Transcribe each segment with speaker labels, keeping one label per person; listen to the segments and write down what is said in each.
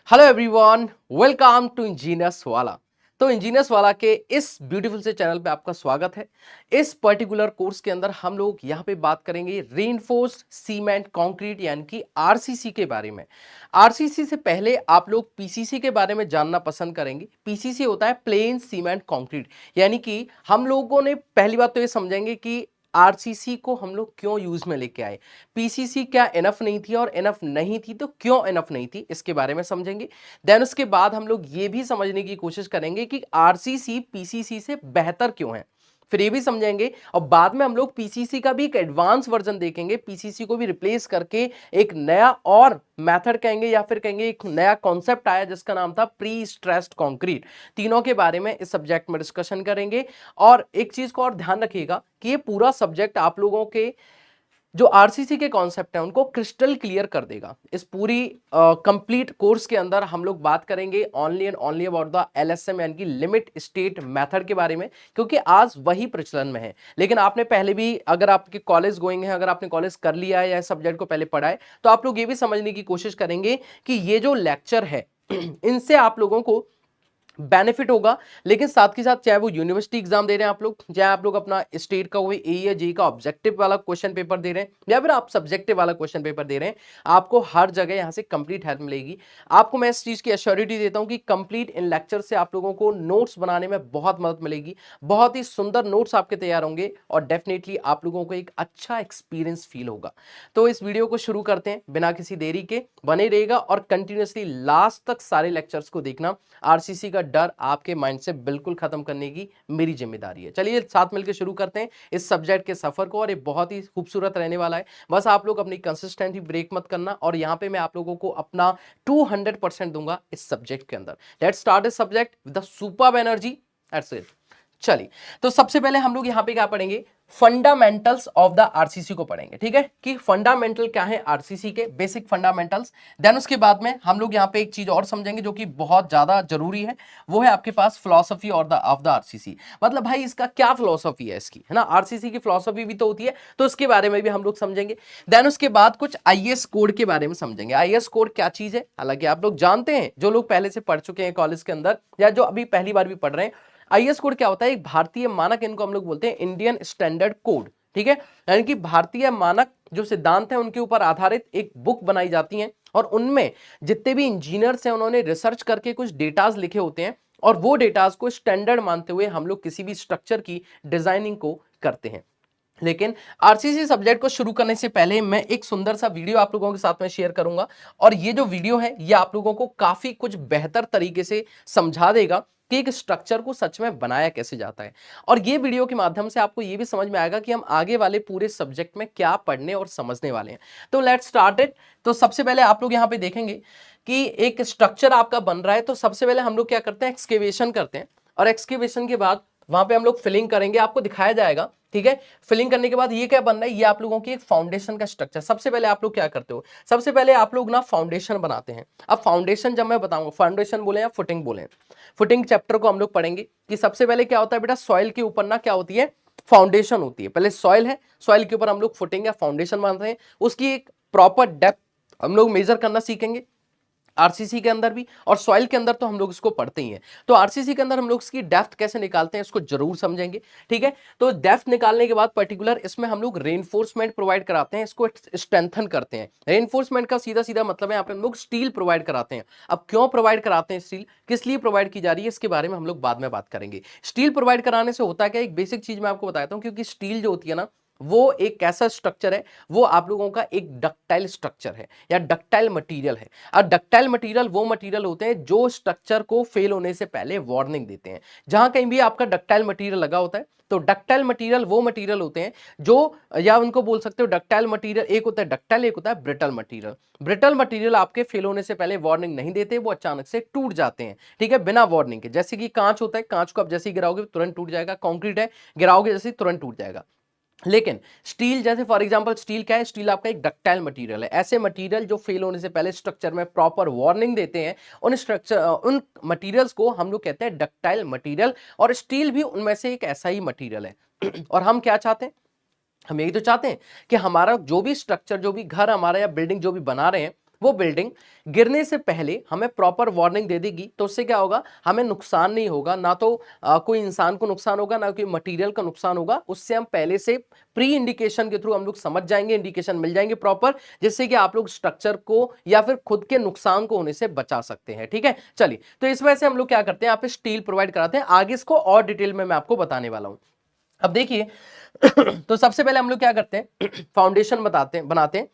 Speaker 1: Hello everyone, welcome to engineers वाला। तो engineers वाला के इस ब्यूटीफुल से चैनल पे आपका स्वागत है। इस पर्टिकुलर कोर्स के अंदर हम लोग यहाँ पे बात करेंगे रीइंफोर्स्ड सीमेंट कंक्रीट यानी कि आरसीसी के बारे में। आरसीसी से पहले आप लोग पीसीसी के बारे में जानना पसंद करेंगे। पीसीसी होता है प्लेन सीमेंट कंक्रीट, यानी कि हम लोगों ने पहली बात तो ये समझेंगे कि आरसीसी को हम लोग क्यों यूज में लेके आए, पीसीसी क्या इनफ नहीं थी और इनफ नहीं थी तो क्यों इनफ नहीं थी, इसके बारे में समझेंगे। देन उसके बाद हम लोग ये भी समझने की कोशिश करेंगे कि आरसीसी पीसीसी से बेहतर क्यों है, फिर ये भी समझेंगे। और बाद में हम लोग पीसीसी का भी एक एडवांस वर्जन देखेंगे, पीसीसी को भी रिप्लेस करके एक नया और मेथड कहेंगे या फिर कहेंगे एक नया कॉन्सेप्ट आया जिसका नाम था प्री स्ट्रेस्ड कंक्रीट। तीनों के बारे में इस सब्जेक्ट में डिस्कशन करेंगे। और एक चीज को और ध्यान रखिएगा कि ये पूरा सब्जेक्ट आप लोगों के जो आरसीसी के कॉन्सेप्ट है उनको क्रिस्टल क्लियर कर देगा। इस पूरी कंप्लीट कोर्स के अंदर हम लोग बात करेंगे only and only about the LSM यानी कि लिमिट स्टेट मेथड के बारे में, क्योंकि आज वही प्रचलन में है। लेकिन आपने पहले भी, अगर आपके कॉलेज गोइंग है, अगर आपने कॉलेज कर लिया है या इस सब्जेक्ट को पहले पढ़ा है, तो आप लोग ये भी समझने की कोशिश करेंगे कि ये जो लेक्चर है इनसे आप लोगों को बेनिफिट होगा। लेकिन साथ के साथ चाहे वो यूनिवर्सिटी एग्जाम दे रहे हैं आप लोग, चाहे आप लोग अपना स्टेट का कोई ए या जे का ऑब्जेक्टिव वाला क्वेश्चन पेपर दे रहे हैं या फिर आप सब्जेक्टिव वाला क्वेश्चन पेपर दे रहे हैं, आपको हर जगह यहां से कंप्लीट हेल्प मिलेगी। आपको मैं इस चीज की एश्योरिटी देता हूं कि कंप्लीट इन लेक्चर से आप लोगों को नोट्स बनाने में बहुत मदद मिलेगी, बहुत ही सुंदर नोट्स आपके तैयार होंगे और डेफिनेटली आप लोगों को एक अच्छा एक्सपीरियंस फील होगा। तो इस वीडियो को शुरू करते हैं बिना किसी देरी के, बने रहेगा और कंटिन्यूअसली लास्ट तक सारे लेक्चर्स को देखना। आरसीसी का डर आपके माइंड से बिल्कुल खत्म करने की मेरी जिम्मेदारी है। चलिए साथ मिलकर शुरू करते हैं इस सब्जेक्ट के सफर को, और ये बहुत ही खूबसूरत रहने वाला है। बस आप लोग अपनी कंसिस्टेंसी ब्रेक मत करना, और यहां पे मैं आप लोगों को अपना 200% दूंगा इस सब्जेक्ट के अंदर। Let's start this subject with the superb energy. That's it. चलिए, तो सबसे पहले हम लोग यहां पे क्या पढ़ेंगे, फंडामेंटल्स ऑफ द आरसीसी को पढ़ेंगे। ठीक है, कि फंडामेंटल क्या है आरसीसी के, बेसिक फंडामेंटल्स। देन उसके बाद में हम लोग यहां पे एक चीज और समझेंगे जो कि बहुत ज्यादा जरूरी है, वो है आपके पास फिलॉसफी और द ऑफ द आरसीसी। मतलब भाई इसका क्या फिलॉसफी है इसकी, है ना, आरसीसी की फिलॉसफी भी तो होती है, तो उसके बारे में भी हम लोग समझेंगे। देन उसके बाद कुछ आईएएस कोड के बारे में समझेंगे। आईएएस कोड क्या चीज है, हालांकि आप लोग जानते हैं, जो लोग पहले से पढ़ चुके हैं कॉलेज के अंदर या जो अभी पहली बार भी पढ़ रहे हैं, आईएएस कोड क्या होता है, एक भारतीय मानक, इनको हम लोग बोलते हैं इंडियन स्टैंडर्ड कोड। ठीक है, यानी कि भारतीय मानक जो सिद्धांत है उनके ऊपर आधारित एक बुक बनाई जाती है, और उनमें जितने भी इंजीनियर्स हैं उन्होंने रिसर्च करके कुछ डेटाज लिखे होते हैं, और वो डेटाज को स्टैंडर्ड मानते हुए हम लोग किसी भी स्ट्रक्चर की डिजाइनिंग को करते हैं। लेकिन आरसीसी सब्जेक्ट को शुरू करने से पहले मैं एक सुंदर सा वीडियो आप लोगों के साथ में शेयर करूंगा, और ये जो वीडियो है ये आप लोगों को काफी कुछ बेहतर तरीके से समझा देगा कि एक स्ट्रक्चर को सच में बनाया कैसे जाता है। और ये वीडियो के माध्यम से आपको ये भी समझ में आएगा कि हम आगे वाले पूरे सब्जेक्ट में क्या पढ़ने और समझने वाले हैं। तो लेट्स स्टार्ट इट। तो सबसे पहले आप लोग यहाँ पे देखेंगे कि एक स्ट्रक्चर आपका बन रहा है, तो सबसे पहले हम लोग क्या करते हैं, एक्सकेवेशन करते हैं, और एक्सकेवेशन के बाद वहां पे हम लोग फिलिंग करेंगे, आपको दिखाया जाएगा। ठीक है, फिलिंग करने के बाद ये क्या बन रहा है, ये आप लोगों की एक फाउंडेशन का स्ट्रक्चर। सबसे पहले आप लोग क्या करते हो, सबसे पहले आप लोग ना फाउंडेशन बनाते हैं। अब फाउंडेशन जब मैं बताऊंगा, फाउंडेशन बोले या फुटिंग बोले, फुटिंग चैप्टर को हम लोग पढ़ेंगे कि सबसे पहले क्या होता है बेटा, सॉइल के ऊपर ना क्या होती है, फाउंडेशन होती है। पहले सॉइल है, सॉइल के ऊपर हम लोग फुटिंग या फाउंडेशन बनाते हैं, उसकी एक प्रॉपर डेप्थ हम लोग मेजर करना सीखेंगे आरसीसी के अंदर भी, और सॉइल के अंदर तो हम लोग इसको पढ़ते ही हैं। तो आरसीसी के अंदर हम लोग इसकी डेप्थ कैसे निकालते हैं इसको जरूर समझेंगे। ठीक है, तो डेप्थ निकालने के बाद पर्टिकुलर इसमें हम लोग रेनफोर्समेंट प्रोवाइड कराते हैं, इसको स्ट्रेंथन करते हैं। रेनफोर्समेंट का सीधा सीधा मतलब है यहाँ पे हम लोग स्टील प्रोवाइड कराते हैं। अब क्यों प्रोवाइड कराते हैं स्टील, किस लिए प्रोवाइड की जा रही है, इसके बारे में हम लोग बाद में बात करेंगे। स्टील प्रोवाइड कराने से होता क्या, एक बेसिक चीज मैं आपको बताता हूँ, क्योंकि स्टील जो होती है ना, वो एक ऐसा स्ट्रक्चर है, वो आप लोगों का एक डक्टाइल स्ट्रक्चर है या डक्टाइल मटेरियल है। और डक्टाइल मटेरियल वो मटेरियल होते हैं जो स्ट्रक्चर को फेल होने से पहले वार्निंग देते हैं। जहां कहीं भी आपका डक्टाइल मटेरियल लगा होता है, तो डक्टाइल मटेरियल वो मटेरियल होते हैं जो, या उनको बोल सकते हो डक्टाइल मटेरियल, एक होता है डक्टाइल, एक होता है ब्रिटल मटेरियल। ब्रिटल मटेरियल आपके फेल होने से पहले वार्निंग नहीं देते, वो अचानक से टूट जाते हैं। ठीक है, बिना वार्निंग के। जैसे कि कांच होता है, कांच को आप जैसे ही गिराओगे तुरंत टूट जाएगा। कंक्रीट है, गिराओगे जैसे ही तुरंत टूट जाएगा। लेकिन स्टील, जैसे फॉर एग्जांपल स्टील क्या है, स्टील आपका एक डक्टाइल मटेरियल है। ऐसे मटेरियल जो फेल होने से पहले स्ट्रक्चर में प्रॉपर वार्निंग देते हैं, उन स्ट्रक्चर, उन मटेरियल्स को हम लोग कहते हैं डक्टाइल मटेरियल, और स्टील भी उनमें से एक ऐसा ही मटेरियल है। और हम क्या चाहते हैं, हम यही तो चाहते हैं कि हमारा जो भी स्ट्रक्चर, जो भी घर हमारा या बिल्डिंग जो भी बना रहे हैं, वो बिल्डिंग गिरने से पहले हमें प्रॉपर वार्निंग दे देगी, तो उससे क्या होगा, हमें नुकसान नहीं होगा, ना तो कोई इंसान को नुकसान होगा, ना कोई मटेरियल का नुकसान होगा। उससे हम पहले से प्री इंडिकेशन के थ्रू हम लोग समझ जाएंगे, इंडिकेशन मिल जाएंगे प्रॉपर, जिससे कि आप लोग स्ट्रक्चर को या फिर खुद के नुकसान को होने से बचा सकते हैं। ठीक है, चलिए, तो इस वजह से हम लोग क्या करते हैं, यहाँ पे स्टील प्रोवाइड कराते हैं। आगे इसको और डिटेल में मैं आपको बताने वाला हूं। अब देखिए तो सबसे पहले हम लोग क्या करते हैं, फाउंडेशन बनाते हैं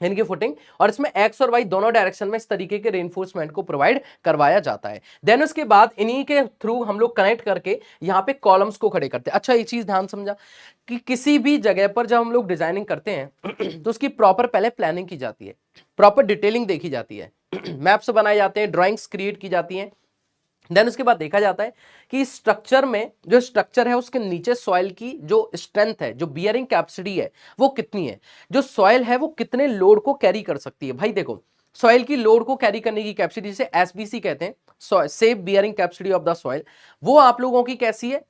Speaker 1: इनकी फुटिंग, और इसमें एक्स और वाई दोनों डायरेक्शन में इस तरीके के रेनफोर्समेंट को प्रोवाइड करवाया जाता है। देन उसके बाद इन्हीं के थ्रू हम लोग कनेक्ट करके यहाँ पे कॉलम्स को खड़े करते हैं। अच्छा, ये चीज ध्यान समझा कि किसी भी जगह पर जब हम लोग डिजाइनिंग करते हैं तो उसकी प्रॉपर पहले प्लानिंग की जाती है, प्रॉपर डिटेलिंग देखी जाती है, मैप्स बनाए जाते हैं, ड्राइंग्स क्रिएट की जाती हैं। देन उसके बाद देखा जाता है कि स्ट्रक्चर में जो स्ट्रक्चर है उसके नीचे सॉइल की जो स्ट्रेंथ है, जो बियरिंग कैपेसिटी है, वो कितनी है, जो सॉइल है वो कितने लोड को कैरी कर सकती है। भाई देखो, सॉइल की लोड को कैरी करने की कैपेसिटी, जिसे एसबीसी कहते हैं, safe bearing capacity of the soil, वो आप लोगों की कैसी है,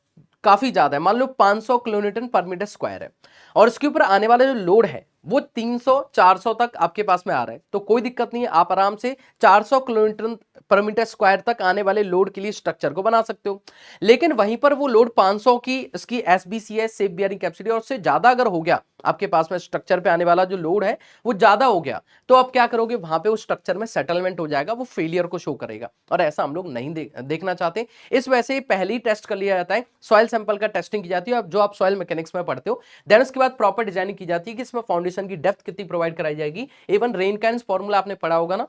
Speaker 1: काफी ज्यादा है। मान लो 500 किलोन्यूटन पर मीटर स्क्वायर है, और इसके ऊपर आने वाला जो लोड है वो 300-400 तक आपके पास में आ रहा है, तो कोई दिक्कत नहीं है, आप आराम से 400 किलोमीटर पर मीटर स्क्वायर तक आने वाले लोड के लिए स्ट्रक्चर को बना सकते हो। लेकिन वहीं पर वो लोड 500 की इसकी एसबीसी है, सेफ बियरिंग कैपेसिटी, और उससे ज्यादा अगर हो गया, आपके पास में स्ट्रक्चर पे आने वाला जो लोड है वो ज्यादा हो गया, तो आप क्या करोगे, वहां पे उस स्ट्रक्चर में सेटलमेंट हो जाएगा, वो फेलियर को शो करेगा, और ऐसा हम लोग नहीं देखना चाहते। इस वजह से पहले ही टेस्ट कर लिया जाता है, सॉइल सैंपल का टेस्टिंग की जाती है, जो आप सॉइल मैकेनिक्स में पढ़ते हो। देन उसके बाद प्रॉपर डिजाइनिंग की जाती है कि इसमें फाउंडेशन की डेप्थ कितनी प्रोवाइड कराई जाएगी। इवन रेनकाइंस फॉर्मूला आपने पढ़ा होगा ना,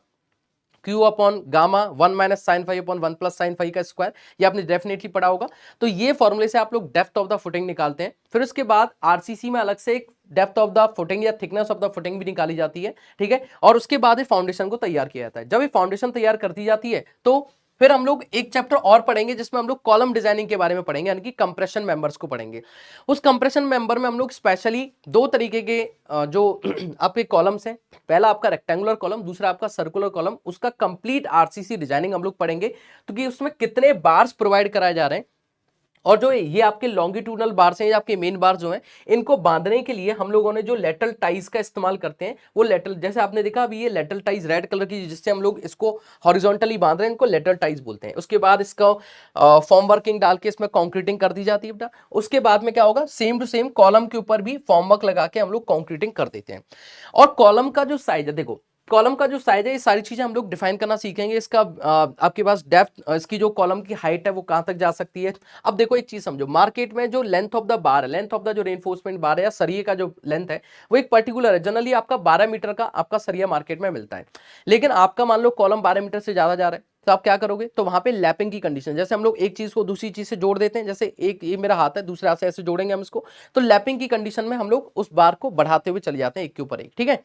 Speaker 1: Q upon gamma 1 minus sign five upon 1 plus sign five का स्क्वायर, ये आपने डेफिनेटली पढ़ा होगा। तो ये फॉर्मूले से आप लोग डेप्थ ऑफ द फुटिंग निकालते हैं। फिर उसके बाद आरसीसी में अलग से एक डेप्थ ऑफ द फुटिंग या थिकनेस ऑफ द फुटिंग भी निकाली जाती है, ठीक है। और उसके बाद ये फाउंडेशन को तैयार किया जाता है। जब ये फाउंडेशन तैयार कर दी जाती है तो फिर हम लोग एक चैप्टर और पढ़ेंगे जिसमें हम लोग कॉलम डिजाइनिंग के बारे में पढ़ेंगे, यानी कि कंप्रेशन मेंबर्स को पढ़ेंगे। उस कंप्रेशन मेंबर में हम लोग स्पेशली दो तरीके के जो आपके कॉलम्स हैं, पहला आपका रेक्टेंगुलर कॉलम, दूसरा आपका सर्कुलर कॉलम, उसका कंप्लीट आरसीसी डिजाइनिंग हम लोग पढ़ेंगे, तो कि उसमें कितने बार्स प्रोवाइड कराए जा रहे हैं, और जो ये आपके लॉन्गिट्यूडनल बार्स हैं, ये आपके मेन बार्स जो हैं, इनको बांधने के लिए हम लोगों ने जो लेटरल टाइज का इस्तेमाल करते हैं, वो लेटरल, जैसे आपने देखा अभी ये लेटरल टाइज रेड कलर की, जिससे हम लोग इसको हॉरिजॉन्टली बांध रहे हैं, इनको लेटरल टाइज बोलते हैं। उसके बाद इसका फॉर्म वर्किंग डाल के इसमें कॉन्क्रीटिंग कर दी जाती है बेटा। उसके बाद में क्या होगा, सेम टू सेम कॉलम के ऊपर भी फॉर्म वर्क लगा के हम लोग कॉन्क्रीटिंग कर देते हैं। और कॉलम का जो साइज है, देखो कॉलम का जो साइज है, ये सारी चीजें हम लोग डिफाइन करना सीखेंगे। इसका आपके पास डेप्थ, इसकी जो कॉलम की हाइट है वो कहां तक जा सकती है। अब देखो एक चीज समझो, मार्केट में जो लेंथ ऑफ द बार है, लेंथ ऑफ द जो रेनफोर्समेंट बार है या सरिये का जो लेंथ है, वो एक पर्टिकुलर है। जनरली आपका 12 मीटर का आपका सरिया मार्केट में मिलता है। लेकिन आपका मान लो कॉलम 12 मीटर से ज्यादा जा रहा है, तो आप क्या करोगे, तो वहां पे लैपिंग की कंडीशन, जैसे हम लोग एक चीज को दूसरी चीज से जोड़ देते हैं, जैसे एक ये मेरा हाथ है, दूसरे हाथ से ऐसे जोड़ेंगे हम इसको, तो लैपिंग की कंडीशन में हम लोग उस बार को बढ़ाते हुए चले जाते हैं एक के ऊपर एक, ठीक है।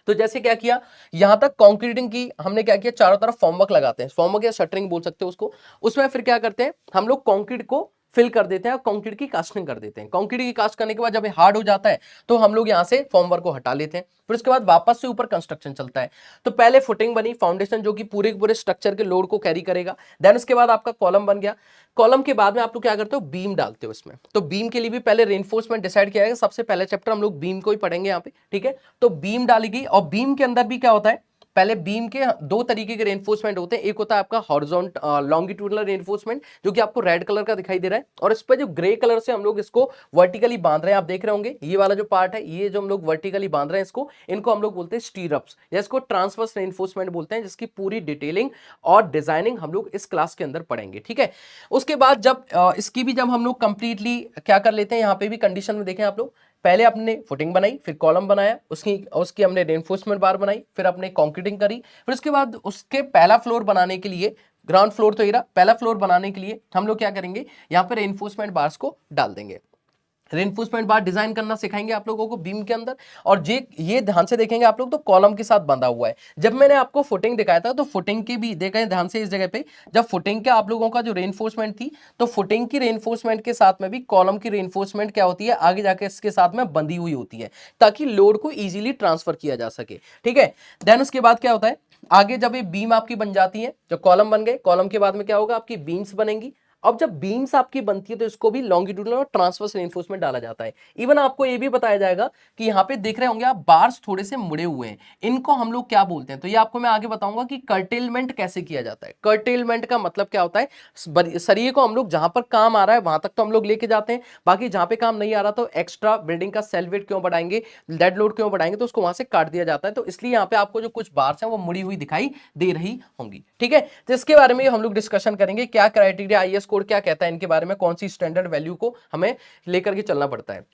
Speaker 1: तो जैसे क्या किया, यहां तक कंक्रीटिंग की हमने क्या किया, चारों तरफ फॉर्मवर्क लगाते हैं, फॉर्मवर्क या शटरिंग बोल सकते हो उसको। उसमें फिर क्या करते हैं, हम लोग कंक्रीट को फिल कर देते हैं और कंक्रीट की कास्टिंग कर देते हैं। कंक्रीट की कास्ट करने के बाद जब ये हार्ड हो जाता है तो हम लोग यहां से फॉर्मवर्क को हटा लेते हैं। फिर उसके बाद वापस से ऊपर कंस्ट्रक्शन चलता है। तो पहले फुटिंग बनी, फाउंडेशन जो कि पूरे पूरे स्ट्रक्चर के लोड को कैरी करेगा। देन उसके बाद आपका कॉलम बन गया। कॉलम के बाद में आप लोग क्या करते हो, बीम डालते हो इसमें। तो बीम के लिए भी पहले रेनफोर्समेंट डिसाइड किया जाएगा। सबसे पहले चैप्टर हम लोग बीम को ही पढ़ेंगे यहाँ पे, ठीक है। तो बीम डाली गई, और बीम के अंदर भी क्या होता है, पहले बीम के दो तरीके के रेनफोर्समेंट होते हैं। एक होता है आपका हॉरिजॉन्ट लॉन्गिट्यूडनल रेनफोर्समेंट, जो कि आपको रेड कलर का दिखाई दे रहा है, और इस पे जो ग्रे कलर से हम लोग इसको वर्टिकली बांध रहे हैं, आप देख रहे होंगे ये वाला जो पार्ट है, ये जो हम लोग वर्टिकली बांध रहे हैं इसको, इनको हम लोग बोलते हैं स्टीरअप्स, या इसको ट्रांसवर्स रेनफोर्समेंट बोलते हैं, जिसकी पूरी डिटेलिंग और डिजाइनिंग हम लोग इस क्लास के अंदर पढ़ेंगे, ठीक है। उसके बाद जब इसकी भी जब हम लोग कंप्लीटली क्या कर लेते हैं, यहाँ पे भी कंडीशन में देखें आप लोग, पहले अपने फुटिंग बनाई, फिर कॉलम बनाया, उसकी हमने रेनफोर्समेंट बार बनाई, फिर अपने कंक्रीटिंग करी, फिर उसके बाद उसके पहला फ्लोर बनाने के लिए, ग्राउंड फ्लोर तो ये रहा, पहला फ्लोर बनाने के लिए हम लोग क्या करेंगे, यहाँ पे रेनफोर्समेंट बार्स को डाल देंगे। रेनफोर्समेंट बार डिजाइन करना सिखाएंगे आप लोगों को बीम के अंदर। और ये ध्यान से देखेंगे आप लोग, तो कॉलम के साथ बंधा हुआ है। जब मैंने आपको फुटिंग दिखाया था तो फुटिंग की भी देखें ध्यान से इस जगह पे, जब फुटिंग के आप लोगों का जो रेनफोर्समेंट थी, तो फुटिंग की रेनफोर्समेंट के साथ में भी कॉलम की रेनफोर्समेंट क्या होती है, आगे जाके इसके साथ में बंधी हुई होती है, ताकि लोड को इजीली ट्रांसफर किया जा सके, ठीक है। देन उसके बाद क्या होता है, आगे जब ये बीम आपकी बन जाती है, जो कॉलम बन गए, कॉलम के बाद में क्या होगा, आपकी बीम्स बनेंगी। अब जब बीम्स आपकी बनती है तो इसको भी लॉन्गिट्यूडनल और ट्रांसवर्स रेनफोर्समेंट डाला जाता है। इवन आपको ये भी बताया जाएगा कि यहाँ पे देख रहे होंगे आप बार्स थोड़े से मुड़े हुए हैं, इनको हम लोग क्या बोलते हैं, तो ये आपको मैं आगे बताऊंगा कि कर्टेलमेंट कैसे किया जाता है। कर्टेलमेंट का मतलब क्या होता है, सरिये को हम लोग जहां पर काम आ रहा है वहां तक तो हम लोग लेके जाते हैं, बाकी जहां पे काम नहीं आ रहा तो एक्स्ट्रा बिल्डिंग का सेल वेट क्यों बढ़ाएंगे, डेड लोड क्यों बढ़ाएंगे, तो उसको वहां से काट दिया जाता है। तो इसलिए यहाँ पे आपको जो कुछ बार्स हैं वो मुड़ी हुई दिखाई दे रही होंगी। ठीक है, तो इसके बारे में हम लोग डिस्कशन करेंगे, क्या क्राइटेरिया आईएस कोड क्या कहता है इनके बारे में, कौन सी स्टैंडर्ड वैल्यू को हमें लेकर के चलना पड़ता है।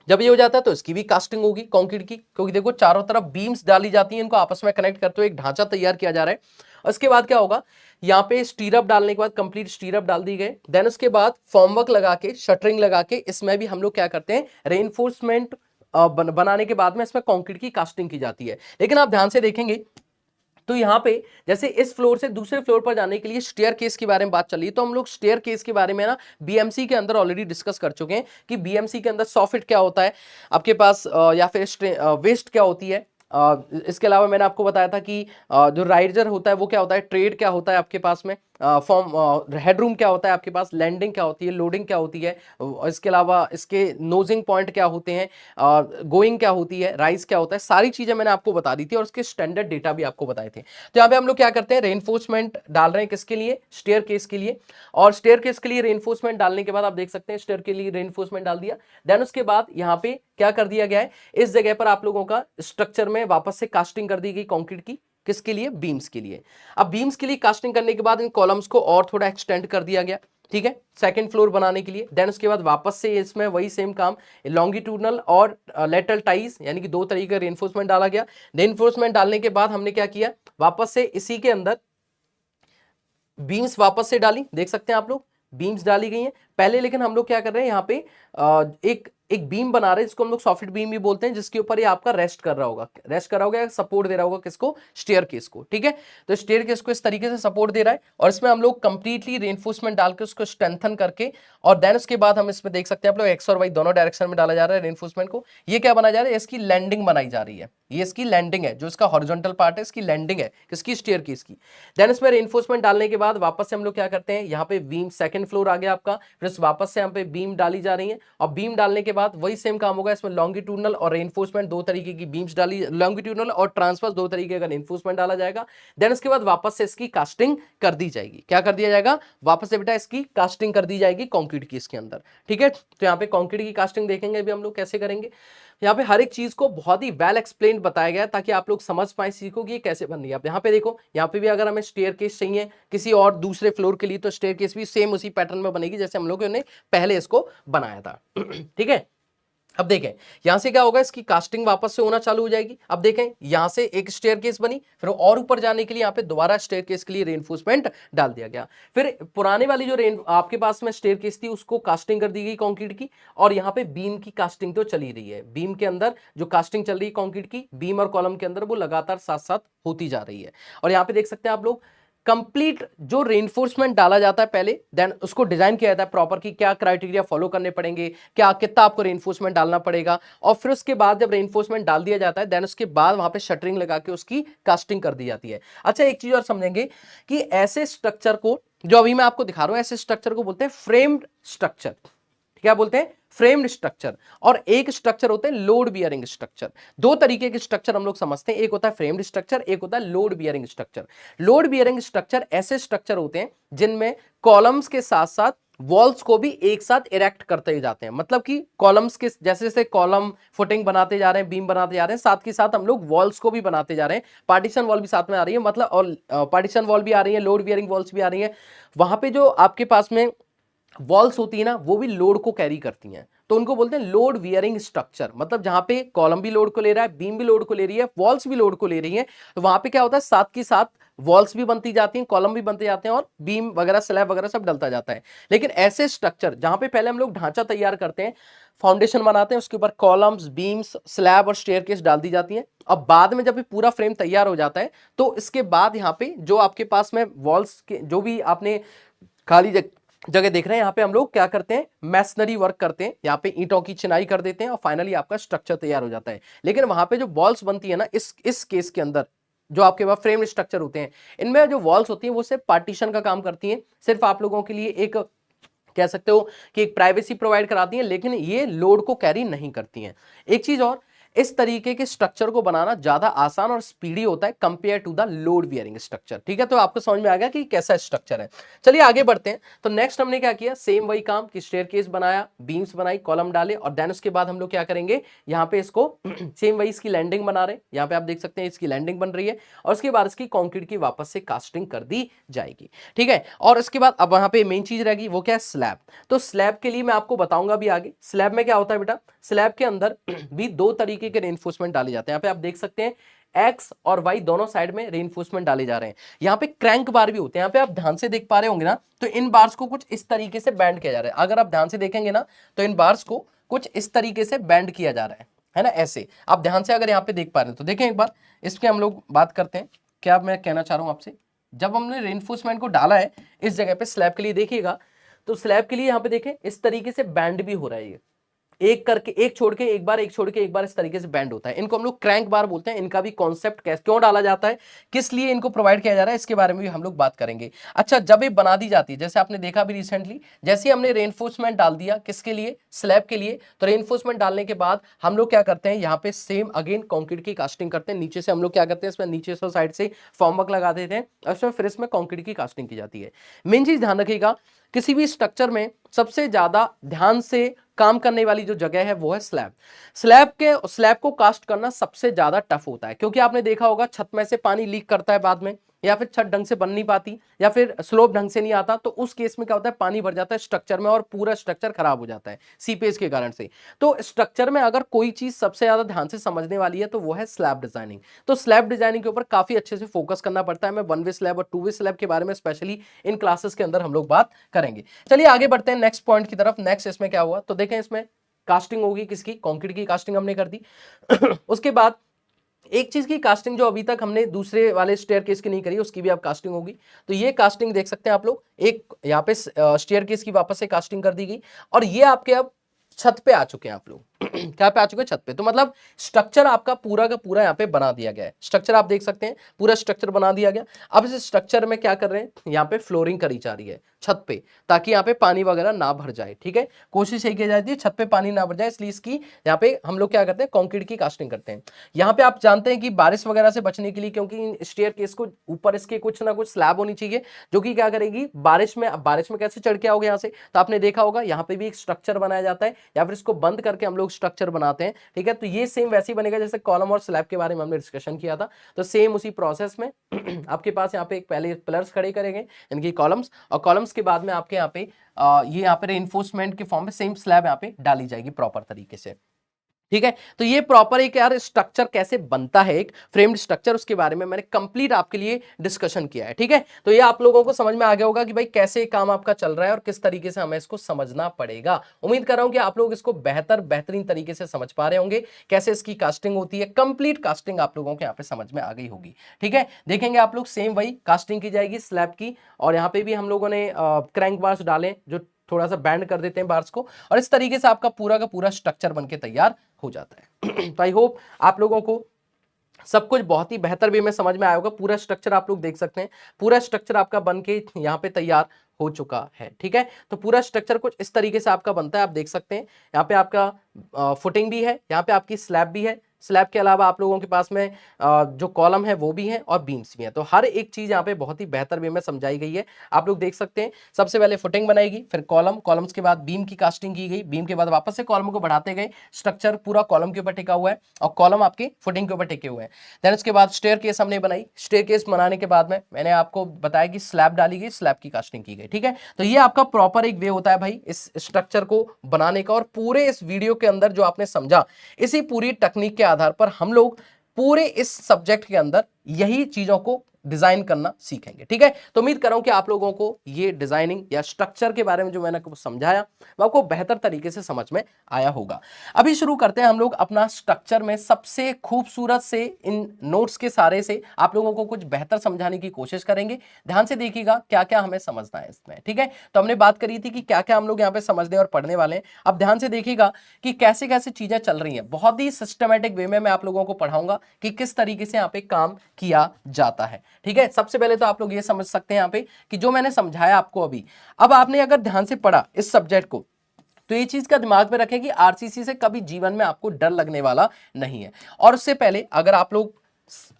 Speaker 1: जब ये हो जाता है तो इसकी भी कास्टिंग होगी कंक्रीट की, क्योंकि देखो चारों तरफ बीम्स डाली जाती हैं, इनको आपस में कनेक्ट करते हुए एक ढांचा तैयार किया जा रहा है। उसके बाद क्या होगा, यहाँ पे स्टीरअप डालने के बाद कंप्लीट स्टीरअप डाल दी गए, देन उसके बाद फॉर्मवर्क लगा के शटरिंग लगा के इसमें भी हम लोग क्या करते हैं, रेनफोर्समेंट बनाने के बाद में इसमें कंक्रीट की कास्टिंग की जाती है। लेकिन आप ध्यान से देखेंगे तो यहाँ पे जैसे इस फ्लोर से दूसरे फ्लोर पर जाने के लिए स्टेयर केस के बारे में बात चल रही है, तो हम लोग स्टेयर केस के बारे में ना बीएमसी के अंदर ऑलरेडी डिस्कस कर चुके हैं कि बीएमसी के अंदर सॉफिट क्या होता है आपके पास, या फिर वेस्ट क्या होती है। इसके अलावा मैंने आपको बताया था कि जो राइजर होता है वो क्या होता है, ट्रेड क्या होता है आपके पास में, फॉर्म हेडरूम क्या होता है आपके पास, लैंडिंग क्या होती है, लोडिंग क्या होती है, इसके अलावा इसके नोजिंग पॉइंट क्या होते हैं, गोइंग क्या होती है, राइज क्या होता है, सारी चीजें मैंने आपको बता दी थी और उसके स्टैंडर्ड डेटा भी आपको बताए थे। तो यहाँ पे हम लोग क्या करते हैं, रेनफोर्समेंट डाल रहे हैं किसके लिए, स्टेयर केस के लिए, और स्टेयर केस के लिए रेनफोर्समेंट डालने के बाद आप देख सकते हैं स्टेयर के लिए रेनफोर्समेंट डाल दिया। देन उसके बाद यहाँ पे क्या कर दिया गया है, इस जगह पर आप लोगों का स्ट्रक्चर में वापस से कास्टिंग कर दी गई कंक्रीट की, किसके लिए, बीम्स के लिए। अब बीम्स के लिए कास्टिंग करने के बाद इन कॉलम्स को और थोड़ा एक्सटेंड कर दिया गया, ठीक है, सेकंड फ्लोर बनाने के लिए। देन उसके बाद वापस से इसमें वही सेम काम, लॉन्गिट्यूडनल और लेटरल टाइज यानी कि दो तरीके का रेनफोर्समेंट डाला गया। रेनफोर्समेंट डालने के बाद हमने क्या किया, वापस से इसी के अंदर बीम्स वापस से डाली, देख सकते हैं आप लोग बीम्स डाली गई हैं पहले। लेकिन हम लोग क्या कर रहे हैं यहाँ पे एक बीम बना रहे हैं जिसको हम लोग सॉफ्ट बीम भी बोलते हैं, जिसके ऊपर ये आपका रेस्ट कर रहा होगा, सपोर्ट दे रहा होगा किसको, स्टेयर केस को। ठीक है, तो स्टेयर केस को इस तरीके से सपोर्ट दे रहा है और इसमें हम लोग कंप्लीटली रेनफोर्समेंट डाल के उसको स्ट्रेंथन करके, और देन उसके बाद हम इसमें देख सकते हैं आप लोग एक्स और वाई दोनों डायरेक्शन में डाला जा रहा है रेनफोर्समेंट को। ये क्या बनाया जा रहा है, इसकी लैंडिंग बनाई जा रही है, ये इसकी लैंडिंग है, जो इसका हॉरिजॉन्टल पार्ट है इसकी लैंडिंग है, किसकी, स्टेयर केस की। देन इसमें रेनफोर्समेंट डालने के बाद वापस से हम लोग क्या करते हैं, यहाँ पे बीम सेकंड फ्लोर आ गया आपका, फिर वापस से यहाँ पे बीम डाली जा रही है, और बीम डालने के बाद वही सेम काम होगा, इसमें लॉन्गिट्यूडनल और रेनफोर्समेंट दो तरीके की बीम्स डाली, लॉन्गिट्यूडनल और ट्रांसवर्स दो तरीके का रेनफोर्समेंट डाला जाएगा। देन उसके बाद वापस से इसकी कास्टिंग कर दी जाएगी, क्या कर दिया जाएगा, वापस से बेटा इसकी कास्टिंग कर दी जाएगी कंक्रीट की इसके अंदर। ठीक है, तो यहाँ पे कंक्रीट की कास्टिंग देखेंगे अभी हम लोग कैसे करेंगे। यहाँ पे हर एक चीज को बहुत ही वेल एक्सप्लेन बताया गया है ताकि आप लोग समझ पाए, सीखो कि ये कैसे बन रही है। आप यहाँ पे देखो, यहाँ पे भी अगर हमें स्टेयर केस चाहिए किसी और दूसरे फ्लोर के लिए तो स्टेयर केस भी सेम उसी पैटर्न में बनेगी जैसे हम लोगों ने पहले इसको बनाया था। ठीक है, अब देखें यहां से क्या होगा, इसकी कास्टिंग वापस से होना चालू हो जाएगी। अब देखें यहां से एक स्टेयर केस बनी, फिर और ऊपर जाने के लिए यहाँ पे दोबारा स्टेयर केस के लिए रेनफोर्समेंट डाल दिया गया। फिर पुराने वाली जो आपके पास में स्टेयर केस थी उसको कास्टिंग कर दी गई कंक्रीट की, और यहाँ पे बीम की कास्टिंग तो चली रही है, बीम के अंदर जो कास्टिंग चल रही है कंक्रीट की बीम और कॉलम के अंदर वो लगातार साथ साथ होती जा रही है। और यहाँ पे देख सकते हैं आप लोग कंप्लीट जो रेनफोर्समेंट डाला जाता है पहले, देन उसको डिजाइन किया जाता है प्रॉपर कि क्या क्राइटेरिया फॉलो करने पड़ेंगे, क्या कितना आपको रेनफोर्समेंट डालना पड़ेगा, और फिर उसके बाद जब रेनफोर्समेंट डाल दिया जाता है देन उसके बाद वहां पे शटरिंग लगा के उसकी कास्टिंग कर दी जाती है। अच्छा, एक चीज और समझेंगे कि ऐसे स्ट्रक्चर को जो अभी मैं आपको दिखा रहा हूं, ऐसे स्ट्रक्चर को बोलते हैं फ्रेम्ड स्ट्रक्चर। क्या बोलते हैं, फ्रेम्ड स्ट्रक्चर। और एक स्ट्रक्चर होते हैं लोड बियरिंग स्ट्रक्चर। दो तरीके के स्ट्रक्चर हम लोग समझते हैं, एक होता है फ्रेम्ड स्ट्रक्चर, एक होता है load bearing structure. Load bearing structure ऐसे स्ट्रक्चर होते हैं जिनमें कॉलम्स के साथ साथ वॉल्स को भी एक साथ इरेक्ट करते जाते हैं, मतलब कि कॉलम्स के जैसे जैसे कॉलम फुटिंग बनाते जा रहे हैं, बीम बनाते जा रहे हैं, साथ के साथ हम लोग वॉल्स को भी बनाते जा रहे हैं, पार्टीशन वॉल भी साथ में आ रही है, मतलब और पार्टीशन वॉल भी आ रही है, लोड बियरिंग वॉल्स भी आ रही है। वहां पे जो आपके पास में वॉल्स होती है ना वो भी लोड को कैरी करती हैं, तो उनको बोलते हैं लोड वियरिंग स्ट्रक्चर। मतलब जहां पे कॉलम भी लोड को ले रहा है, बीम भी लोड को ले रही है, वॉल्स भी लोड को ले रही है, तो वहां पे क्या होता है साथ के साथ वॉल्स भी बनती जाती हैं, कॉलम भी बनते जाते हैं, और बीम वगैरह स्लैब वगैरह सब डलता जाता है। लेकिन ऐसे स्ट्रक्चर जहां पे पहले हम लोग ढांचा तैयार करते हैं, फाउंडेशन बनाते हैं, उसके ऊपर कॉलम्स, बीम्स, स्लैब और स्टेयरकेस डाल दी जाती है। अब बाद में जब ये पूरा फ्रेम तैयार हो जाता है तो इसके बाद यहाँ पे जो आपके पास में वॉल्स के जो भी आपने खाली जगह देख रहे हैं, यहाँ पे हम लोग क्या करते हैं, मैसनरी वर्क करते हैं, यहाँ पे ईंटों की चिनाई कर देते हैं और फाइनली आपका स्ट्रक्चर तैयार हो जाता है। लेकिन वहां पे जो वॉल्स बनती है ना, इस केस के अंदर जो आपके पास फ्रेम स्ट्रक्चर होते हैं, इनमें जो वॉल्स होती हैं वो सिर्फ पार्टीशन का काम करती हैं। सिर्फ आप लोगों के लिए एक कह सकते हो कि एक प्राइवेसी प्रोवाइड कराती हैं, लेकिन ये लोड को कैरी नहीं करती हैं। एक चीज और, इस तरीके के स्ट्रक्चर को बनाना ज्यादा आसान और स्पीडी होता है compare to the load bearing structure. ठीक है, तो आपको समझ में आ गया कि कैसा स्ट्रक्चर है। चलिए आगे बढ़ते हैं। तो नेक्स्ट हमने क्या किया, सेम वही काम कि स्टेयरकेस बनाया, बीम्स बनाई, कॉलम डाले, और देन उसके बाद हम लोग क्या करेंगे, यहाँ पे इसको सेम वही इसकी लैंडिंग बना रहे हैं। यहाँ पे आप देख सकते हैं इसकी लैंडिंग बन रही है, और उसके बाद इसकी कंक्रीट की वापस से कास्टिंग कर दी जाएगी। ठीक है, और उसके बाद अब वहां पे मेन चीज रहेगी, वो क्या है, स्लैब। तो स्लैब के लिए मैं आपको बताऊंगा भी आगे। स्लैब में क्या होता है बेटा, स्लैब के अंदर भी दो तरीके के रेनफोर्समेंट डाले जाते हैं। यहाँ पे आप देख सकते हैं एक्स और वाई दोनों साइड में रेनफोर्समेंट डाले जा रहे हैं। यहाँ पे क्रैंक बार भी होते हैं। यहाँ पे आप ध्यान से देख पा रहे होंगे ना, तो इन बार्स को कुछ इस तरीके से बैंड किया जा रहा है। अगर आप ध्यान से देखेंगे ना, तो इन बार्स को कुछ इस तरीके से बैंड किया जा रहा है ना, ऐसे आप ध्यान से अगर यहाँ पे देख पा रहे हैं तो देखें एक बार, इसके हम लोग बात करते हैं। क्या मैं कहना चाह रहा हूं आपसे, जब हमने रेनफोर्समेंट को डाला है इस जगह पे स्लैब के लिए, देखिएगा तो स्लैब के लिए यहाँ पे देखें इस तरीके से बैंड भी हो रहा है। ये एक करके, एक छोड़ के एक बार, एक छोड़ के एक बार, इस तरीके से बैंड होता है। इनको हम लोग क्रैंक बार बोलते हैं। इनका भी कॉन्सेप्ट कैसे, क्यों डाला जाता है, किस लिए इनको प्रोवाइड किया जा रहा है, इसके बारे में भी हम लोग बात करेंगे। अच्छा, जब ये बना दी जाती है, जैसे आपने देखा भी रिसेंटली, जैसे ही हमने रेनफोर्समेंट डाल दिया किसके लिए, स्लैब के लिए, तो रेनफोर्समेंट डालने के बाद हम लोग क्या करते हैं, यहाँ पे सेम अगेन कंक्रीट की कास्टिंग करते हैं। नीचे से हम लोग क्या करते हैं, इसमें नीचे से साइड से फॉर्मवर्क लगा देते हैं, और इसमें फिर इसमें कंक्रीट की कास्टिंग की जाती है। मेन चीज ध्यान रखिएगा, किसी भी स्ट्रक्चर में सबसे ज्यादा ध्यान से काम करने वाली जो जगह है वो है स्लैब। स्लैब को कास्ट करना सबसे ज्यादा टफ होता है, क्योंकि आपने देखा होगा छत में से पानी लीक करता है बाद में, या फिर छत ढंग से बन नहीं पाती, या फिर स्लोप ढंग से नहीं आता, तो उस केस में क्या होता है, पानी भर जाता है स्ट्रक्चर में और पूरा स्ट्रक्चर खराब हो जाता है सीपेज के कारण से। तो स्ट्रक्चर में अगर कोई चीज सबसे ज्यादा ध्यान से समझने वाली है तो वो है स्लैब डिजाइनिंग। तो स्लैब डिजाइनिंग के ऊपर काफी अच्छे से फोकस करना पड़ता है। मैं वन वे स्लैब और टू वे स्लैब के बारे में स्पेशली इन क्लासेस के अंदर हम लोग बात करेंगे। चलिए आगे बढ़ते हैं नेक्स्ट पॉइंट की तरफ। नेक्स्ट इसमें क्या हुआ, तो देखें इसमें कास्टिंग होगी किसकी, कंक्रीट की कास्टिंग हमने कर दी। उसके बाद एक चीज की कास्टिंग जो अभी तक हमने दूसरे वाले स्टेयरकेस की नहीं करी, उसकी भी अब कास्टिंग होगी। तो ये कास्टिंग देख सकते हैं आप लोग, एक यहाँ पे स्टेयरकेस की वापस से कास्टिंग कर दी गई, और ये आपके अब छत पे आ चुके हैं आप लोग। क्या पे आ चुके हैं, छत पे। तो मतलब स्ट्रक्चर आपका पूरा का पूरा यहाँ पे बना दिया गया है। स्ट्रक्चर आप देख सकते हैं, पूरा स्ट्रक्चर बना दिया गया। अब इस स्ट्रक्चर में क्या कर रहे हैं, यहाँ पे फ्लोरिंग करी जा रही है छत पे, ताकि यहाँ पे पानी वगैरह ना भर जाए। ठीक है, कोशिश यही की जाती है छत पे पानी ना भर जाए, इसलिए इसकी यहाँ पे हम लोग क्या करते हैं, कंक्रीट की कास्टिंग करते हैं। यहाँ पे आप जानते हैं कि बारिश वगैरह से बचने के लिए, क्योंकि स्टेयरकेस को ऊपर इसके कुछ ना कुछ स्लैब होनी चाहिए, जो कि क्या करेगी, बारिश में कैसे चढ़ के आओगे यहाँ से, तो आपने देखा होगा यहाँ पे भी एक स्ट्रक्चर बनाया जाता है, या फिर इसको बंद करके हम लोग स्ट्रक्चर बनाते हैं। ठीक है, तो ये सेम वैसे ही बनेगा जैसे कॉलम और स्लैब के बारे में हमने डिस्कशन किया था। तो सेम उसी प्रोसेस में आपके पास यहाँ पे एक पहले पिलर्स खड़े करेंगे, इनकी कॉलम्स, और कॉलम्स के बाद में आपके यहाँ पे ये यहाँ पे रेनफोर्समेंट के फॉर्म में सेम स्लैब यहाँ पे डाली जाएगी प्रॉपर तरीके से। ठीक है, तो ये प्रॉपर एक यार स्ट्रक्चर कैसे बनता है, एक फ्रेम्ड स्ट्रक्चर, उसके बारे में मैंने कंप्लीट आपके लिए डिस्कशन किया है। ठीक है, तो ये आप लोगों को समझ में आ गया होगा कि भाई कैसे काम आपका चल रहा है और किस तरीके से हमें इसको समझना पड़ेगा। उम्मीद कर रहा हूं कि आप लोग इसको बेहतरीन तरीके से समझ पा रहे होंगे, कैसे इसकी कास्टिंग होती है। कंप्लीट कास्टिंग आप लोगों को यहाँ पे समझ में आ गई होगी। ठीक है, देखेंगे आप लोग सेम वही कास्टिंग की जाएगी स्लैब की, और यहाँ पे भी हम लोगों ने क्रैंक बार्स डाले जो थोड़ा सा बैंड कर देते हैं बार्स को, और इस तरीके से आपका पूरा का पूरा स्ट्रक्चर बनके तैयार हो जाता है। तो आई होप आप लोगों को सब कुछ बहुत ही बेहतर वे में समझ में आया होगा। पूरा स्ट्रक्चर आप लोग देख सकते हैं, पूरा स्ट्रक्चर आपका बनके यहाँ पे तैयार हो चुका है। ठीक है, तो पूरा स्ट्रक्चर कुछ इस तरीके से आपका बनता है, आप देख सकते हैं। यहाँ पे आपका फुटिंग भी है, यहाँ पे आपकी स्लैब भी है, स्लैब के अलावा आप लोगों के पास में जो कॉलम है वो भी है और बीम्स भी है। तो हर एक चीज यहाँ पे बहुत ही बेहतर वे में समझाई गई है। आप लोग देख सकते हैं, सबसे पहले फुटिंग बनाएगी, फिर कॉलम, कॉलम्स के बाद बीम की कास्टिंग की गई, बीम के बाद वापस से कॉलम को बढ़ाते गए, स्ट्रक्चर पूरा कॉलम के ऊपर टिका हुआ है और कॉलम आपके फुटिंग के ऊपर टिके हुए हैं। देन उसके बाद स्टेयरकेस हमने बनाई, स्टेयरकेस बनाने के बाद में मैंने आपको बताया कि स्लैब डाली गई, स्लैब की कास्टिंग की गई। ठीक है, तो ये आपका प्रॉपर एक वे होता है भाई इस स्ट्रक्चर को बनाने का। और पूरे इस वीडियो के अंदर जो आपने समझा, इसी पूरी टेक्निक के आधार पर हम लोग पूरे इस सब्जेक्ट के अंदर यही चीजों को डिजाइन करना सीखेंगे। ठीक है, तो उम्मीद कर रहा हूं कि आप लोगों को ये डिजाइनिंग या स्ट्रक्चर के बारे में जो मैंने आपको समझाया वो आपको बेहतर तरीके से समझ में आया होगा। अभी शुरू करते हैं हम लोग अपना स्ट्रक्चर में सबसे खूबसूरत से इन नोट्स के सारे से आप लोगों को कुछ बेहतर समझाने की कोशिश करेंगे। ध्यान से देखिएगा क्या क्या हमें समझना है इसमें। ठीक है, तो हमने बात करी थी कि क्या क्या हम लोग यहाँ पे समझने और पढ़ने वाले हैं। अब ध्यान से देखिएगा कि कैसे कैसे चीजें चल रही हैं। बहुत ही सिस्टमेटिक वे में मैं आप लोगों को पढ़ाऊंगा कि किस तरीके से यहाँ पे काम किया जाता है। ठीक है। सबसे पहले तो आप लोग ये समझ सकते हैं यहाँ पे कि जो मैंने समझाया आपको अभी, अब आपने अगर ध्यान से पढ़ा इस सब्जेक्ट को, तो ये चीज का दिमाग में रखें कि आरसीसी से कभी जीवन में आपको डर लगने वाला नहीं है। और उससे पहले अगर आप लोग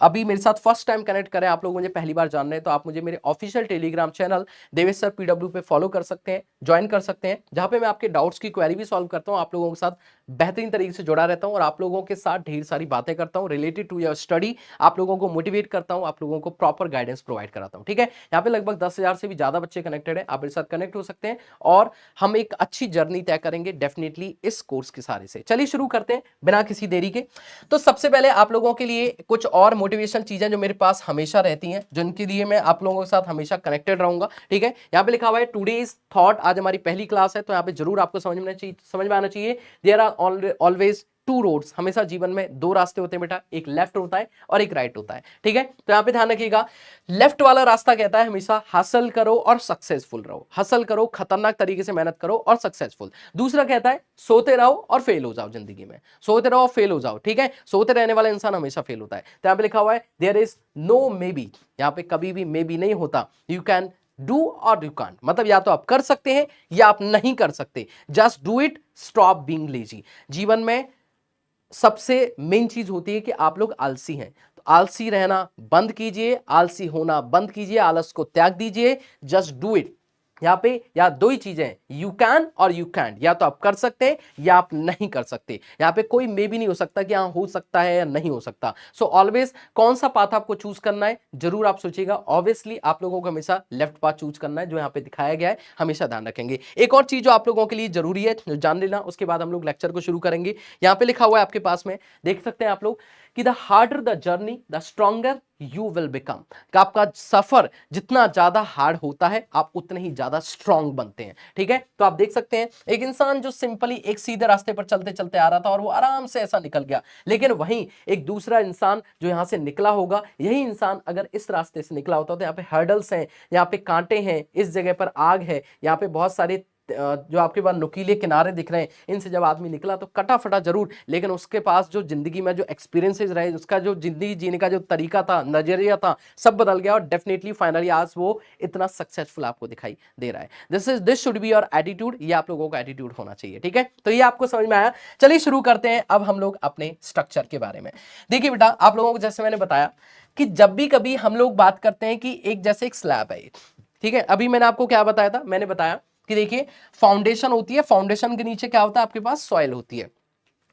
Speaker 1: अभी मेरे साथ फर्स्ट टाइम कनेक्ट करें, आप लोग मुझे पहली बार जान रहे हैं, तो आप मुझे मेरे official Telegram channel Devesh sir PW पे फॉलो कर सकते हैं, ज्वाइन कर सकते हैं, जहां पे मैं आपके डाउट्स की क्वेरी भी सॉल्व करता हूं, आप लोगों के साथ बेहतरीन तरीके से जुड़ा रहता हूं और आप लोगों के साथ ढेर सारी बातें करता हूं रिलेटेड टू योर स्टडी, आप लोगों को मोटिवेट करता हूं, आप लोगों को प्रॉपर गाइडेंस प्रोवाइड कराता हूं। ठीक है, यहाँ पे लगभग 10,000 से भी ज्यादा बच्चे कनेक्टेड है, आप मेरे साथ कनेक्ट हो सकते हैं और हम एक अच्छी जर्नी तय करेंगे डेफिनेटली इस कोर्स के सारे से। चलिए शुरू करते हैं बिना किसी देरी के। तो सबसे पहले आप लोगों के लिए कुछ और मोटिवेशन चीजें जो मेरे पास हमेशा रहती हैं, जिनके लिए मैं आप लोगों के साथ हमेशा कनेक्टेड रहूंगा। ठीक है, यहाँ पे लिखा हुआ है टुडेज थॉट, आज हमारी पहली क्लास है, तो यहाँ पे जरूर आपको समझ में आना चाहिए there are always two roads, हमेशा जीवन में दो रास्ते होते हैं बेटा, एक लेफ्ट होता है और एक राइट होता है। ठीक है, तो यहाँ पे ध्यान रखिएगा, लेफ्ट वाला रास्ता कहता है हमेशा हासिल करो और सक्सेसफुल रहो, हासिल करो, खतरनाक तरीके से मेहनत करो और सक्सेसफुल। दूसरा कहता है सोते रहो और फेल हो जाओ जिंदगी में, सोते रहो और फेल हो जाओ। ठीक है, सोते रहने वाला इंसान हमेशा फेल होता है। तो यहाँ पे लिखा हुआ है there is no maybe, यहाँ पे कभी भी मे बी नहीं होता, यू कैन डू और यू कांट, मतलब या तो आप कर सकते हैं या आप नहीं कर सकते, just do it, stop being lazy. जीवन में सबसे मेन चीज होती है कि आप लोग आलसी हैं, तो आलसी रहना बंद कीजिए, आलसी होना बंद कीजिए, आलस को त्याग दीजिए, जस्ट डू इट। यहाँ पे या दो ही चीजें, यू कैन और यू कैंट, या तो आप कर सकते हैं या आप नहीं कर सकते। यहाँ पे कोई मे भी नहीं हो सकता कि हाँ हो सकता है या नहीं हो सकता। सो ऑलवेज कौन सा पाथ आपको चूज करना है जरूर आप सोचिएगा। ऑब्वियसली आप लोगों को हमेशा लेफ्ट पाथ चूज करना है, जो यहाँ पे दिखाया गया है, हमेशा ध्यान रखेंगे। एक और चीज जो आप लोगों के लिए जरूरी है जो जान लेना, उसके बाद हम लोग लेक्चर को शुरू करेंगे। यहाँ पे लिखा हुआ है आपके पास में, देख सकते हैं आप लोग कि the harder the journey the stronger you will become, आपका सफर जितना ज्यादा हार्ड होता है आप उतने ही ज्यादा स्ट्रांग बनते हैं। ठीक है, तो आप देख सकते हैं एक इंसान जो सिंपली एक सीधे रास्ते पर चलते चलते आ रहा था और वो आराम से ऐसा निकल गया, लेकिन वहीं एक दूसरा इंसान जो यहां से निकला होगा, यही इंसान अगर इस रास्ते से निकला होता तो यहाँ पे हर्डल्स हैं, यहाँ पे कांटे हैं, इस जगह पर आग है, यहाँ पे बहुत सारे जो आपके पास नुकीले किनारे दिख रहे हैं, इनसे जब आदमी निकला तो कटा फटा जरूर, लेकिन उसके पास जो जिंदगी में जो एक्सपीरियंसेस रहे, उसका जो जिंदगी जीने का जो तरीका था, नजरिया था, सब बदल गया और डेफिनेटली फाइनली आज वो इतना सक्सेसफुल आपको दिखाई दे रहा है। This should be your attitude, ये आप लोगों का एटीट्यूड होना चाहिए। ठीक है, तो ये आपको समझ में आया। चलिए शुरू करते हैं अब हम लोग अपने स्ट्रक्चर के बारे में। देखिए बेटा, आप लोगों को जैसे मैंने बताया कि जब भी कभी हम लोग बात करते हैं कि एक जैसे एक स्लैब है, ठीक है, अभी मैंने आपको क्या बताया था, मैंने बताया कि देखिए फाउंडेशन होती है, फाउंडेशन के नीचे क्या होता है आपके पास, सॉइल होती है,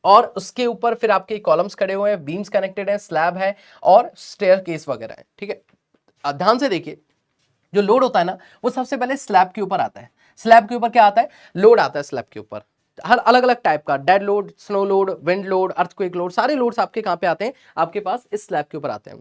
Speaker 1: और उसके ऊपर फिर आपके कॉलम्स खड़े हुए हैं, बीम्स कनेक्टेड है, स्लैब है और स्टेयरकेस वगैरह है। ठीक है, ध्यान से देखिए, जो लोड होता है ना वो सबसे पहले स्लैब के ऊपर आता है। स्लैब के ऊपर क्या आता है, लोड आता है स्लैब के ऊपर, हर अलग अलग टाइप का, dead load, snow load, wind load, earthquake load, सारे लोड्स आपके कहां पे आते हैं, आपके पास इस स्लैब के ऊपर आते हैं।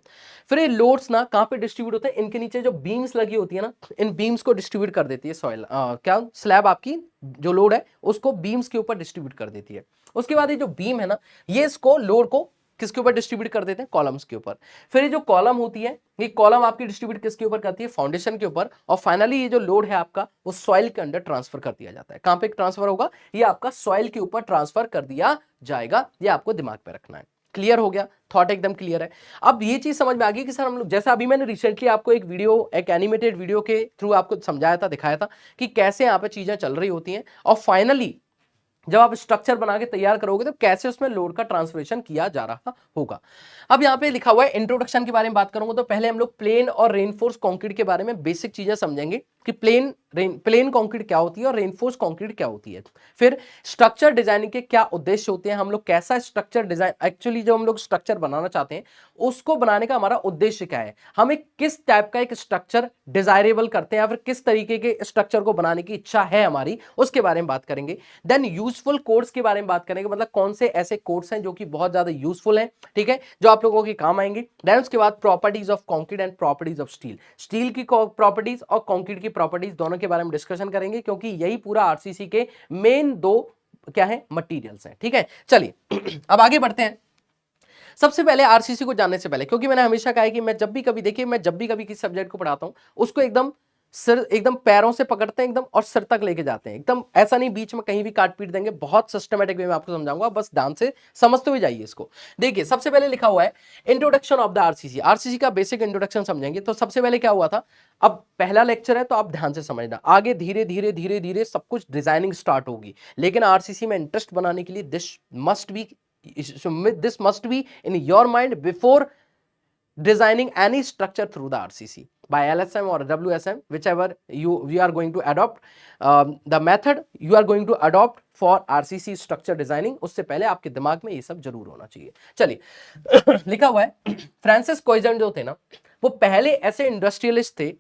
Speaker 1: फिर ये लोड्स ना कहां पे डिस्ट्रीब्यूट होते हैं, इनके नीचे जो बीम्स लगी होती है ना, इन बीम्स को डिस्ट्रीब्यूट कर देती है सॉइल, क्या स्लैब आपकी जो लोड है उसको बीम्स के ऊपर डिस्ट्रीब्यूट कर देती है। उसके बाद ये जो बीम है ना, ये इसको लोड को किसके ऊपर डिस्ट्रीब्यूट कर देते हैं, कॉलम्स के ऊपर। फिर ये जो कॉलम होती है, ये कॉलम आपकी डिस्ट्रीब्यूट किसके ऊपर करती है, फाउंडेशन के ऊपर, और फाइनली ये जो लोड है आपका वो सॉइल के अंदर ट्रांसफर कर दिया जाता है। कहां पे ट्रांसफर होगा, ये आपका सॉइल के ऊपर ट्रांसफर कर दिया जाएगा, ये आपको दिमाग में रखना है। क्लियर हो गया, थॉट एकदम क्लियर है। अब ये चीज समझ में आ गई कि सर हम लोग, जैसा अभी मैंने रिसेंटली आपको एक वीडियो, एक एनिमेटेड वीडियो के थ्रू आपको समझाया था, दिखाया था कि कैसे यहाँ पे चीजें चल रही होती हैं, और फाइनली जब आप स्ट्रक्चर बना के तैयार करोगे तो कैसे उसमें लोड का ट्रांसफरेशन किया जा रहा होगा। अब यहाँ पे लिखा हुआ है इंट्रोडक्शन के बारे में बात करूंगा, तो पहले हम लोग प्लेन और रेनफोर्स कंक्रीट के बारे में बेसिक चीजें समझेंगे कि प्लेन कंक्रीट क्या होती है और रेनफोर्स कंक्रीट क्या होती है। फिर स्ट्रक्चर डिजाइनिंग के क्या उद्देश्य होते हैं, हम लोग कैसा स्ट्रक्चर डिजाइन, एक्चुअली जो हम लोग स्ट्रक्चर बनाना चाहते हैं उसको बनाने का हमारा उद्देश्य क्या है, हम एक किस टाइप का एक स्ट्रक्चर डिजायरेबल करते हैं या फिर किस तरीके के स्ट्रक्चर को बनाने की इच्छा है हमारी, उसके बारे में बात करेंगे। देन यूजफुल कोड्स के बारे में बात करेंगे, मतलब कौन से ऐसे कोड्स हैं जो कि बहुत ज्यादा यूजफुल हैं, ठीक है, जो आप लोगों के काम आएंगे। देन उसके बाद properties of concrete and properties of steel, steel की प्रॉपर्टीज और कंक्रीट की प्रॉपर्टीज दोनों के बारे में डिस्कशन करेंगे, क्योंकि यही पूरा आरसीसी के मेन दो क्या है, मटेरियल्स हैं। ठीक है, चलिए अब आगे बढ़ते हैं। सबसे पहले आरसीसी को जानने से पहले, क्योंकि मैंने हमेशा कहा है कि मैं जब भी कभी, देखिए मैं जब भी कभी किसी सब्जेक्ट को पढ़ाता हूं उसको एकदम सिर एकदम पैरों से पकड़ते हैं एकदम और सिर तक लेके जाते हैं एकदम, ऐसा नहीं बीच में कहीं भी काट पीट देंगे, बहुत सिस्टमेटिक वे में आपको समझाऊंगा, बस ध्यान से समझते हुए जाइए इसको। देखिए सबसे पहले लिखा हुआ है introduction of the RCC, RCC का बेसिक इंट्रोडक्शन समझेंगे। तो सबसे पहले क्या हुआ था, अब पहला लेक्चर है तो आप ध्यान से समझना, आगे धीरे धीरे धीरे धीरे सब कुछ डिजाइनिंग स्टार्ट होगी, लेकिन आरसीसी में इंटरेस्ट बनाने के लिए this must be in your mind before designing any structure through the RCC by LSM or WSM, whichever you are going to adopt, the method you are going to adopt for RCC structure designing, उससे पहले आपके दिमाग में ये सब जरूर होना चाहिए। चलिए लिखा हुआ है फ्रांसिस कोइजेंट जो थे ना, वो पहले ऐसे इंडस्ट्रियलिस्ट थे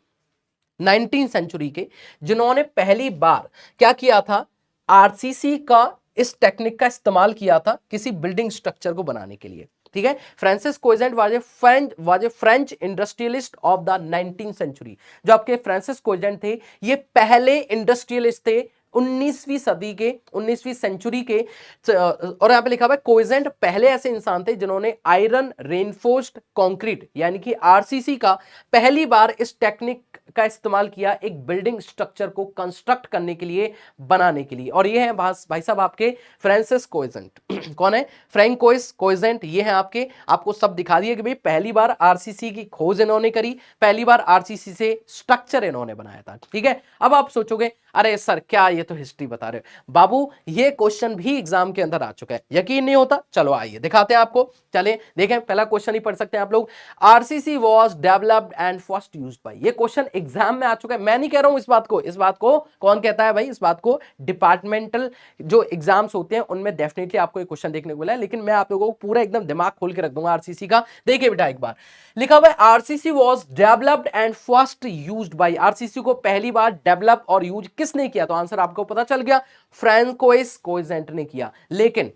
Speaker 1: 19th सेंचुरी के, जिन्होंने पहली बार क्या किया था, आरसीसी का इस टेक्निक का इस्तेमाल किया था किसी बिल्डिंग स्ट्रक्चर को बनाने के लिए। ठीक है, Francis Coignet was a French industrialist of the 19th century. जो आपके फ्रांसिस कोइजेंट थे, ये पहले इंडस्ट्रियलिस्ट थे 19वीं सदी के, 19वीं सेंचुरी के। और यहां पे लिखा हुआ है कोइजेंट पहले ऐसे इंसान थे जिन्होंने आयरन रेनफोर्स्ड कंक्रीट यानी कि आरसीसी का पहली बार इस टेक्निक का इस्तेमाल किया एक बिल्डिंग स्ट्रक्चर को कंस्ट्रक्ट करने के लिए, बनाने के लिए। और ये है भाई साहब आपके फ्रांसिस कोइजेंट। कौन है? फ्रैंकोइस कोइजेंट। ये है आपके, आपको सब दिखा दिए कि भाई पहली बार आरसीसी की खोज इन्होंने करी, पहली बार आरसीसी से स्ट्रक्चर इन्होंने बनाया था। ठीक है, अब आप सोचोगे अरे सर क्या ये तो हिस्ट्री बता रहे हो। बाबू ये क्वेश्चन भी एग्जाम के अंदर आ चुका है, यकीन नहीं होता? चलो आइए दिखाते हैं आपको। चले देखें, पहला क्वेश्चन ही पढ़ सकते हैं आप लोग। RCC was developed and first used by, ये क्वेश्चन एग्जाम में आ चुका है, मैं नहीं कह रहा हूं इस बात को। इस बात को कौन कहता है भाई? इस बात को डिपार्टमेंटल जो एग्जाम्स होते हैं उनमें डेफिनेटली आपको एक क्वेश्चन देखने को मिला है, लेकिन मैं आप लोगों को पूरा एकदम दिमाग खोल के रख दूंगा आरसीसी का। देखिए बेटा एक बार लिखा हुआ है RCC was developed and first used by, RCC को पहली बार डेवलप और यूज किसने किया? तो आंसर आपको पता चल गया, फ्रैंकोइस कोइजेंट ने किया। लेकिन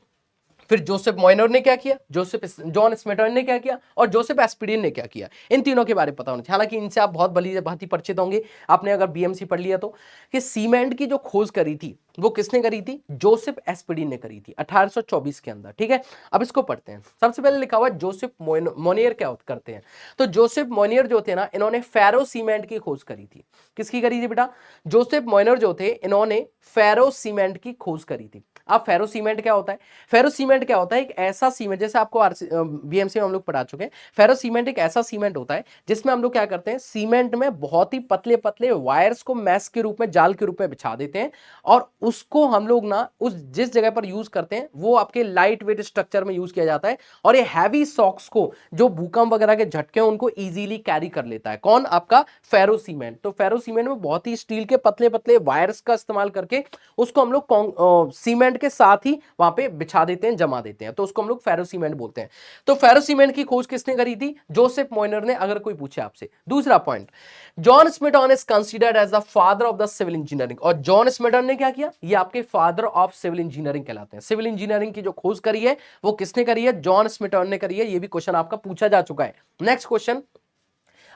Speaker 1: फिर जोसेफ मॉइनर ने क्या किया, जॉन स्मिटर्न ने क्या किया, और जोसेफ एस्पिरिन ने क्या किया, इन तीनों के बारे में पता होना चाहिए। हालांकि इनसे आप बहुत भली भांति परिचित होंगे, आपने अगर बीएमसी पढ़ लिया तो। कि सीमेंट की जो खोज करी थी वो किसने करी थी? जोसेफ एस्पिरिन ने करी थी 1824 के अंदर। ठीक है, अब इसको पढ़ते हैं। सबसे पहले लिखा हुआ है जोसेफ मोनियर क्या करते हैं। तो जोसेफ मोनियर जो थे ना, इन्होंने फेरो सीमेंट की खोज करी थी। किसकी करी थी बेटा? जोसेफ मोनियर जो थे, इन्होंने फेरो सीमेंट की खोज करी थी। अब फेरो सीमेंट क्या होता है? फेरो सीमेंट क्या होता है? एक ऐसा सीमेंट, जैसे आपको बीएमसी में हम लोग पढ़ा चुके हैं, फेरो सीमेंट एक ऐसा सीमेंट होता है जिसमें हम लोग क्या करते हैं, सीमेंट में बहुत ही पतले पतले वायर्स को मैश के रूप में, जाल के रूप में बिछा देते हैं, और उसको हम लोग ना उस जिस जगह पर यूज करते हैं वो आपके लाइट वेट स्ट्रक्चर में यूज किया जाता है, और ये हैवी सॉक्स को, जो भूकंप वगैरह के झटके हैं उनको इजीली कैरी कर लेता है। कौन? आपका फेरो सीमेंट। तो फेरो सीमेंट में बहुत ही स्टील के पतले पतले वायर्स का इस्तेमाल करके उसको हम लोग सीमेंट के साथ ही वहां पे बिछा देते हैं, जमा देते हैं, तो उसको हम लोग फेरो सीमेंट बोलते हैं। तो फेरो सीमेंट की खोज किसने करी थी? जोसेफ मॉइनर ने, अगर कोई पूछे आपसे। दूसरा point, John Smeaton is considered as the father of the civil engineering, और जॉन स्मिटन ने क्या किया? ये आपके फादर ऑफ सिविल इंजीनियरिंग कहलाते हैं। सिविल इंजीनियरिंग की जो खोज करी है वो किसने करी है? जॉन स्मिटन ने करी है। ये भी क्वेश्चन आपका पूछा जा चुका है। नेक्स्ट क्वेश्चन,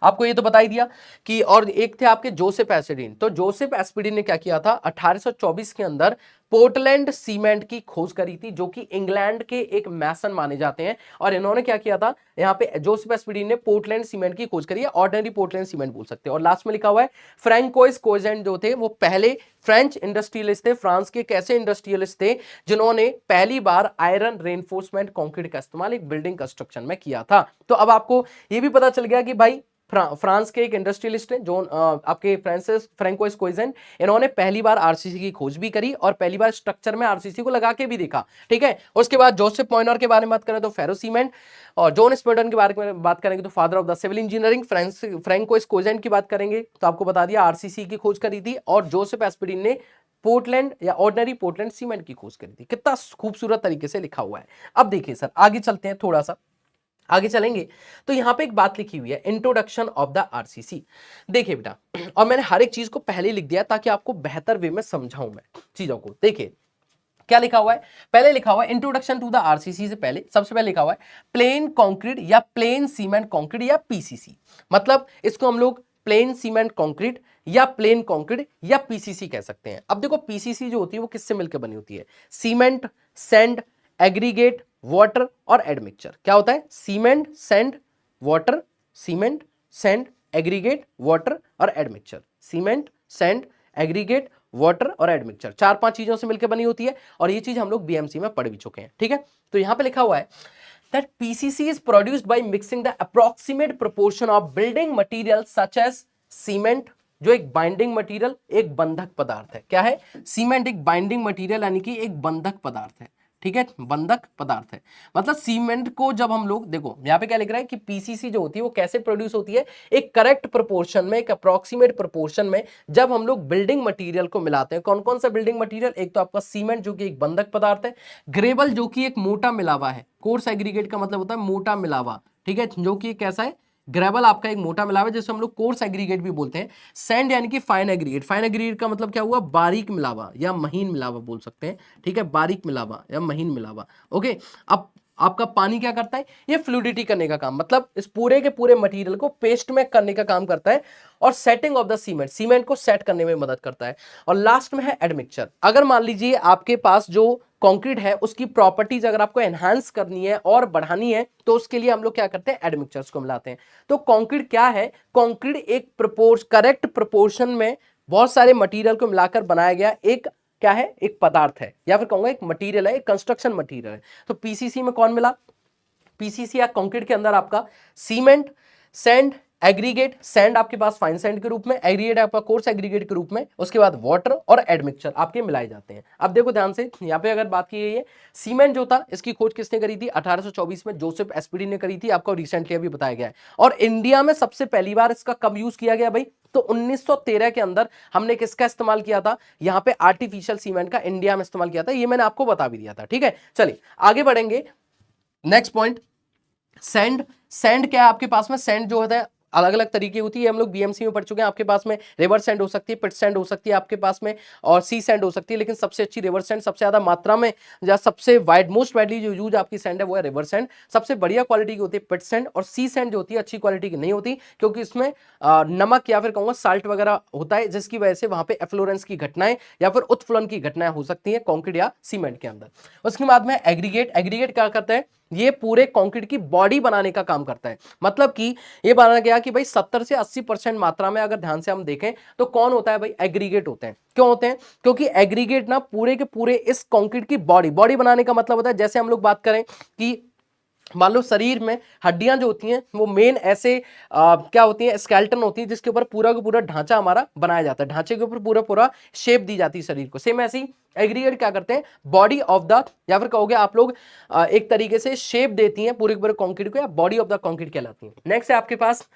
Speaker 1: आपको ये तो बता ही दिया कि, और एक थे आपके जोसेफ एस्पिरिन। तो जोसेफ एस्पिरिन ने क्या किया था? 1824 के अंदर पोर्टलैंड सीमेंट की खोज करी थी, जो कि इंग्लैंड के एक मैसन माने जाते हैं। और इन्होंने क्या किया था? यहाँ पे जोसेफ एस्पिरिन ने पोर्टलैंड सीमेंट की खोज करी है, ऑर्डिनरी पोर्टलैंड सीमेंट बोल सकते हैं। और लास्ट में लिखा हुआ है फ्रैंकोइस कोइजेंट जो थे वो पहले फ्रेंच इंडस्ट्रियलिस्ट थे, फ्रांस के कैसे इंडस्ट्रियलिस्ट थे जिन्होंने पहली बार आयरन रेनफोर्समेंट कंक्रीट का इस्तेमाल एक बिल्डिंग कंस्ट्रक्शन में किया था। तो अब आपको ये भी पता चल गया कि भाई फ्रांस के एक इंडस्ट्रियलिस्ट हैं जो आपके फ्रैंकोइस कोइजेंट, इन्होंने पहली बार आरसीसी की खोज भी करी और पहली बार स्ट्रक्चर में आरसीसी को लगा के भी देखा। ठीक है, उसके बाद जोसेफ मॉइनर के बारे में बात करें तो फेरो सीमेंट, और जॉन स्मिटन के बारे में बात करेंगे तो father of the civil engineering. Francois Coignet की बात करेंगे तो आपको बता दिया आरसीसी की खोज करी थी, और जोसेफ एस्पिरिन ने पोर्टलैंड या ऑर्डिनरी पोर्टलैंड सीमेंट की खोज करी थी। कितना खूबसूरत तरीके से लिखा हुआ है। अब देखिए सर आगे चलते हैं, थोड़ा सा आगे चलेंगे तो यहां पे एक बात लिखी हुई है, इंट्रोडक्शन ऑफ द आरसीसी। देखिए बेटा, और मैंने हर एक चीज को पहले लिख दिया ताकि आपको बेहतर वे में समझाऊं मैं चीजों को। देखिए क्या लिखा हुआ है, पहले लिखा हुआ है इंट्रोडक्शन टू द आरसीसी से पहले सबसे पहले लिखा हुआ है प्लेन कंक्रीट या प्लेन सीमेंट कंक्रीट या पीसीसी। मतलब इसको हम लोग प्लेन सीमेंट कंक्रीट या प्लेन कंक्रीट या पीसीसी कह सकते हैं। अब देखो पीसीसी जो होती है वो किससे मिलकर बनी होती है? सीमेंट, सैंड, एग्रीगेट, वाटर और एडमिक्सचर। क्या होता है? Cement, sand, water, cement, sand, aggregate, water और admixture. Cement, sand, aggregate, water और एडमिक्सचर, 4-5 चीजों से मिलकर बनी होती है और ये चीज हम लोग बीएमसी में पढ़ भी चुके हैं। ठीक है, तो यहां पे लिखा हुआ है that PCC is produced by mixing the approximate proportion of building materials such as cement, जो एक बाइंडिंग मटेरियल, एक बंधक पदार्थ है। क्या है? सीमेंट एक बाइंडिंग मटेरियल यानी कि एक बंधक पदार्थ है। ठीक है, बंधक पदार्थ है। मतलब सीमेंट को जब हम लोग, देखो यहां पे क्या लिख रहा है कि पीसीसी जो होती है वो कैसे प्रोड्यूस होती है, एक करेक्ट प्रोपोर्शन में, एक अप्रोक्सीमेट प्रोपोर्शन में जब हम लोग बिल्डिंग मटेरियल को मिलाते हैं। कौन कौन सा बिल्डिंग मटेरियल? एक तो आपका सीमेंट जो कि एक बंधक पदार्थ है, ग्रेवल जो कि एक मोटा मिलावा है, कोर्स एग्रीगेट का मतलब होता है मोटा मिलावा। ठीक है, जो कि कैसा है? ग्रेवल आपका एक मोटा मिलावा है जिसे हम लोग कोर्स एग्रीगेट भी बोलते हैं। सैंड यानी कि फाइन एग्रीगेट, फाइन एग्रीगेट का मतलब क्या हुआ? बारीक मिलावा या महीन मिलावा बोल सकते हैं। ठीक है, बारीक मिलावा या महीन मिलावा। ओके, अब आपका पानी क्या करता है? ये फ्लूइडिटी करने का काम, मतलब इस पूरे के पूरे मटेरियल को पेस्ट में करने का काम करता है और setting of the cement, cement को सेट करने में मदद करता है। और लास्ट में है एडमिक्सचर। अगर मान लीजिए आपके पास जो कंक्रीट है उसकी प्रॉपर्टीज अगर आपको एनहांस करनी है और बढ़ानी है तो उसके लिए हम लोग क्या करते हैं? एडमिक्सचर्स को मिलाते हैं। तो कंक्रीट क्या है? कंक्रीट एक करेक्ट प्रोपोर्शन में बहुत सारे मटेरियल को मिलाकर बनाया गया एक क्या है? एक पदार्थ है, या फिर कहूंगा एक मटेरियल है, एक कंस्ट्रक्शन मटेरियल है। तो पीसीसी में कौन मिला? पीसीसी या कंक्रीट के अंदर आपका सीमेंट, सैंड, एग्रीगेट, सैंड आपके पास फाइन सैंड के रूप में, एग्रीगेट आपका कोर्स एग्रीगेट के रूप में, उसके बाद वाटर और एडमिक्सचर आपके मिलाए जाते हैं। अब देखो ध्यान से, यहां पे अगर बात की गई है, सीमेंट जो था इसकी खोज किसने करी थी? 1824 में जोसेफ एस्पिडी ने करी थी, आपको रिसेंटली अभी बताया गया है। और इंडिया में सबसे पहली बार इसका कब यूज किया गया भाई? तो 1913 के अंदर हमने किसका इस्तेमाल किया था? यहां पे आर्टिफिशियल सीमेंट का इंडिया में इस्तेमाल किया था, ये मैंने आपको बता भी दिया था। ठीक है, चलिए आगे बढ़ेंगे। Next point, sand. सैंड क्या है आपके पास में? सैंड जो होता है अलग अलग तरीके होती है, हम लोग बीएमसी में पढ़ चुके हैं। आपके पास में रिवर सैंड हो सकती है, पिट सैंड हो सकती है आपके पास में, और सी सैंड हो सकती है, लेकिन सबसे अच्छी रिवर सैंड, सबसे ज्यादा मात्रा में या सबसे मोस्ट वाइडली जो यूज आपकी सैंड है वो है रिवर सैंड। सबसे बढ़िया क्वालिटी की होती है पिट सैंड, और सी सैंड जो होती है अच्छी क्वालिटी की नहीं होती क्योंकि इसमें नमक या फिर कहूंगा साल्ट वगैरह होता है, जिसकी वजह से वहां पे एफ्लोरेंस की घटनाएं या फिर उत्फुलन की घटनाएं हो सकती है कंक्रीट या सीमेंट के अंदर। उसके बाद में एग्रीगेट। एग्रीगेट क्या करता है? ये पूरे कंक्रीट की बॉडी बनाने का काम करता है। मतलब कि ये बनाया गया कि भाई 70 से 80% मात्रा में अगर ध्यान से हम देखें तो कौन होता है भाई? एग्रीगेट होते हैं। क्यों होते हैं? क्योंकि एग्रीगेट ना पूरे के पूरे इस कंक्रीट की बॉडी बनाने का मतलब होता है, जैसे हम लोग बात करें कि मान लो शरीर में हड्डियां जो होती हैं वो मेन ऐसे क्या होती हैं? स्केलेटन होती है जिसके ऊपर पूरा का पूरा ढांचा हमारा बनाया जाता है, ढांचे के ऊपर पूरा पूरा शेप दी जाती है शरीर को। सेम ऐसे ही एग्रीगेट क्या करते हैं? बॉडी ऑफ द, या फिर कहोगे आप लोग एक तरीके से शेप देती हैं पूरे के पूरे कंक्रीट को, या बॉडी ऑफ द कंक्रीट कहलाती है। नेक्स्ट है आपके पास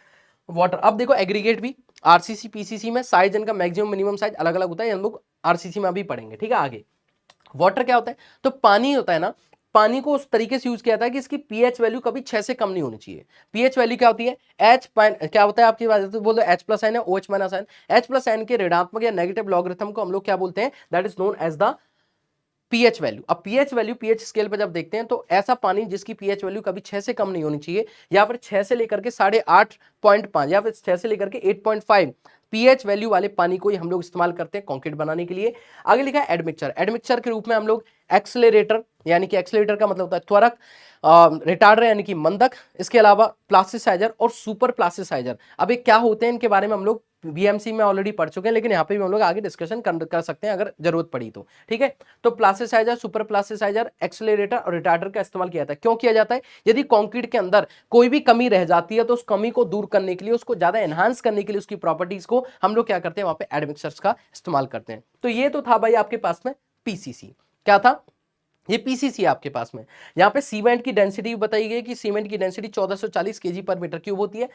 Speaker 1: वाटर। अब देखो एग्रीगेट भी आरसीसी पीसीसी में साइज इनका मैक्सिमम मिनिमम साइज अलग अलग होता है, हम लोग आरसीसी में अभी पढ़ेंगे। ठीक है, आगे वाटर क्या होता है? तो पानी होता है ना, पानी को उस तरीके से यूज किया जाता है कि इसकी पीएच वैल्यू कभी 6 से कम नहीं होनी चाहिए। पीएच वैल्यू क्या होती है? क्या होता है आपकी बात? तो बोलो H प्लस आयन है, OH minus ion. H plus ion के ऋणात्मक या नेगेटिव लॉगरिथम को हम लोग क्या बोलते हैं? That is known as the pH value. अब पीएच वैल्यू पीएच स्केल पर जब देखते हैं तो ऐसा पानी जिसकी पीएच वैल्यू कभी 6 से कम नहीं होनी चाहिए, या फिर 6 से लेकर के 8.5 या फिर 6 से लेकर के 8.5 पीएच वैल्यू वाले पानी को ही हम लोग इस्तेमाल करते हैं कंक्रीट बनाने के लिए। आगे लिखा है एडमिक्सचर। एडमिक्सचर के रूप में हम लोग एक्सेलरेटर, यानी कि एक्सेलरेटर का मतलब होता है त्वरक, रिटार्डर यानी कि मंदक, इसके अलावा प्लास्टिसाइजर और सुपर प्लास्टिसाइजर। अब ये क्या होते हैं इनके बारे में हम लोग बीएमसी में ऑलरेडी पढ़ चुके हैं, लेकिन यहाँ पे भी हम लोग आगे डिस्कशन कर सकते हैं अगर जरूरत पड़ी तो। ठीक है, तो प्लास्टिसाइजर, सुपर प्लास्टिसाइजर, एक्सेलरेटर और रिटार्डर का इस्तेमाल किया जाता है। क्यों किया जाता है? यदि कंक्रीट के अंदर कोई भी कमी रह जाती है तो उस कमी को दूर करने के लिए, उसको ज्यादा एनहांस करने के लिए, उसकी प्रॉपर्टीज को हम लोग क्या करते हैं? वहां पे एडमिक्सचर्स का इस्तेमाल करते हैं। तो ये तो था भाई आपके पास में पीसीसी। क्या था? ये पीसीसी है आपके पास में। यहाँ पे सीमेंट की डेंसिटी बताई गई कि सीमेंट की डेंसिटी 1440 केजी पर मीटर क्यूब होती है।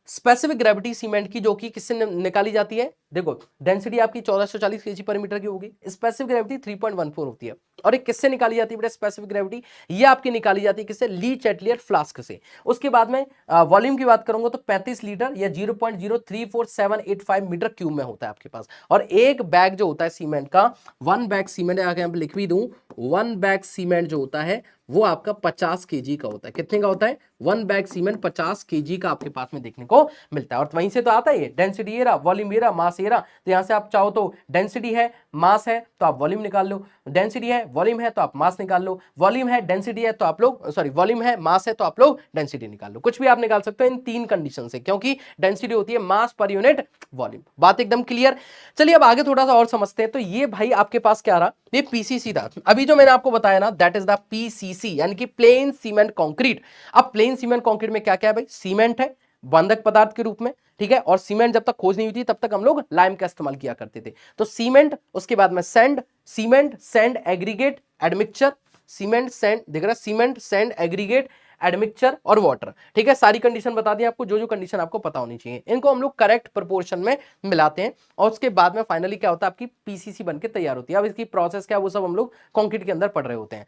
Speaker 1: स्पेसिफिक ग्रेविटी सीमेंट की जो कि किससे निकाली जाती है? देखो डेंसिटी आपकी 1440 केजी पर मीटर की होगी, स्पेसिफिक ग्रेविटी 3.14 होती है। और एक किससे निकाली जाती है बेटा स्पेसिफिक ग्रेविटी? ये आपकी निकाली जाती है किससे? ली चैटलियर फ्लास्क से। उसके बाद में वॉल्यूम की बात करूंगा तो 35 लीटर या 0.034785 मीटर क्यूब में होता है आपके पास। और एक बैग जो होता है सीमेंट का, 1 बैग सीमेंट, आगे यहाँ पे लिख भी दूं, 1 बैग सीमेंट जो होता है वो आपका 50 केजी का होता है। कितने का होता है? 1 बैग सीमेंट 50 केजी का आपके पास में देखने को मिलता है। और वहीं से तो आता है ये डेंसिटी, ये रहा, वॉल्यूम ये रहा, मास से ये रहा, तो यहां से आप चाहो तो डेंसिटी है, मास है तो आप वॉल्यूम निकाल लो, डेंसिटी है वॉल्यूम है तो आप मास निकाल लो, वॉल्यूम है डेंसिटी है तो आप लोग सॉरी वॉल्यूम है मास है तो आप लोग डेंसिटी निकाल लो। कुछ भी आप निकाल सकते हो इन तीन कंडीशन से, क्योंकि डेंसिटी होती है मास पर यूनिट वॉल्यूम। बात एकदम क्लियर। चलिए अब आगे थोड़ा सा और समझते हैं। तो ये भाई आपके पास क्या रहा, ये पीसीसी था। अभी जो मैंने आपको बताया ना दैट इज द पीसीसी यानी कि प्लेन सीमेंट कंक्रीट। अब प्लेन सीमेंट कंक्रीट में क्या क्या है भाई, सीमेंट है बंधक पदार्थ के रूप में, ठीक है, और सीमेंट जब तक खोज नहीं हुई थी तब तक हम लोग लाइम का इस्तेमाल किया करते थे। तो सीमेंट, उसके बाद में sand, cement sand aggregate admixture, cement sand देख रहा, सीमेंट सैंड एग्रीगेट एडमिक्सचर और वाटर, ठीक है। सारी कंडीशन बता दी आपको, जो जो कंडीशन आपको पता होनी चाहिए, इनको हम लोग करेक्ट प्रोपोर्शन में मिलाते हैं और उसके बाद में फाइनली क्या होता है, आपकी पीसीसी बनके तैयार होती है। अब इसकी प्रोसेस क्या है वो सब हम लोग कंक्रीट के अंदर पढ़ रहे होते हैं।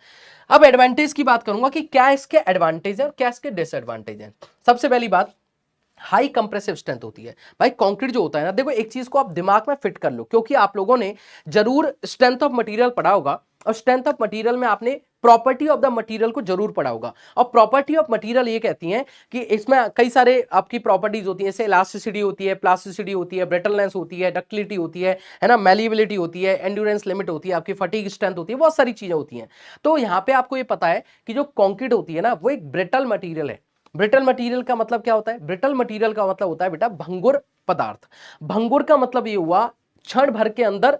Speaker 1: अब एडवांटेज की बात करूंगा कि क्या इसके एडवांटेज है और क्या इसके डिसएडवांटेज है। सबसे पहली बात, हाई कंप्रेसिव स्ट्रेंथ होती है। भाई कंक्रीट जो होता है ना, देखो एक चीज को आप दिमाग में फिट कर लो, क्योंकि आप लोगों ने जरूर स्ट्रेंथ ऑफ मटेरियल पढ़ा होगा और स्ट्रेंथ ऑफ मटेरियल में आपने प्रॉपर्टी ऑफ द मटेरियल को जरूर पढ़ा होगा। और प्रॉपर्टी ऑफ मटेरियल ये कहती है कि इसमें कई सारे आपकी प्रॉपर्टीज होती है, जैसे इलास्टिसिटी होती है, प्लास्टिसिटी होती है, ब्रिटलनेस होती है, डक्टिलिटी होती है ना, मैलिएबिलिटी होती है, एंड्योरेंस लिमिट होती है, आपकी फटीग स्ट्रेंथ होती है, बहुत सारी चीजें होती हैं। तो यहाँ पे आपको ये पता है कि जो कंक्रीट होती है ना वो एक ब्रिटल मटीरियल है। ब्रिटल मटेरियल का मतलब क्या होता है, ब्रिटल मटेरियल का मतलब होता है बेटा भंगुर पदार्थ। भंगुर का मतलब ये हुआ क्षण भर के अंदर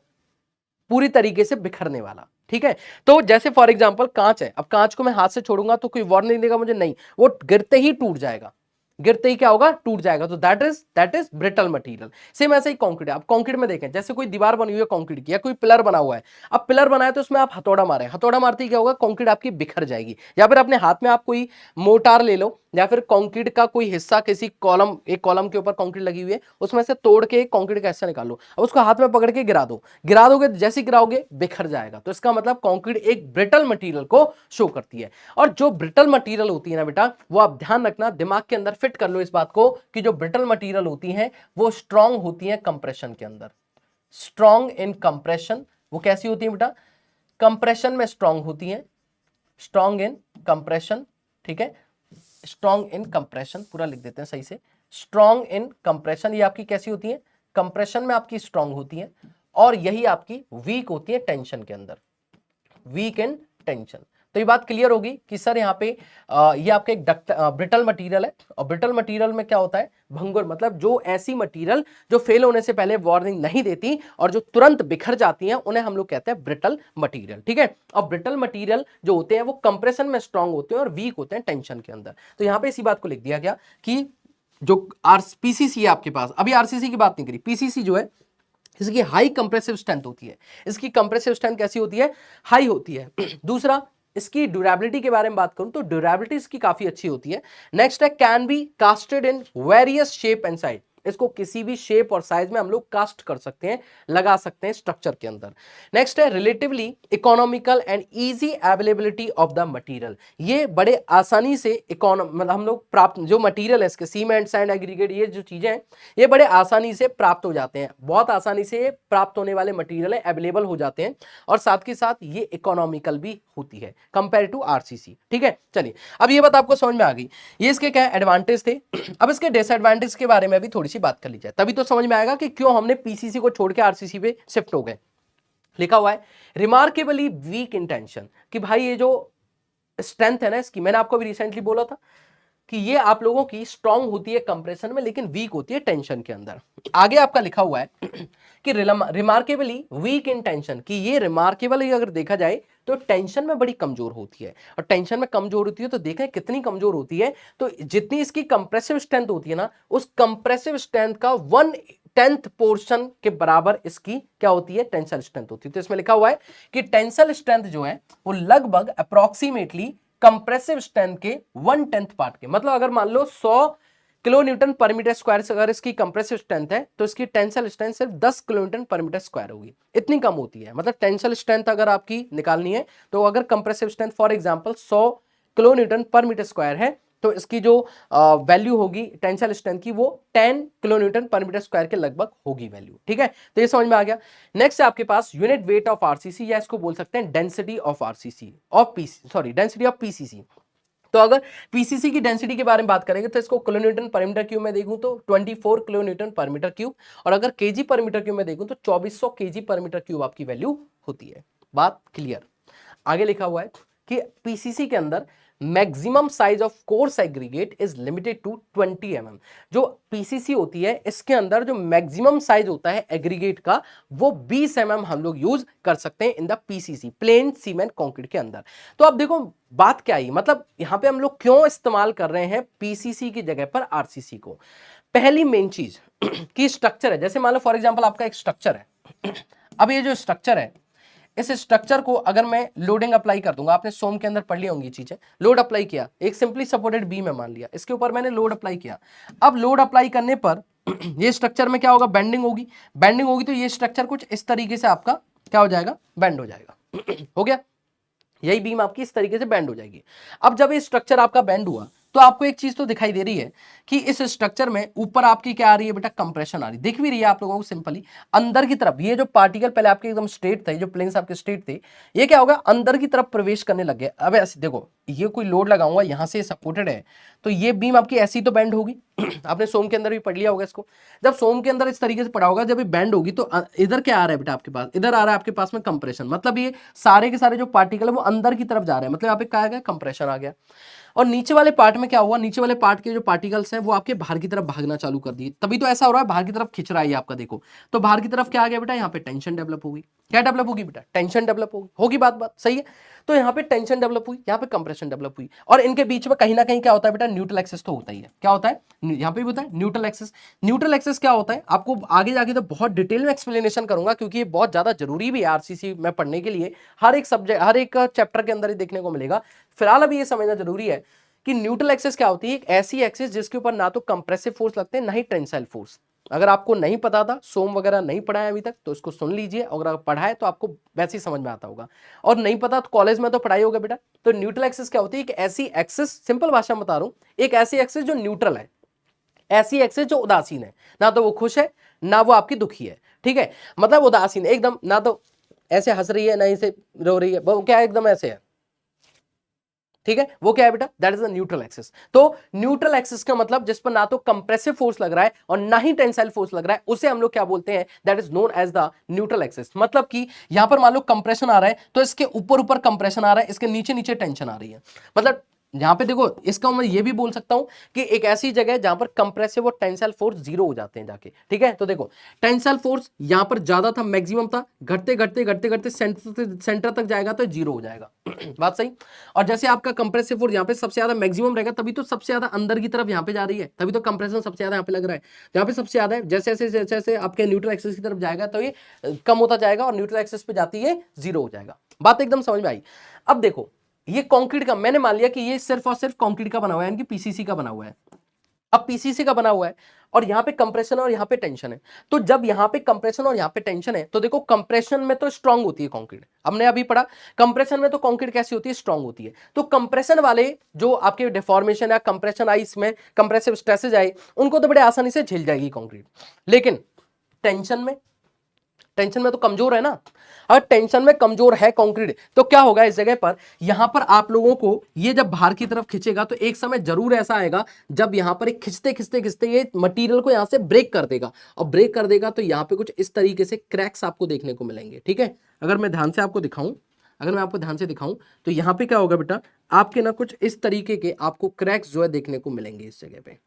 Speaker 1: पूरी तरीके से बिखरने वाला, ठीक है। तो जैसे फॉर एग्जांपल कांच है, अब कांच को मैं हाथ से छोड़ूंगा तो कोई वार्निंग देगा मुझे, नहीं, वो गिरते ही टूट जाएगा, गिरते ही क्या होगा, टूट जाएगा। तो that is brittle material. Same ऐसे ही कंक्रीट है। आप कंक्रीट में देखें, जैसे कोई दीवार बनी हुई है कंक्रीट की या कोई पिलर बना हुआ है, अब पिलर बनाया तो उसमें आप हथौड़ा मारे, हथौड़ा मारते ही क्या होगा, कंक्रीट आपकी बिखर जाएगी। या फिर अपने हाथ में आप कोई मोटार ले लो या फिर कंक्रीट का कोई हिस्सा, किसी कॉलम, एक कॉलम के ऊपर कंक्रीट लगी हुई है, उसमें से तोड़ के कंक्रीट का हिस्सा निकाल लो, अब उसको हाथ में पकड़ के गिरा दो, गिरा दोगे जैसे गिराओगे बिखर जाएगा। तो इसका मतलब कंक्रीट एक ब्रिटल मटेरियल को शो करती है। और जो ब्रिटल मटेरियल होती है ना बेटा, वो आप ध्यान रखना, दिमाग के अंदर फिट कर लो इस बात को कि जो ब्रिटल मटेरियल होती है वो स्ट्रांग होती है कंप्रेशन के अंदर। स्ट्रांग इन कंप्रेशन, वो कैसी होती है बेटा, कंप्रेशन में स्ट्रांग होती है, स्ट्रांग इन कंप्रेशन, ठीक है, स्ट्रांग इन कंप्रेशन, पूरा लिख देते हैं सही से, स्ट्रांग इन कंप्रेशन। ये आपकी कैसी होती है, कंप्रेशन में आपकी स्ट्रांग होती है, और यही आपकी वीक होती है टेंशन के अंदर, वीक इन टेंशन। तो ये बात क्लियर होगी कि सर यहाँ पे ये आपका एक ब्रिटल मटेरियल है, और ब्रिटल मटेरियल में क्या होता है, भंगुर, मतलब जो ऐसी मटेरियल जो फेल होने से पहले वार्निंग नहीं देती और जो तुरंत बिखर जाती हैं, उन्हें हम लोग कहते हैं ब्रिटल मटेरियल, ठीक है। और ब्रिटल मटेरियल जो होते हैं वो कंप्रेशन में स्ट्रांग होते हैं और वीक होते हैं टेंशन के अंदर। तो यहाँ पे इसी बात को लिख दिया गया कि जो पीसीसी है आपके पास, अभी आरसीसी की बात नहीं करी, पीसीसी जो है इसकी हाई कंप्रेसिव स्ट्रेंथ होती है। इसकी कंप्रेसिव स्ट्रेंथ कैसी होती है, हाई होती है। दूसरा, इसकी ड्यूरेबिलिटी के बारे में बात करूं तो ड्यूरेबिलिटी इसकी काफी अच्छी होती है। नेक्स्ट है, can be casted in various shape and size, इसको किसी भी शेप और साइज में हम लोग कास्ट कर सकते हैं, लगा सकते हैं स्ट्रक्चर के अंदर। नेक्स्ट है, relatively economical and easy availability of the material, ये बड़े आसानी से मतलब हम लोग प्राप्त, जो मटेरियल है इसके, सीमेंट सैंड एग्रीगेट, ये जो चीजें हैं ये बड़े आसानी से प्राप्त हो जाते हैं, बहुत आसानी से प्राप्त होने वाले मटेरियल है, अवेलेबल हो जाते हैं, और साथ के साथ ये इकोनॉमिकल भी होती है कंपेयर टू आरसीसी, ठीक है। चलिए अब ये बात आपको समझ में आ गई, ये इसके क्या एडवांटेज थे। अब इसके डिसएडवांटेज के बारे में भी थोड़ी सी बात कर ली जाए, तभी तो समझ में आएगा कि क्यों हमने पीसीसी को छोड़ के आरसीसी पे शिफ्ट हो गए। लिखा हुआ है, रिमार्केबली वीक इन टेंशन, कि भाई ये जो स्ट्रेंथ है ना इसकी, मैंने आपको भी रिसेंटली बोला था कि ये आप लोगों की स्ट्रांग होती है कंप्रेशन में लेकिन वीक होती है टेंशन के अंदर। आगे आपका लिखा हुआ है कि रिमार्केबली वीक इन टेंशन, कि ये रिमार्केबल अगर देखा जाए तो टेंशन में बड़ी कमजोर होती है। और टेंशन में कमजोर होती है तो देखें कितनी कमजोर होती है, तो जितनी इसकी कंप्रेसिव स्ट्रेंथ होती है ना, उस कंप्रेसिव स्ट्रेंथ का 1/10 पोर्शन के बराबर इसकी क्या होती है, टेंसल स्ट्रेंथ होती है। तो इसमें लिखा हुआ है कि टेंसल स्ट्रेंथ जो है वो लगभग अप्रोक्सीमेटली कंप्रेसिव स्ट्रेंथ के 1/10 पार्ट के, मतलब अगर मान लो 100 किलो न्यूटन पर मीटर स्क्वायर से अगर इसकी कंप्रेसिव स्ट्रेंथ है तो इसकी टेंसल स्ट्रेंथ सिर्फ 10 किलो न्यूटन पर मीटर स्क्वायर होगी, इतनी कम होती है। मतलब टेंसल स्ट्रेंथ अगर आपकी निकालनी है तो अगर compressive strength for example 100 kilo Newton पर मीटर स्क्वायर है तो इसकी जो वैल्यू होगी टेंसल स्ट्रेंथ की वो 10 किलो न्यूटन पर मीटर स्क्वायर के लगभग होगी वैल्यू, ठीक है। तो ये समझ में आ गया। नेक्स्ट है आपके पास यूनिट वेट ऑफ आरसीसी, या इसको बोल सकते हैं density of RCC, of PC, sorry density of PCC. तो अगर पीसीसी की डेंसिटी के बारे में बात करेंगे तो इसको किलोन्यूटन पर मीटर क्यूब में देखूं तो 24 किलोन्यूटन पर मीटर क्यूब, और अगर केजी पर मीटर क्यूब में देखूं तो 2400 केजी पर मीटर क्यूब आपकी वैल्यू होती है। बात क्लियर। आगे लिखा हुआ है कि पीसीसी के अंदर maximum size of coarse aggregate is limited to 20 mm। जो पीसीसी होती है इसके अंदर जो मैक्सिमम साइज होता है एग्रीगेट का वो 20 mm हम लोग यूज कर सकते हैं in the PCC, plane cement concrete के अंदर। तो अब देखो बात क्या आई, मतलब यहां पे हम लोग क्यों इस्तेमाल कर रहे हैं पीसीसी की जगह पर आरसीसी को। पहली मेन चीज की स्ट्रक्चर है, जैसे मान लो फॉर एग्जांपल आपका एक स्ट्रक्चर है। अब ये जो स्ट्रक्चर है इस स्ट्रक्चर को अगर मैं लोडिंग अप्लाई कर दूंगा, आपने सोम के अंदर पढ़ लिया होंगी चीजें, लोड अप्लाई किया, एक सिंपली सपोर्टेड बीम है मान लिया, इसके ऊपर मैंने लोड अप्लाई किया। अब लोड अप्लाई करने पर ये स्ट्रक्चर में क्या होगा, बेंडिंग होगी। बेंडिंग होगी तो ये स्ट्रक्चर कुछ इस तरीके से आपका क्या हो जाएगा, बेंड हो जाएगा। हो गया, यही बीम आपकी इस तरीके से बेंड हो जाएगी। अब जब ये स्ट्रक्चर आपका बेंड हुआ तो आपको एक चीज तो दिखाई दे रही है कि इस स्ट्रक्चर में ऊपर आपकी क्या आ रही है बेटा, कंप्रेशन आ रही है। दिख भी रही है आप लोगों को सिंपली अंदर की तरफ, ये जो पार्टिकल पहले आपके एकदम स्ट्रेट थे, जो प्लेन्स आपके स्ट्रेट थे, ये क्या होगा अंदर की तरफ प्रवेश करने लग गया। अब ऐसे देखो, ये कोई लोड लगाऊंगा, यहां से सपोर्टेड है तो ये बीम आपकी ऐसी तो बेंड होगी। आपने सोम के अंदर भी पढ़ लिया होगा इसको। जब सोम के अंदर इस तरीके से पढ़ा होगा, जब ये बेंड होगी तो इधर क्या आ रहा है बेटा आपके पास, इधर आ रहा है आपके पास में कंप्रेशन। मतलब ये सारे के सारे जो पार्टिकल है वो अंदर की तरफ जा रहे हैं, मतलब यहाँ पे क्या आ गया, कंप्रेशन आ गया। और नीचे वाले पार्ट में क्या हुआ, नीचे वाले पार्ट के जो पार्टिकल्स हैं वो आपके बाहर की तरफ भागना चालू कर दिए, तभी तो ऐसा हो रहा है, बाहर की तरफ खिंच रहा है आपका। देखो तो बाहर की तरफ क्या आ गया बेटा, यहाँ पे टेंशन डेवलप होगी। क्या डेवलप होगी बेटा, टेंशन डेवलप होगी बात सही है। तो यहाँ पे टेंशन डेवलप हुई, यहाँ पे कंप्रेशन डेवलप हुई, और इनके बीच में कहीं ना कहीं क्या होता है बेटा, न्यूट्रल एक्सेस तो होता ही है। क्या होता है, यहाँ पे भी होता है न्यूट्रल एक्सेस। न्यूट्रल एक्सेस क्या होता है, आपको आगे जाके तो बहुत डिटेल में एक्सप्लेनेशन करूंगा, क्योंकि ये बहुत ज्यादा जरूरी भी है आरसीसी में पढ़ने के लिए। हर एक सब्जेक्ट, हर एक चैप्टर के अंदर ही देखने को मिलेगा। फिलहाल अभी ये समझना जरूरी है कि न्यूट्रल एक्सेस क्या होती है, एक ऐसी एक्सेस जिसके ऊपर ना तो कंप्रेसिव फोर्स लगते हैं ना ही टेंसाइल फोर्स। अगर आपको नहीं पता था, सोम वगैरह नहीं पढ़ा है अभी तक, तो इसको सुन लीजिए, और अगर पढ़ा है तो आपको वैसे ही समझ में आता होगा, और नहीं पता तो कॉलेज में तो पढ़ाई होगा बेटा। तो न्यूट्रल एक्सेस क्या होती है, एक ऐसी एक्सेस, सिंपल भाषा में बता रहा हूं, एक ऐसी एक्सेस जो न्यूट्रल है, ऐसी एक्सेस जो उदासीन है, ना तो वो खुश है ना वो आपकी दुखी है। ठीक है, मतलब उदासीन एकदम, ना तो ऐसे हंस रही है ना इसे रो रही है, वो क्या एकदम ऐसे है। ठीक है, वो क्या है बेटा, that is the neutral axis. तो न्यूट्रल एक्सिस का मतलब जिस पर ना तो कंप्रेसिव फोर्स लग रहा है और ना ही टेंसाइल फोर्स लग रहा है, उसे हम लोग क्या बोलते हैं, that is known as the neutral axis. मतलब कि यहां पर मान लो कंप्रेशन आ रहा है तो इसके ऊपर ऊपर कंप्रेशन आ रहा है, इसके नीचे नीचे टेंशन आ रही है। मतलब यहां पे देखो, इसका मैं ये भी बोल सकता हूं कि एक ऐसी जगह है जहां पर कंप्रेसिव और टेंसाइल फोर्स जीरो हो जाते हैं जाके। ठीक है, तो देखो टेंसाइल फोर्स यहां पर ज्यादा था, मैक्सिमम था, घटते घटते घटते घटते सेंटर तक जाएगा तो जीरो हो जाएगा। बात सही। और जैसे आपका कंप्रेसिव फोर्स यहाँ पे सबसे ज्यादा मैक्सिमम रहेगा, तभी तो सबसे ज्यादा अंदर की तरफ यहाँ पे जा रही है, तभी तो कंप्रेशन सबसे ज्यादा यहाँ पे लग रहा है, यहाँ पे सबसे ज्यादा है। जैसे जैसे जैसे आपके न्यूट्रल एक्सिस की तरफ जाएगा तो ये कम होता जाएगा, और न्यूट्रल एक्सिस पे जाती है जीरो हो जाएगा। बात एकदम समझ में आई। अब देखो ये कंक्रीट का, मैंने मान लिया कि ये सिर्फ और सिर्फ कंक्रीट का बना हुआ है, यानी कि पीसीसी का बना हुआ है। अब पीसीसी का बना हुआ है और यहां पे कंप्रेशन और यहां पे टेंशन है, तो जब यहां पे कंप्रेशन और यहां पे टेंशन है तो देखो कंप्रेशन में तो स्ट्रांग होती है कंक्रीट, हमने अभी पढ़ा कंप्रेशन में तो कंक्रीट कैसी होती है, स्ट्रांग होती है। तो कंप्रेशन वाले जो आपके डिफॉर्मेशन या कंप्रेशन आई, इसमें कंप्रेसिव स्ट्रेसेज आए, उनको तो बड़े आसानी से झेल जाएगी कंक्रीट। लेकिन टेंशन में, टेंशन में तो कमजोर है ना। अगर टेंशन में कमजोर है कंक्रीट तो क्या होगा, इस जगह पर यहां पर आप लोगों को ये जब बाहर की तरफ खींचेगा तो एक समय जरूर ऐसा आएगा जब यहां पर एक खिंचते खिंचते खिंचते ये मटेरियल को यहां से ब्रेक कर देगा, और ब्रेक कर देगा तो यहां पे कुछ इस तरीके से क्रैक्स आपको देखने को मिलेंगे। ठीक है, अगर मैं ध्यान से आपको दिखाऊं, अगर मैं आपको ध्यान से दिखाऊं तो यहां पे क्या होगा बेटा, आपके ना कुछ इस तरीके के आपको क्रैक्स जो है देखने को मिलेंगे इस जगह पे।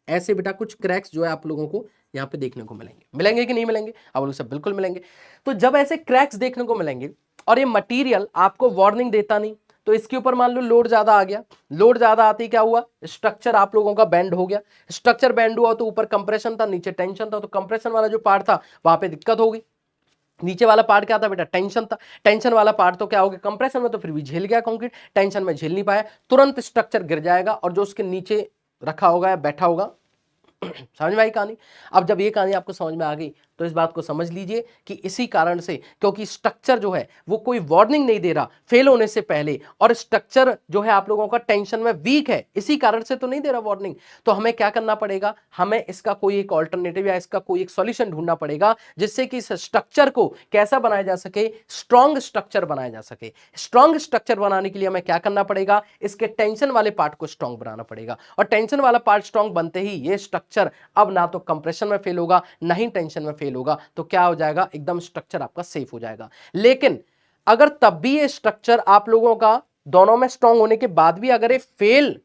Speaker 1: ऐसे बेटा कुछ क्रैक्स जो है आप लोगों को यहाँ पे देखने को मिलेंगे। मिलेंगे कि नहीं मिलेंगे, आप लोग सब बिल्कुल मिलेंगे। तो जब ऐसे क्रैक्स देखने को मिलेंगे और ये मटेरियल आपको वार्निंग देता नहीं, तो इसके ऊपर मान लो लोड ज्यादा आ गया, लोड ज्यादा आते ही क्या हुआ, स्ट्रक्चर आप लोगों का बेंड हो गया। स्ट्रक्चर बेंड हुआ तो ऊपर कंप्रेशन था, नीचे टेंशन था, तो कंप्रेशन वाला जो पार्ट था वहां पे दिक्कत हो गई। नीचे वाला पार्ट क्या था बेटा, टेंशन था। टेंशन वाला पार्ट तो क्या हो गया, कंप्रेशन में तो फिर भी झेल गया कंक्रीट, टेंशन में झेल नहीं पाया, तुरंत स्ट्रक्चर गिर जाएगा, और जो उसके नीचे रखा होगा या बैठा होगा, समझ में आई कहानी। अब जब ये कहानी आपको समझ में आ गई तो इस बात को समझ लीजिए कि इसी कारण से, क्योंकि स्ट्रक्चर जो है वो कोई वार्निंग नहीं दे रहा फेल होने से पहले, और स्ट्रक्चर जो है आप लोगों का टेंशन में वीक है, इसी कारण से तो नहीं दे रहा वार्निंग। तो हमें क्या करना पड़ेगा, हमें इसका कोई एक ऑल्टरनेटिव या इसका कोई एक सॉल्यूशन ढूंढना पड़ेगा जिससे कि इस स्ट्रक्चर को कैसा बनाया जा सके, स्ट्रॉन्ग स्ट्रक्चर बनाया जा सके। स्ट्रॉन्ग स्ट्रक्चर बनाने के लिए हमें क्या करना पड़ेगा, इसके टेंशन वाले पार्ट को स्ट्रॉन्ग बनाना पड़ेगा, और टेंशन वाला पार्ट स्ट्रॉन्ग बनते ही ये स्ट्रक्चर अब ना तो कंप्रेशन में फेल होगा ना ही टेंशन में फेल होगा, तो क्या हो जाएगा, एकदम स्ट्रक्चर आपका सेफ हो जाएगा। लेकिन अगर तब भी ये स्ट्रक्चर आप लोगों का दोनों में स्ट्रॉन्ग होने के बाद भी अगर ये फेलियर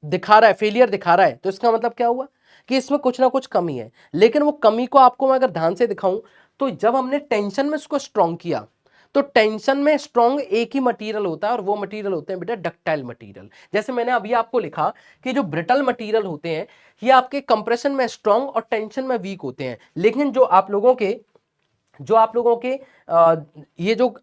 Speaker 1: दिखा रहा है, तो इसका मतलब क्या हुआ कि इसमें कुछ ना कुछ कमी है। लेकिन वो कमी को आपको मैं अगर ध्यान से दिखाऊं, तो जब हमने टेंशन में इसको स्ट्रॉन्ग किया, तो टेंशन में स्ट्रॉन्ग एक ही मटेरियल होता है, और वो मटेरियल होते हैं बेटा डक्टाइल मटेरियल। जैसे मैंने अभी आपको लिखा कि जो ब्रिटल मटेरियल होते हैं ये आपके कंप्रेशन में स्ट्रॉन्ग और टेंशन में वीक होते हैं, लेकिन जो आप लोगों के ये जो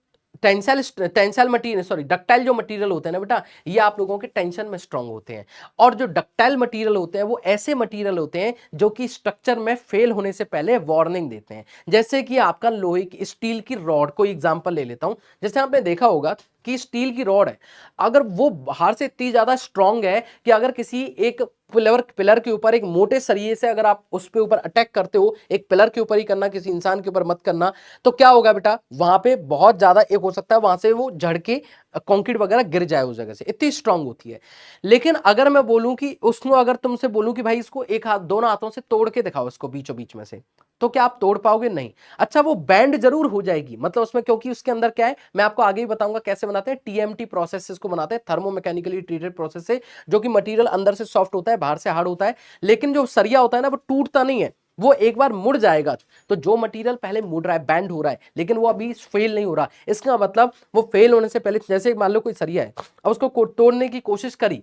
Speaker 1: टेंसाइल मटीरियल, सॉरी डक्टाइल जो मटेरियल होते हैं ना बेटा, ये आप लोगों के टेंशन में स्ट्रांग होते हैं। और जो डक्टाइल मटेरियल होते हैं वो ऐसे मटेरियल होते हैं जो कि स्ट्रक्चर में फेल होने से पहले वार्निंग देते हैं। जैसे कि आपका लोहे की, स्टील की रॉड, कोई एग्जांपल ले लेता हूं। जैसे आपने देखा होगा कि स्टील की रॉड है, अगर वो बाहर से इतनी ज्यादा स्ट्रांग है कि अगर किसी एक पिलर के ऊपर एक मोटे सरिये से अगर आप उस पे ऊपर अटैक करते हो, एक पिलर के ऊपर ही करना, किसी इंसान के ऊपर मत करना, तो क्या होगा बेटा, वहां पे बहुत ज्यादा एक हो सकता है वहां से वो झड़ के कंक्रीट वगैरह गिर जाए उस जगह से, इतनी स्ट्रांग होती है। लेकिन अगर मैं बोलूं कि उसको, अगर तुमसे बोलूं कि भाई इसको एक हाथ, दोनों हाथों से तोड़ के दिखाओ इसको बीचों बीच में से, तो क्या आप तोड़ पाओगे? नहीं। अच्छा, वो बैंड जरूर हो जाएगी, मतलब उसमें, क्योंकि उसके अंदर क्या है, मैं आपको आगे ही बताऊंगा कैसे बनाते हैं, टीएमटी प्रोसेस से इसको बनाते हैं, थर्मोमैकेनिकली ट्रीटेड प्रोसेस से, जो कि मटेरियल अंदर से सॉफ्ट होता है, बाहर से हार्ड होता है। लेकिन जो सरिया होता है ना, वो टूटता नहीं है, वो एक बार मुड़ जाएगा। तो जो मटेरियल पहले मुड़ रहा है, बैंड हो रहा है, लेकिन वो अभी फेल नहीं हो रहा, इसका मतलब वो फेल होने से पहले, जैसे मान लो कोई सरिया है, अब उसको तोड़ने की कोशिश करी,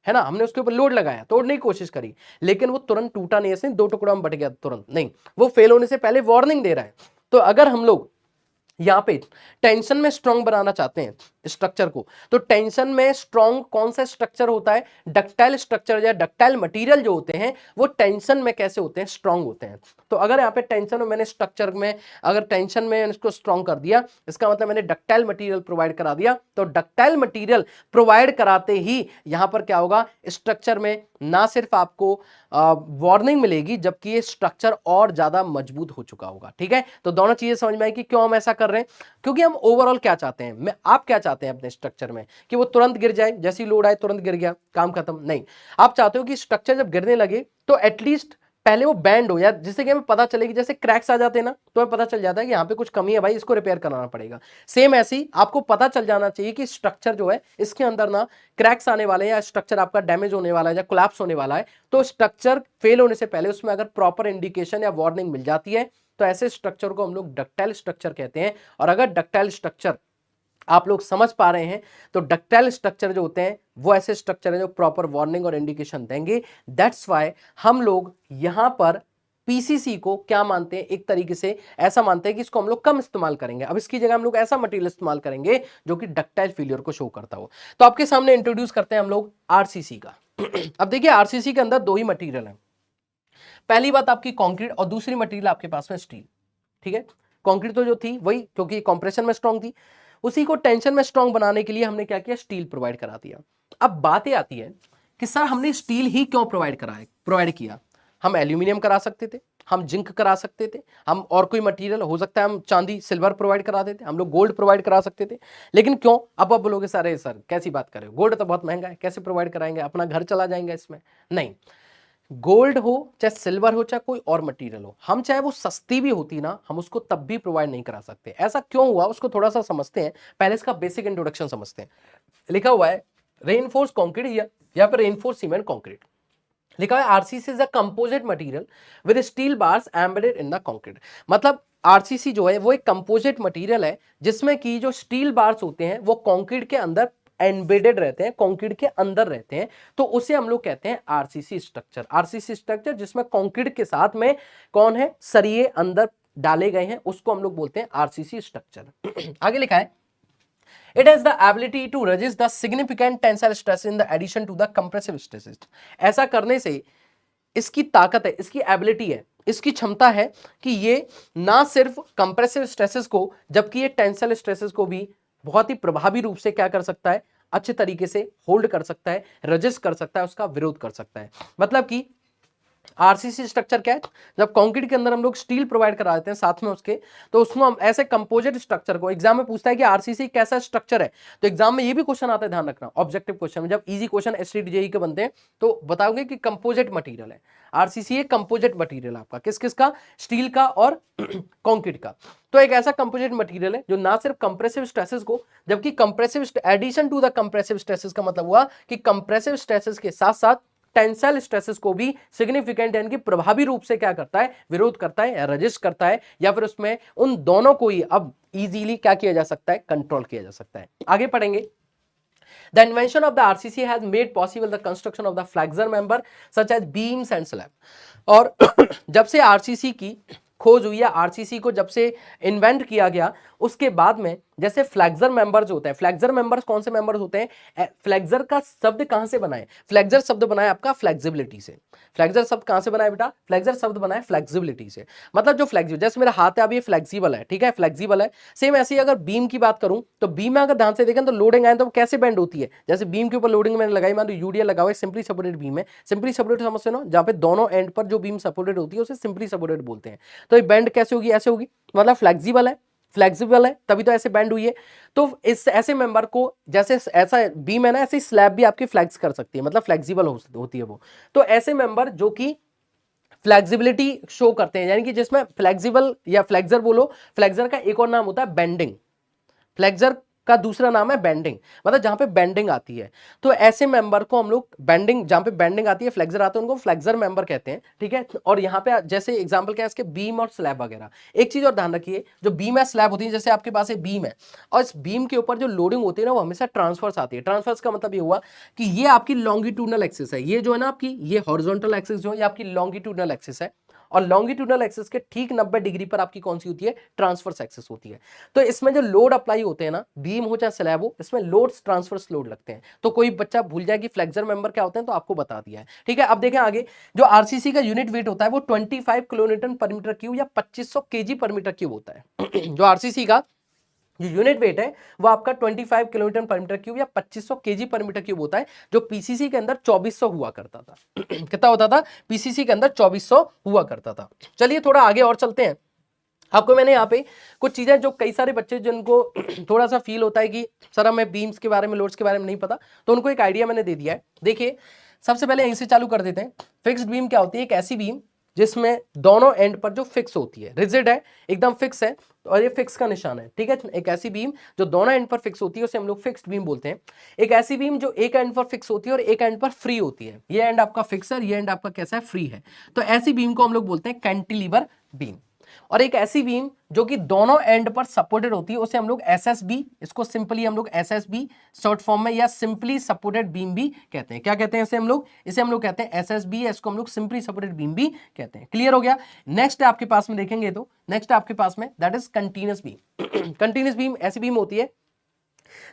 Speaker 1: है ना, हमने उसके ऊपर लोड लगाया, तोड़ने की कोशिश करी, लेकिन वो तुरंत टूटा नहीं, ऐसे दो टुकड़ा में बट गया तुरंत नहीं, वो फेल होने से पहले वार्निंग दे रहा है। तो अगर हम लोग यहां पे टेंशन में स्ट्रांग बनाना चाहते हैं स्ट्रक्चर को, तो टेंशन में स्ट्रांग कौन सा स्ट्रक्चर होता है, डक्टाइल स्ट्रक्चर या डक्टाइल मटेरियल जो होते हैं वो टेंशन में कैसे होते हैं, स्ट्रांग होते हैं। तो अगर यहाँ पे टेंशन में मैंने स्ट्रक्चर में, अगर टेंशन में इसको स्ट्रांग कर दिया, इसका मतलब मैंने डक्टाइल मटेरियल प्रोवाइड करा दिया। तो डक्टाइल मटेरियल प्रोवाइड कराते ही यहां पर क्या होगा, स्ट्रक्चर में ना सिर्फ आपको वार्निंग मिलेगी, जबकि ये स्ट्रक्चर और ज्यादा मजबूत हो चुका होगा। ठीक है, तो दोनों चीजें समझ में आई कि क्यों हम ऐसा कर रहे हैं, क्योंकि हम ओवरऑल क्या चाहते हैं, आप क्या चाहते हैं अपने स्ट्रक्चर में, कि वो तुरंत गिर जाए, जैसी लोड आए तुरंत गिर गया, काम खत्म। नहीं, आप चाहते हो कि स्ट्रक्चर जब गिरने लगे तो एटलीस्ट पहले वो बैंड हो, या जिससे कि हमें पता चलेगी, जैसे क्रैक्स आ जाते हैं ना, तो हमें पता चल जाता है कि यहाँ पे कुछ कमी है भाई, इसको रिपेयर कराना पड़ेगा। सेम ऐसे ही आपको पता चल जाना चाहिए कि स्ट्रक्चर जो है इसके अंदर ना क्रैक्स आने वाले हैं, या स्ट्रक्चर आपका डैमेज होने वाला है या कोलैप्स होने वाला है। तो स्ट्रक्चर फेल होने से पहले उसमें अगर प्रॉपर इंडिकेशन या वार्निंग मिल जाती है, तो ऐसे स्ट्रक्चर को हम लोग डक्टाइल स्ट्रक्चर कहते हैं। और अगर डक्टाइल स्ट्रक्चर आप लोग समझ पा रहे हैं, तो डक्टाइल स्ट्रक्चर जो होते हैं वो ऐसे स्ट्रक्चर है जो प्रॉपर वार्निंग और इंडिकेशन देंगे। दैट्स वाई हम लोग यहां पर पीसीसी को क्या मानते हैं, एक तरीके से ऐसा मानते हैं कि इसको हम लोग कम इस्तेमाल करेंगे। अब इसकी जगह हम लोग ऐसा मटेरियल इस्तेमाल करेंगे जो कि डक्टाइल फेलियर को शो करता हो। तो आपके सामने इंट्रोड्यूस करते हैं हम लोग आरसीसी का। अब देखिए, आरसीसी के अंदर दो ही मटेरियल है। पहली बात आपकी कंक्रीट, और दूसरी मटेरियल आपके पास में स्टील। ठीक है, कंक्रीट तो जो थी वही, क्योंकि कंप्रेशन में स्ट्रांग थी, उसी को टेंशन में स्ट्रांग बनाने के लिए हमने क्या किया, स्टील प्रोवाइड करा दिया। अब बात ये आती है कि सर हमने स्टील ही क्यों प्रोवाइड किया। हम एल्यूमिनियम करा सकते थे, हम जिंक करा सकते थे, हम और कोई मटेरियल हो सकता है, हम चांदी सिल्वर प्रोवाइड करा देते, हम लोग गोल्ड प्रोवाइड करा सकते थे। लेकिन क्यों, अब आप बोलोगे सर कैसी बात कर रहे हो, गोल्ड तो बहुत महंगा है, कैसे प्रोवाइड कराएंगे, अपना घर चला जाएंगे इसमें। नहीं, गोल्ड हो चाहे सिल्वर हो चाहे कोई और मटेरियल हो, हम चाहे वो सस्ती भी होती ना, हम उसको तब भी प्रोवाइड नहीं करा सकते। ऐसा क्यों हुआ, उसको थोड़ा सा समझते हैं। पहले इसका बेसिक इंट्रोडक्शन समझते हैं। लिखा हुआ है रेनफोर्स कंक्रीट, या फिर रेनफोर्स सीमेंट कंक्रीट। लिखा हुआ है RCC is a composite material with steel bars embedded in the concrete. मतलब आरसीसी जो है वो एक कंपोजिट मटेरियल है जिसमें कि जो स्टील बार्स होते हैं वो कंक्रीट के अंदर एम्बेडेड रहते हैं, कंक्रीट के अंदर रहते हैं। तो उसे हम लोग कहते हैं आरसीसी स्ट्रक्चर। आरसीसी स्ट्रक्चर जिसमें कंक्रीट के साथ में कौन है, सरिये अंदर डाले गए हैं, उसको हम लोग बोलते हैं आरसीसी स्ट्रक्चर। आगे लिखा है it has the ability to resist the significant tensile stress in the addition to the compressive stresses। ऐसा करने से इसकी ताकत है, इसकी एबिलिटी है, इसकी क्षमता है कि ये ना सिर्फ कंप्रेसिव स्ट्रेसेस को जबकि ये टेंसल स्ट्रेसेस को भी बहुत ही प्रभावी रूप से क्या कर सकता है, अच्छे तरीके से होल्ड कर सकता है, रजिस्ट कर सकता है, उसका विरोध कर सकता है। मतलब कि आरसीसी स्ट्रक्चर क्या है, जब कंक्रीट के अंदर हम लोग स्टील प्रोवाइड करा देते हैं साथ में उसके, तो उसको हम ऐसे कंपोजिट स्ट्रक्चर को, एग्जाम में पूछता है कि आरसीसी कैसा स्ट्रक्चर है, तो एग्जाम में ये भी क्वेश्चन आता है, ध्यान रखना ऑब्जेक्टिव क्वेश्चन में, जब इजी क्वेश्चन एसटी जेईई के बनते हैं तो बताओगे कि कंपोजिट मटेरियल है आरसीसी, एक कंपोजिट मटेरियल आपका किस किस का, स्टील का और कंक्रीट का। तो एक ऐसा कंपोजिट मटेरियल है जो ना सिर्फ कंप्रेसिव स्ट्रेसेस को, जबकि compressive addition to the compressive stresses का मतलब हुआ कि कंप्रेसिव स्ट्रेसेस के साथ साथ टेंसाइल स्ट्रेसेस को भी सिग्निफिकेंट यानी कि प्रभावी रूप से क्या करता है, विरोध करता है, रजिस्ट करता है, या फिर उसमें उन दोनों को ही अब इजीली क्या किया जा सकता है, कंट्रोल किया जा सकता है। आगे पढ़ेंगे। The invention of the RCC has made possible the construction of the flexure member such as beams and slab। और जब से आरसीसी की खोज हुई है, आरसीसी को जब से इन्वेंट किया गया, उसके बाद में जैसे फ्लेक्सर मेंबर्स होते हैं, फ्लेक्सर मेंबर्स कौन से मेंबर्स होते हैं, फ्लेक्सर का शब्द कहां से बना है, फ्लेक्सर शब्द बना है आपका फ्लेक्सिबिलिटी से। फ्लेक्सर शब्द कहां से बना है बेटा, फ्लेक्सर शब्द बना है फ्लेक्सिबिलिटी से। मतलब जो फ्लेक्सिबल, जैसे मेरा हाथ है अब ये फ्लेक्सिबल है, ठीक है, फ्लेक्सिबल है। सेम ऐसे ही अगर बीम की बात करूं तो बीम में अगर ध्यान से देखें तो लोडिंग आए तो कैसे बेंड होती है, जैसे बीम के ऊपर लोडिंग मैंने लगाई, मान लो यूडीएल लगा हुआ है, सिंपली सपोर्टेड बीम है। सिंपली सपोर्टेड समझते हो ना, जहां पे दोनों एंड पर जो बीम सपोर्टेड होती है उसे सिंपली सपोर्टेड बोलते हैं। तो ये बेंड कैसे होगी, ऐसे होगी, मतलब फ्लेक्सिबल है, फ्लेक्सिबल है तभी तो ऐसे बैंड हुई है। तो इस ऐसे मेंबर को, जैसे ऐसा बीम है ना, ऐसे स्लैब भी आपकी फ्लेक्स कर सकती है, मतलब फ्लेक्सिबल होती है वो। तो ऐसे मेंबर जो कि फ्लेक्सिबिलिटी शो करते हैं, यानी कि जिसमें फ्लेक्सिबल या फ्लेक्सर बोलो, फ्लेक्सर का एक और नाम होता है बेंडिंग, फ्लेक्सर का दूसरा नाम है बेंडिंग, मतलब जहां पे बेंडिंग आती है। तो ऐसे मेंबर को हम लोग बेंडिंग, जहां पे बेंडिंग आती है, फ्लेक्सर आता है, उनको फ्लेक्सर मेंबर कहते हैं, ठीक है। और यहाँ पे जैसे एग्जांपल क्या है इसके, बीम और स्लैब वगैरह। एक चीज और ध्यान रखिए, जो बीम है स्लैब होती है, जैसे आपके पास एक बीम है और इस बीम के ऊपर जो लोडिंग होती है ना वो हमेशा ट्रांसफर्स आती है। ट्रांसफर्स का मतलब ये हुआ कि ये आपकी लॉन्गिट्यूडनल एक्सिस है, ये जो है ना आपकी, ये हॉरिजॉन्टल एक्सिस जो है ये आपकी लॉन्गिट्यूडनल एक्सिस है, और लॉन्गिट्यूडनल एक्सिस के ठीक 90 डिग्री पर आपकी कौन सी होती है, ट्रांसफर्स एक्सिस होती है। तो इसमें जो लोड अप्लाई होते हैं ना, बीम हो चाहे स्लैब हो, इसमें लोड्स ट्रांसफर्स लोड लगते हैं। तो कोई बच्चा भूल जाए कि फ्लेक्सर मेंबर क्या होते हैं तो आपको बता दिया है, ठीक है। अब देखें आगे, जो आरसीसी का यूनिट वेट होता है वो 25 किलोन्यूटन पर मीटर क्यूब या 2500 केजी पर मीटर क्यूब होता है। जो आरसीसी का जो यूनिट वेट है वो आपका 25 किलोमीटर पर मीटर क्यूब या 2500 केजी पर मीटर क्यूब होता है, जो पीसीसी के अंदर 2400 हुआ करता था। कितना होता था, पीसीसी के अंदर 2400 हुआ करता था। चलिए थोड़ा आगे और चलते हैं। आपको मैंने यहाँ पे कुछ चीजें, जो कई सारे बच्चे जिनको थोड़ा सा फील होता है कि सर हमें बीम्स के बारे में, लोड्स के बारे में नहीं पता, तो उनको एक आइडिया मैंने दे दिया है। देखिए सबसे पहले यहीं से चालू कर देते हैं। फिक्स्ड बीम क्या होती है, एक ऐसी बीम जिसमें दोनों एंड पर जो फिक्स होती है, रिजिड है, एकदम फिक्स है, और ये फिक्स का निशान है, ठीक है। एक ऐसी बीम जो दोनों एंड पर फिक्स होती है उसे हम लोग फिक्स्ड बीम बोलते हैं। एक ऐसी बीम जो एक एंड पर फिक्स होती है और एक एंड पर फ्री होती है, ये एंड आपका फिक्स है, ये एंड आपका कैसा है, फ्री है। तो ऐसी बीम को हम लोग बोलते हैं कैंटिलीवर बीम। और एक ऐसी बीम जो कि दोनों एंड पर सपोर्टेड होती है उसे हम लोग एसएसबी, इसको सिंपली हम लोग एसएसबी शॉर्ट फॉर्म में या सिंपली सपोर्टेड बीम भी कहते हैं। क्या कहते हैं इसे हम लोग, इसे हम लोग कहते हैं एसएसबी, इसको हम लोग सिंपली सपोर्टेड बीम भी कहते हैं। क्लियर हो गया। नेक्स्ट आपके पास में देखेंगे तो नेक्स्ट आपके पास में that is continuous beam. Continuous beam ऐसी बीम होती है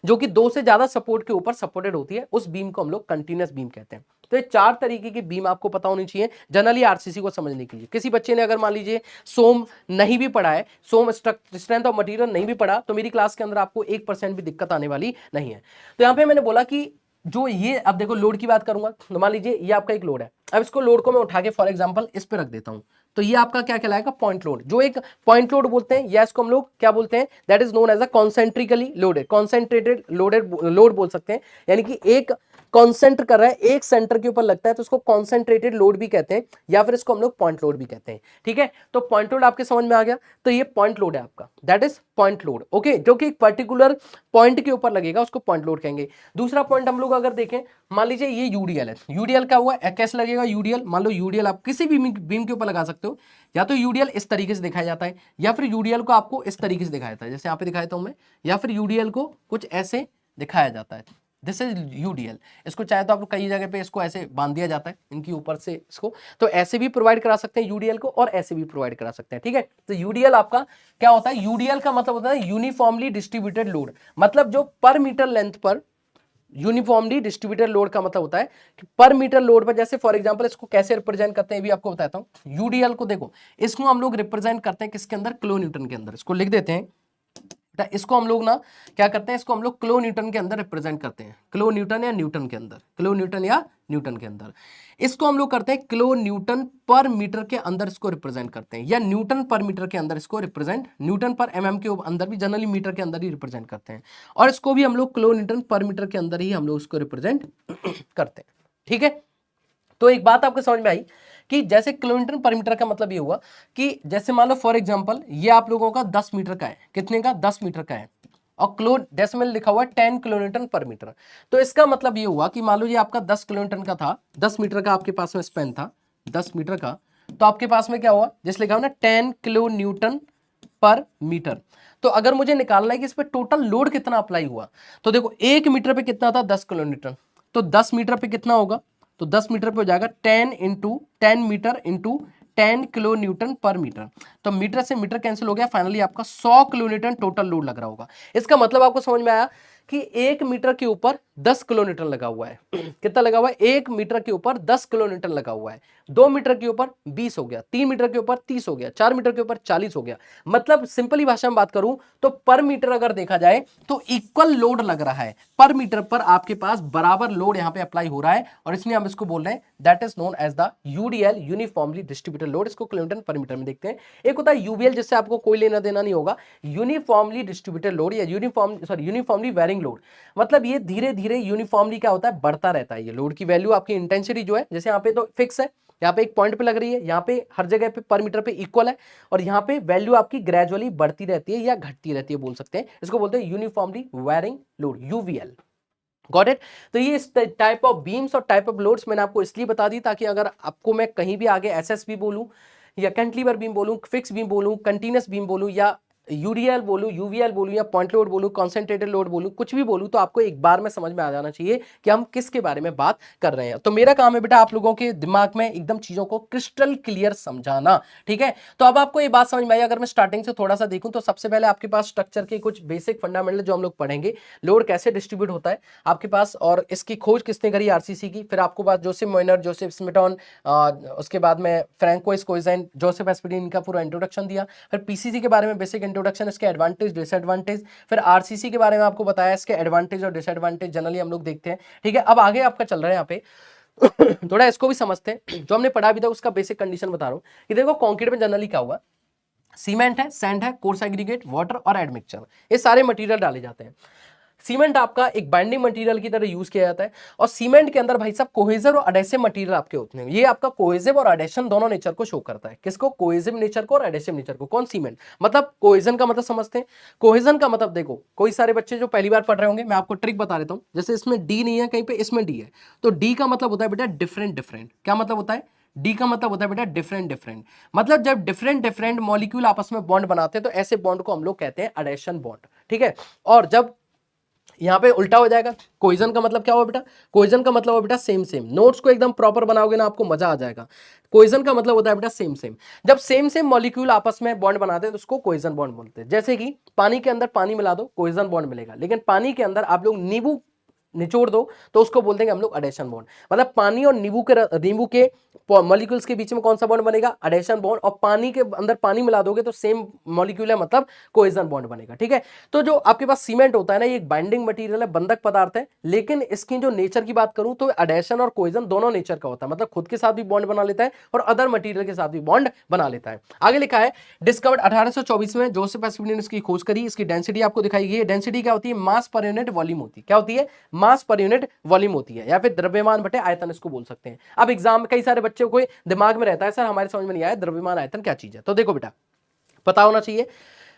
Speaker 1: जो कि दो से ज्यादा सपोर्ट के ऊपर सपोर्टेड होती है, उस बीम को हम लोग कंटीन्यूअस बीम कहते हैं। तो ये चार तरीके की बीम आपको पता होनी चाहिए जनरली आरसीसी को समझने के लिए। किसी बच्चे ने अगर मान लीजिए सोम नहीं भी पढ़ा है, सोम स्ट्रेंथ ऑफ मटेरियल नहीं भी पढ़ा, तो मेरी क्लास के अंदर आपको 1% भी दिक्कत आने वाली नहीं है। तो यहां पे मैंने बोला कि जो ये, अब देखो लोड की बात करूंगा, तो मान लीजिए ये आपका एक लोड है, अब इसको लोड को मैं उठा के फॉर एग्जांपल इस पे रख देता हूं, तो ये आपका क्या कहलाएगा, पॉइंट लोड। जो एक पॉइंट लोड बोलते हैं या इसको हम लोग क्या बोलते हैं, that is known as a concentrically loaded, concentrated loaded load बोल सकते हैं। यानी कि एक कॉन्सेंट्रेट कर रहा है, एक सेंटर के ऊपर लगता है, तो उसको कॉन्सेंट्रेटेड लोड भी कहते हैं, या फिर इसको हम लोग पॉइंट लोड भी कहते हैं, ठीक है। तो पॉइंट लोड आपके समझ में आ गया, तो ये पॉइंट लोड है आपका, that is point load, okay, जो कि एक पर्टिकुलर पॉइंट के ऊपर लगेगा, उसको पॉइंट लोड कहेंगे। दूसरा पॉइंट हम लोग अगर देखें, मान लीजिए ये यूडीएल है, यूडीएल का हुआ कैसे लगेगा, यूडीएल मान लो यूडीएल आप किसी भी बीम के ऊपर लगा सकते हो, या तो यूडीएल इस तरीके से दिखाया जाता है, या फिर यूडीएल को आपको इस तरीके से दिखाया जाता है, जैसे यहाँ पे दिखाता हूं मैं, या फिर यूडीएल को कुछ ऐसे दिखाया जाता है, दिस इज यूडीएल। इसको चाहे तो आप कई जगह पे इसको ऐसे बांध दिया जाता है इनकी ऊपर से इसको, तो ऐसे भी प्रोवाइड करा सकते हैं यूडीएल को, और ऐसे भी प्रोवाइड करा सकते हैं, ठीक है। तो यूडीएल आपका क्या होता है, यूडीएल का मतलब होता है यूनिफॉर्मली डिस्ट्रीब्यूटेड लोड, मतलब जो पर मीटर लेंथ पर यूनिफॉर्मली डिस्ट्रीब्यूटेड लोड का मतलब होता है कि पर मीटर लोड पर, जैसे फॉर एग्जांपल इसको कैसे रिप्रेजेंट करते हैं भी आपको बताता हूं। यूडीएल को देखो, इसको हम लोग रिप्रेजेंट करते हैं किसके अंदर, किलो न्यूटन के अंदर। इसको लिख देते हैं, इसको हम लोग ना क्या करते हैं, इसको हम लोग किलो न्यूटन के अंदर रिप्रेजेंट करते हैं, किलो न्यूटन या न्यूटन के अंदर, किलो न्यूटन या न्यूटन के अंदर। इसको हम लोग करते हैं किलो न्यूटन पर मीटर के अंदर इसको रिप्रेजेंट करते हैं, या न्यूटन पर मीटर के अंदर इसको रिप्रेजेंट, न्यूटन पर एमएम के अंदर भी जनरली मीटर के अंदर ही रिप्रेजेंट करते हैं, और इसको भी हम लोग किलो न्यूटन पर मीटर के अंदर ही हम लोग इसको रिप्रेजेंट करते हैं। ठीक है, तो एक बात आपको समझ में आई कि जैसे किलोमीटर पर मीटर का मतलब ये हुआ कि जैसे मान लो फॉर एग्जांपल ये आप लोगों का 10 मीटर का है, कितने का, 10 मीटर का है, और किलो डेसिमल लिखा हुआ है 10 किलोमीटर पर मीटर। तो इसका मतलब ये हुआ कि मान लो ये आपका 10 किलोमीटर का था, 10 मीटर का आपके पास में स्पेन था, 10 मीटर का, तो आपके पास में क्या हुआ, जैसे लिखा हुआ ना 10 किलो न्यूटन पर मीटर। तो अगर मुझे निकालना है कि इस पर टोटल लोड कितना अप्लाई हुआ, तो देखो 1 मीटर पे कितना था, 10 किलो न्यूटन, तो 10 मीटर पे कितना होगा, तो 10 मीटर पे हो जाएगा 10 into 10 metre into 10 kilonewton पर मीटर। तो मीटर से मीटर कैंसिल हो गया, फाइनली आपका 100 किलो न्यूटन टोटल लोड लग रहा होगा। इसका मतलब आपको समझ में आया कि 1 मीटर के ऊपर 10 किलो न्यूटन लगा हुआ है। कितना लगा हुआ है, 1 मीटर के ऊपर 10 किलो न्यूटन लगा हुआ है। 2 मीटर के ऊपर 20 हो गया, 3 मीटर के ऊपर 30 हो गया, 4 मीटर के ऊपर 40 हो गया। मतलब सिंपली भाषा में बात करूं तो पर मीटर अगर देखा जाए तो इक्वल लोड लग रहा है, पर मीटर पर आपके पास बराबर लोड यहां पे अप्लाई हो रहा है, और इसलिए हम इसको बोल रहे हैं that is known as the UDL, uniformly distributed load. इसको किलोमीटर पर मीटर में देखते हैं। एक होता है यूवीएल, जिससे आपको कोई लेना देना नहीं होगा, यूनिफॉर्मली डिस्ट्रीब्यूटेड लोड या यूनिफॉर्मली वेरिंग लोड। मतलब ये धीरे धीरे यूनिफॉर्मली क्या होता है, बढ़ता रहता है। ये लोड की वैल्यू आपकी इंटेंसिटी जो है, जैसे यहाँ पे तो फिक्स है, यहाँ पे एक पॉइंट पे लग रही है, यहाँ पे हर जगह पे पर मीटर पे इक्वल है, और यहाँ पे वैल्यू आपकी ग्रेजुअली बढ़ती रहती है या घटती रहती है, बोल सकते हैं। इसको बोलते हैं uniformly varying load, UVL. Got it. तो ये टाइप ऑफ बीम्स और टाइप ऑफ लोड्स मैंने आपको इसलिए बता दी ताकि अगर आपको मैं कहीं भी आगे एसएसबी बोलूं या कैंटिलीवर बीम बोलूं, फिक्स बीम बोलूं, कंटीन्यूअस बीम बोलूं, या यूडीएल बोलूं, यूवीएल बोलूं, या पॉइंट लोड बोलूं, कॉन्सेंट्रेटेड लोड बोलूं, कुछ भी बोलूं, तो आपको एक बार में समझ में आ जाना चाहिए कि हम किसके बारे में बात कर रहे हैं। तो मेरा काम है बेटा आप लोगों के दिमाग में एकदम चीजों को क्रिस्टल क्लियर समझाना। ठीक है, तो अब आपको ये बात समझ में आई। अगर मैं स्टार्टिंग से थोड़ा सा देखूं तो सबसे पहले आपके पास स्ट्रक्चर के कुछ बेसिक फंडामेंटल जो हम लोग पढ़ेंगे, लोड कैसे डिस्ट्रीब्यूट होता है आपके पास, और इसकी खोज किसने करी, आरसीसी की। फिर आपको बात जोसेफ मोइनर, जोसेफ स्मिटन, उसके बाद में फ्रैंकोइस कोइजेन, जोसेफ एस्पिरिन, इनका पूरा इंट्रोडक्शन दिया। फिर पीसीसी के बारे में बेसिक इंट्रोडक्शन, इसके एडवांटेज डिसएडवांटेज। फिर आरसीसी के बारे में आपको बताया, इसके एडवांटेज और डिसएडवांटेज जनरली हम लोग देखते हैं। ठीक है, अब आगे आपका चल रहा है यहाँ पे थोड़ा इसको भी समझते हैं। जो हमने पढ़ा अभी तक उसका बेसिक कंडीशन बता रहा हूँ कि देखो कंक्रीट में जनरली क्या हुआ, सीमेंट है, सैंड है, कोर्स एग्रीगेट, वाटर और एडमिक्सचर, ये सारे मटेरियल डाले जाते हैं। सीमेंट आपका एक बाइंडिंग मटेरियल की तरह यूज किया जाता है, और सीमेंट के अंदर भाई साहब कोहेसिव और एडेसिव मटेरियल आपके होते हैं। ये आपका कोहेसिव और एडेशन दोनों नेचर को शो करता है। किसको, कोहेसिव नेचर को और एडेसिव नेचर को। कौन, सीमेंट। मतलब कोहेजन का मतलब समझते हैं, कोहेजन का मतलब देखो, कोई सारे बच्चे जो पहली बार पढ़ रहे होंगे, मैं आपको ट्रिक बता देता हूं। जैसे इसमें डी नहीं है कहीं पे, इसमें डी है, तो डी का मतलब होता है बेटा डिफरेंट डिफरेंट। क्या मतलब होता है, डी का मतलब होता है बेटा डिफरेंट डिफरेंट। मतलब जब डिफरेंट डिफरेंट मॉलिक्यूल आपस में बॉन्ड बनाते हैं तो ऐसे बॉन्ड को हम लोग कहते हैं एडेशन बॉन्ड। ठीक है, और जब यहाँ पे उल्टा हो जाएगा, कोइजन का मतलब क्या हुआ बेटा, कोइजन का मतलब हुआ बेटा सेम सेम। नोट्स को एकदम प्रॉपर बनाओगे ना, आपको मजा आ जाएगा। कोइजन का मतलब होता है बेटा सेम सेम। जब सेम सेम मॉलिक्यूल आपस में बॉन्ड बनाते हैं तो उसको कोइजन बॉन्ड बोलते हैं। जैसे कि पानी के अंदर पानी मिला दो, कोइजन बॉन्ड मिलेगा, लेकिन पानी के अंदर आप लोग नींबू निचोड़ दो तो उसको बोल देंगे हम लोग एडेशन बॉन्ड। मतलब पानी और नींबू के मॉलिक्यूल्स के बीच में कौन सा बॉन्ड बनेगा, एडेशन बॉन्ड। और पानी के अंदर पानी मिला दोगे तो सेम मॉलिक्यूल है, मतलब कोहेजन बॉन्ड बनेगा। ठीक है, तो जो आपके पास सीमेंट होता है ना, ये एक बाइंडिंग मटेरियल है, बंधक पदार्थ है, लेकिन इसकी जो नेचर की बात करूं तो एडेशन और कोहेजन दोनों नेचर का होता है। मतलब खुद के साथ भी बॉन्ड बना लेता है और अदर मटेरियल के साथ भी बॉन्ड बना लेता है। आगे लिखा है डिस्कवर्ड 1824 में जोसेफ एस्पिरिन ने इसकी खोज करी। इसकी डेंसिटी आपको दिखाई गई है। डेंसिटी क्या होती है, मास पर यूनिट वॉल्यूम होती है। क्या होती है, मास पर यूनिट वॉल्यूम होती है, या फिर द्रव्यमान बटे आयतन इसको बोल सकते हैं। अब एग्जाम में कई सारे बच्चों को दिमाग में रहता है सर हमारे समझ में नहीं आया द्रव्यमान आयतन क्या चीज है। तो देखो बेटा पता होना चाहिए,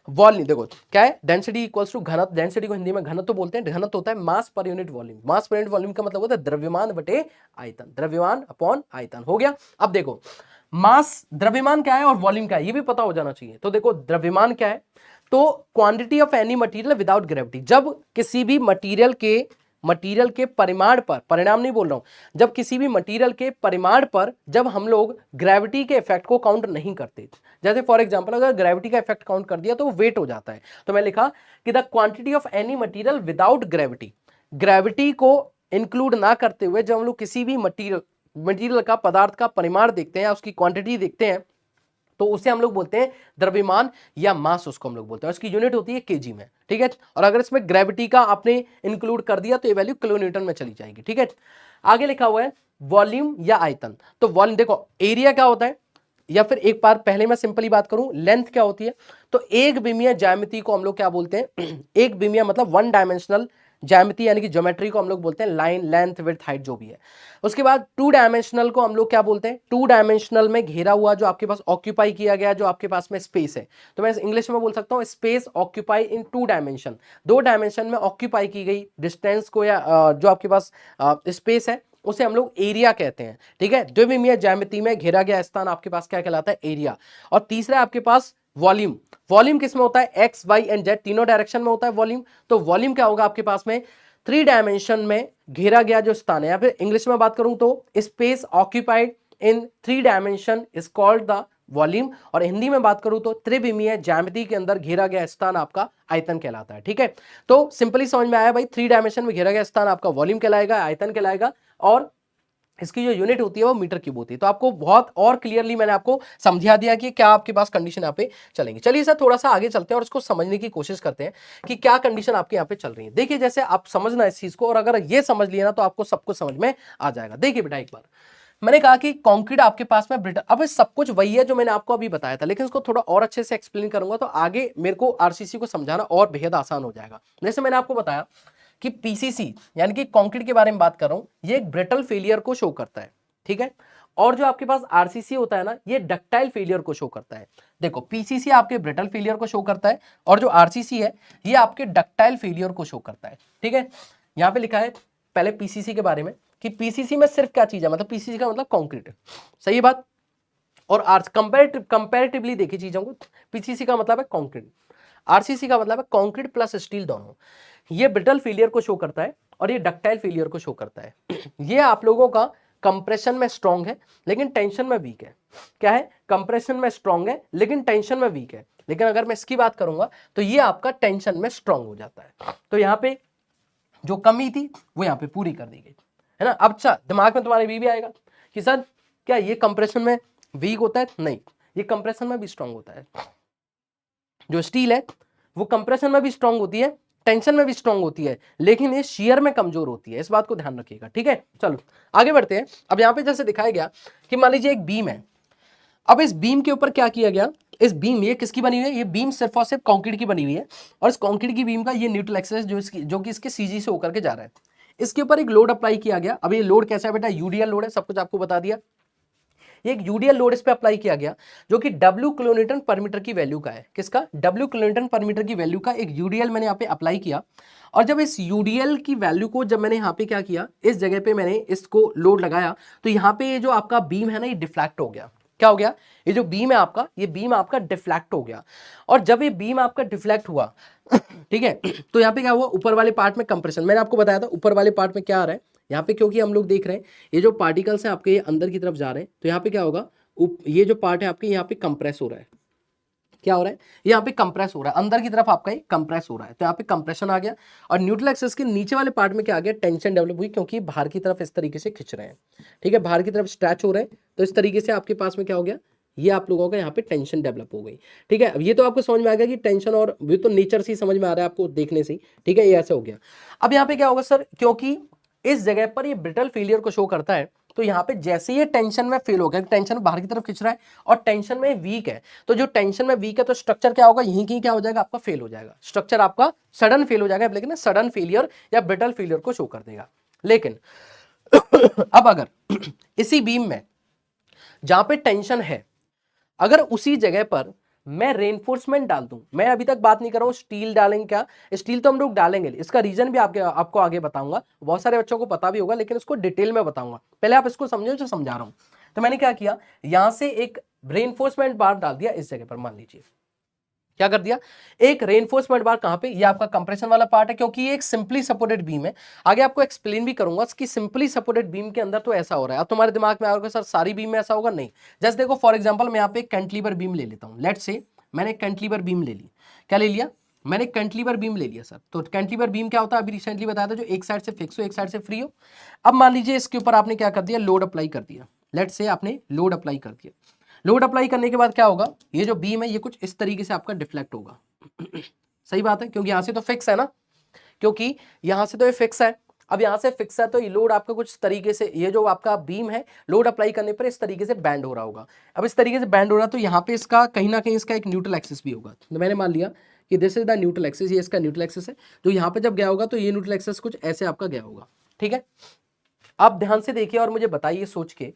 Speaker 1: वॉल्यूम देखो क्या है, डेंसिटी इक्वल्स टू घनत्व। डेंसिटी को हिंदी में घनत्व बोलते हैं, घनत्व होता है मास पर यूनिट वॉल्यूम। मास पर यूनिट वॉल्यूम का मतलब होता है द्रव्यमान बटे आयतन, द्रव्यमान अपॉन आयतन। हो गया। अब देखो मास, द्रव्यमान क्या है और वॉल्यूम क्या है ये भी पता हो जाना चाहिए। तो देखो द्रव्यमान क्या है, तो quantity of any material without gravity. जब किसी भी मटेरियल के परिमाण पर, परिणाम नहीं बोल रहा हूं, जब किसी भी मटेरियल के परिमाण पर जब हम लोग ग्रेविटी के इफेक्ट को काउंट नहीं करते। जैसे फॉर एग्जांपल अगर ग्रेविटी का इफेक्ट काउंट कर दिया तो वो वेट हो जाता है। तो मैं लिखा कि the quantity of any material without gravity, gravity को इंक्लूड ना करते हुए जब हम लोग किसी भी मटेरियल का, पदार्थ का परिमाण देखते हैं, उसकी क्वांटिटी देखते हैं, तो उसे हम लोग बोलते हैं द्रव्यमान या मास, उसको हम लोग बोलते हैं। उसकी यूनिट होती है केजी में, ठीक है। और अगर इसमें ग्रेविटी का आपने इंक्लूड कर दिया तो ये वैल्यू किलो न्यूटन में चली जाएगी, ठीक है। आगे लिखा हुआ है वॉल्यूम या आयतन। तो वॉल्यूम देखो, एरिया क्या होता है, या फिर एक बार पहले मैं सिंपली बात करूं, लेंथ क्या होती है। तो एक विमीय ज्यामिति को हम लोग क्या बोलते हैं, एक विमीय मतलब वन डायमेंशनल ज्यामिति यानी कि ज्योमेट्री को हम लोग बोलते हैं लाइन, लेंथ, विड्थ, हाइट जो भी है। उसके बाद टू डायमेंशनल को हम लोग क्या बोलते हैं, टू डायमेंशनल में घेरा हुआ जो आपके पास ऑक्यूपाई किया गया, जो आपके पास में स्पेस है। तो मैं इंग्लिश में बोल सकता हूं space occupy in two dimension, दो डायमेंशन में ऑक्यूपाई की गई डिस्टेंस को या जो आपके पास स्पेस है उसे हम लोग एरिया कहते हैं, ठीक है। द्विविमीय ज्यामिति में घेरा गया स्थान आपके पास क्या कहलाता है, एरिया। और तीसरा आपके पास वॉल्यूम। वॉल्यूम किस में होता है, एक्स, वाई एंड जेड तीनों डायरेक्शन में होता है वॉल्यूम। तो वॉल्यूम क्या होगा आपके पास में, थ्री डायमेंशन में घेरा गया जो स्थान है, या फिर इंग्लिश में बात करूं तो space occupied in three dimension is called the volume. और हिंदी में बात करूं तो त्रिविमीय ज्यामिति के अंदर घेरा गया स्थान आपका आयतन कहलाता है, ठीक है। तो सिंपली समझ में आया भाई, थ्री डायमेंशन में घेरा गया स्थान आपका वॉल्यूम कहलाएगा, आयतन कहलाएगा, और इसकी जो यूनिट होती है वो मीटर क्यूब होती है। तो आपको बहुत और क्लियरली मैंने आपको समझा दिया कि क्या आपके पास कंडीशन यहाँ पे चलेंगी। चलिए सर थोड़ा सा आगे चलते हैं और इसको समझने की कोशिश करते हैं कि क्या कंडीशन आपके यहाँ पे चल रही है। देखिए जैसे आप समझना इस चीज को, और अगर ये समझ लिया ना तो आपको सब कुछ समझ में आ जाएगा। देखिए बेटा, एक बार मैंने कहा कि कंक्रीट आपके पास में ब्रिटल, अब सब कुछ वही है जो मैंने आपको अभी बताया था, लेकिन इसको थोड़ा और अच्छे से एक्सप्लेन करूंगा तो आगे मेरे को आरसीसी को समझाना और बेहद आसान हो जाएगा। जैसे मैंने आपको बताया कि पीसीसी यानी कि कंक्रीट के बारे में बात कर रहा हूं, ये एक ब्रिटल फेलियर को शो करता है, ठीक है। और जो आपके पास आरसीसी होता है ना, ये डक्टाइल फेलियर को शो करता है। देखो पीसीसी आपके ब्रिटल फेलियर को शो करता है, और जो आरसीसी है ये आपके डक्टाइल फेलियर को शो करता है, ठीक है। यहां पे लिखा है पहले पीसीसी के बारे में कि पीसीसी में सिर्फ क्या चीज है, मतलब पीसीसी का मतलब कंक्रीट, सही बात। और कंपैरेटिवली देखी चीजों को, पीसीसी का मतलब है कंक्रीट, आरसीसी का मतलब है कंक्रीट प्लस स्टील दोनों। ये ब्रिटल फेलियर को शो करता है और ये डक्टाइल फेलियर को शो करता है। ये आप लोगों का कंप्रेशन में स्ट्रांग है लेकिन टेंशन में वीक है। क्या है, कंप्रेशन में स्ट्रांग है लेकिन टेंशन में वीक है। लेकिन अगर मैं इसकी बात करूंगा तो ये आपका टेंशन में स्ट्रांग हो जाता है। तो यहाँ पे जो कमी थी वो यहाँ पे पूरी कर दी गई, है ना। अब अच्छा दिमाग में तुम्हारे भी आएगा कि सर क्या ये कंप्रेशन में वीक होता है, नहीं, ये कंप्रेशन में भी स्ट्रांग होता है। जो स्टील है वो कंप्रेशन में भी स्ट्रांग होती है, टेंशन में भी स्ट्रांग होती है, लेकिन ये शियर में कमजोर होती है। इस बात को ध्यान रखिएगा, ठीक है। चलो आगे बढ़ते हैं। अब यहाँ पे जैसे दिखाया गया कि मान लीजिए एक बीम है, अब इस बीम के ऊपर क्या किया गया, इस बीम, ये किसकी बनी हुई है, ये बीम सिर्फ और सिर्फ कंक्रीट की बनी हुई है, और इस कंक्रीट की बीम का ये न्यूट्रल एक्सिस जो कि इसके सीजी से होकर के जा रहा है, इसके ऊपर एक लोड अप्लाई किया गया। अब ये लोड कैसा है बेटा, यूडीएल लोड है, सब कुछ आपको बता दिया। ये एक यूडीएल लोड इस पे अप्लाई किया गया जो कि W किलोन्यूटन पर मीटर की वैल्यू का है। किसका, W किलोन्यूटन पर मीटर की वैल्यू का एक यूडीएल मैंने यहाँ पे अप्लाई किया। और जब इस यूडीएल की वैल्यू को जब मैंने यहाँ पे क्या किया, इस जगह पे मैंने इसको लोड लगाया, तो यहाँ पे ये जो आपका बीम है ना, ये डिफ्लेक्ट हो गया। क्या हो गया, ये जो बीम है आपका, ये बीम आपका डिफ्लेक्ट हो गया। और जब ये बीम आपका डिफ्लेक्ट हुआ ठीक है, तो यहाँ पे क्या हुआ, ऊपर वाले पार्ट में कंप्रेशन, मैंने आपको बताया था ऊपर वाले पार्ट में क्या आ रहा है यहाँ पे, क्योंकि हम लोग देख रहे हैं ये जो पार्टिकल्स हैं आपके अंदर की तरफ जा रहे हैं, तो यहाँ पे क्या होगा, ये जो पार्ट है आपके यहाँ पे कंप्रेस हो रहा है। क्या हो रहा है, यहाँ पे कंप्रेस हो रहा है, अंदर की तरफ आपका ये कंप्रेस हो रहा है, तो यहाँ पे कंप्रेशन आ गया। और न्यूट्रल एक्सिस के नीचे वाले पार्ट में क्या आ गया, टेंशन डेवलप हुई, क्योंकि बाहर की तरफ इस तरीके से खिंच रहे हैं, ठीक है, बाहर की तरफ स्ट्रेच हो रहे हैं, तो इस तरीके से आपके पास में क्या हो गया, ये आप लोगों का यहाँ पे टेंशन डेवलप हो गई, ठीक है। अब ये तो आपको समझ में आ गया कि टेंशन, और ये तो नेचर से ही समझ में आ रहा है आपको देखने से, ठीक है, ये ऐसे हो गया। अब यहाँ पे क्या होगा सर, क्योंकि इस जगह पर ये ब्रिटल फेलियर को शो करता है, तो यहाँ पे जैसे ये टेंशन में फेल हो गया, टेंशन बाहर की तरफ खिंच रहा है और टेंशन में वीक है, तो जो टेंशन में वीक है तो स्ट्रक्चर क्या होगा, यहीं कहीं क्या हो जाएगा, आपका फेल हो जाएगा, स्ट्रक्चर आपका सडन फेल हो जाएगा, लेकिन सडन फेलियर या ब्रिटल फेलियर को शो कर देगा। लेकिन अब अगर इसी बीम में जहां पे टेंशन है, अगर उसी जगह पर मैं रेनफोर्समेंट डाल दूं, मैं अभी तक बात नहीं कर रहा हूं स्टील डालेंगे, क्या स्टील तो हम लोग डालेंगे, इसका रीजन भी आपको आगे बताऊंगा, बहुत सारे बच्चों को पता भी होगा, लेकिन इसको डिटेल में बताऊंगा, पहले आप इसको समझो जो समझा रहा हूं। तो मैंने क्या किया, यहां से एक रेनफोर्समेंट बार डाल दिया इस जगह पर, मान लीजिए क्या कर दिया, एक रेनफोर्समेंट बार, कहां पे, ये आपका कंप्रेशन वाला पार्ट है, क्योंकि ये एक सिंपली सपोर्टेड बीम है। आगे आपको एक्सप्लेन भी करूंगा कि सिंपली सपोर्टेड बीम के अंदर तो ऐसा हो रहा है। अब तुम्हारे दिमाग में आएगा सर सारी बीम में ऐसा होगा, नहीं। जस्ट देखो फॉर एग्जांपल मैं यहाँ पे एक कैंटिलीवर बीम ले लेता हूं, लेट्स से मैंने एक कैंटिलीवर बीम ले ली, क्या ले लिया, मैंने कैंटिलीवर बीम ले लिया सर, तो कैंटिलीवर बीम क्या होता है, अभी रिसेंटली बताया था, जो एक साइड से फिक्स हो एक साइड से फ्री हो। अब मान लीजिए इसके ऊपर आपने क्या कर दिया, लोड अप्लाई कर दिया, लेट्स से आपने लोड अप्लाई कर दिया। लोड अप्लाई करने के बाद क्या होगा, ये जो बीम है ये कुछ इस तरीके से आपका डिफ्लेक्ट होगा। सही बात है, क्योंकि यहां से तो फिक्स है ना, क्योंकि यहां से तो ये फिक्स है, अब यहां से फिक्स है तो ये लोड आपका कुछ तरीके से, ये जो आपका बीम है लोड अप्लाई करने पर इस तरीके से बैंड हो रहा होगा। अब इस तरीके से बैंड हो रहा तो यहाँ पे इसका कहीं ना कहीं इसका एक न्यूट्रल एक्सिस भी होगा। तो मैंने मान लिया कि this is the neutral axis, ये इसका न्यूट्रल एक्सिस है, तो यहाँ पे जब गया होगा तो ये न्यूट्रल एक्सिस कुछ ऐसे आपका गया होगा। ठीक है, आप ध्यान से देखिए और मुझे बताइए सोच के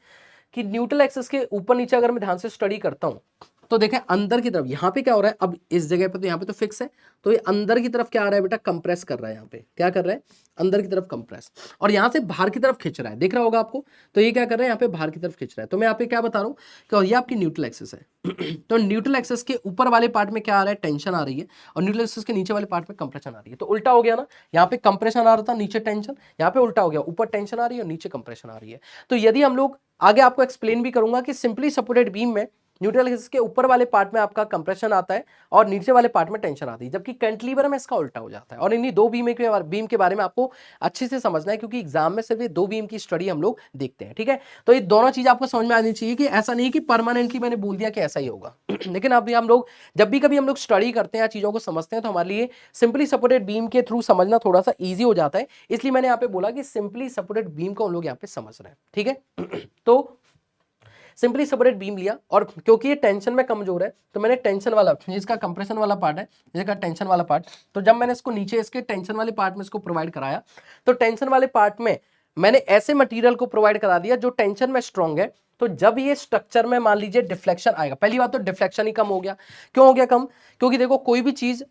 Speaker 1: कि न्यूट्रल एक्सिस के ऊपर नीचे अगर मैं ध्यान से स्टडी करता हूं तो देखें अंदर की तरफ यहाँ पे क्या हो रहा है, अब इस जगह पे तो यहाँ पे तो फिक्स है, तो ये अंदर की तरफ क्या आ रहा है बेटा, कंप्रेस कर रहा है, यहाँ पे क्या कर रहा है, अंदर की तरफ कंप्रेस, और यहाँ से बाहर की तरफ खींच रहा है, देख रहा होगा आपको, तो ये क्या कर रहा है, यहाँ पे बाहर की तरफ खींच रहा है। तो मैं यहाँ पे क्या बता रहा हूँ कि ये आपकी न्यूट्रल एक्सिस है। तो न्यूट्रल एक्सिस के ऊपर वाले पार्ट में क्या आ रहा है, टेंशन आ रही है, और न्यूट्रल एक्सिस के नीचे वाले पार्ट में कंप्रेशन आ रही है। तो उल्टा हो गया ना, यहाँ पे कंप्रेशन आ रहा था, नीचे टेंशन, यहाँ पे उल्टा हो गया, ऊपर टेंशन आ रही है और नीचे कंप्रेशन आ रही है। तो यदि हम लोग आगे आपको एक्सप्लेन भी करूंगा कि सिंपली सपोर्टेड बीम में न्यूट्रल एक्सिस के ऊपर वाले पार्ट में आपका कंप्रेशन आता है और नीचे वाले पार्ट में टेंशन आती है, जबकि कैंटिलीवर में इसका उल्टा हो जाता है। और इन्हीं दो बीम के बारे में आपको अच्छे से समझना है, क्योंकि एग्जाम में सिर्फ ये दो बीम की स्टडी हम लोग देखते हैं। ठीक है, तो ये दोनों चीज आपको समझ में आनी चाहिए कि ऐसा नहीं कि परमानेंटली मैंने बोल दिया कि ऐसा ही होगा। लेकिन अभी हम लोग जब भी कभी हम लोग स्टडी करते हैं या चीजों को समझते हैं तो हमारे लिए सिंपली सपोर्टेड बीम के थ्रू समझना थोड़ा सा ईजी हो जाता है, इसलिए मैंने यहाँ पे बोला कि सिंपली सपोर्टेड बीम को हम लोग यहाँ पे समझ रहे हैं। ठीक है, तो सिंपली सपोर्टेड बीम लिया, और क्योंकि ये टेंशन में कमजोर है तो मैंने टेंशन वाला, इसका कंप्रेशन वाला पार्ट है, इसका टेंशन वाला पार्ट, तो जब मैंने इसको नीचे इसके टेंशन वाले पार्ट में इसको प्रोवाइड कराया, तो टेंशन वाले पार्ट में मैंने ऐसे मटेरियल को प्रोवाइड करा दिया जो टेंशन में स्ट्रांग है। तो जब ये स्ट्रक्चर में मान लीजिए डिफ्लेक्शन आएगा, पहली बात तो डिफ्लेक्शन ही कम हो गया। क्यों हो गया कम, क्योंकि देखो कोई भी चीज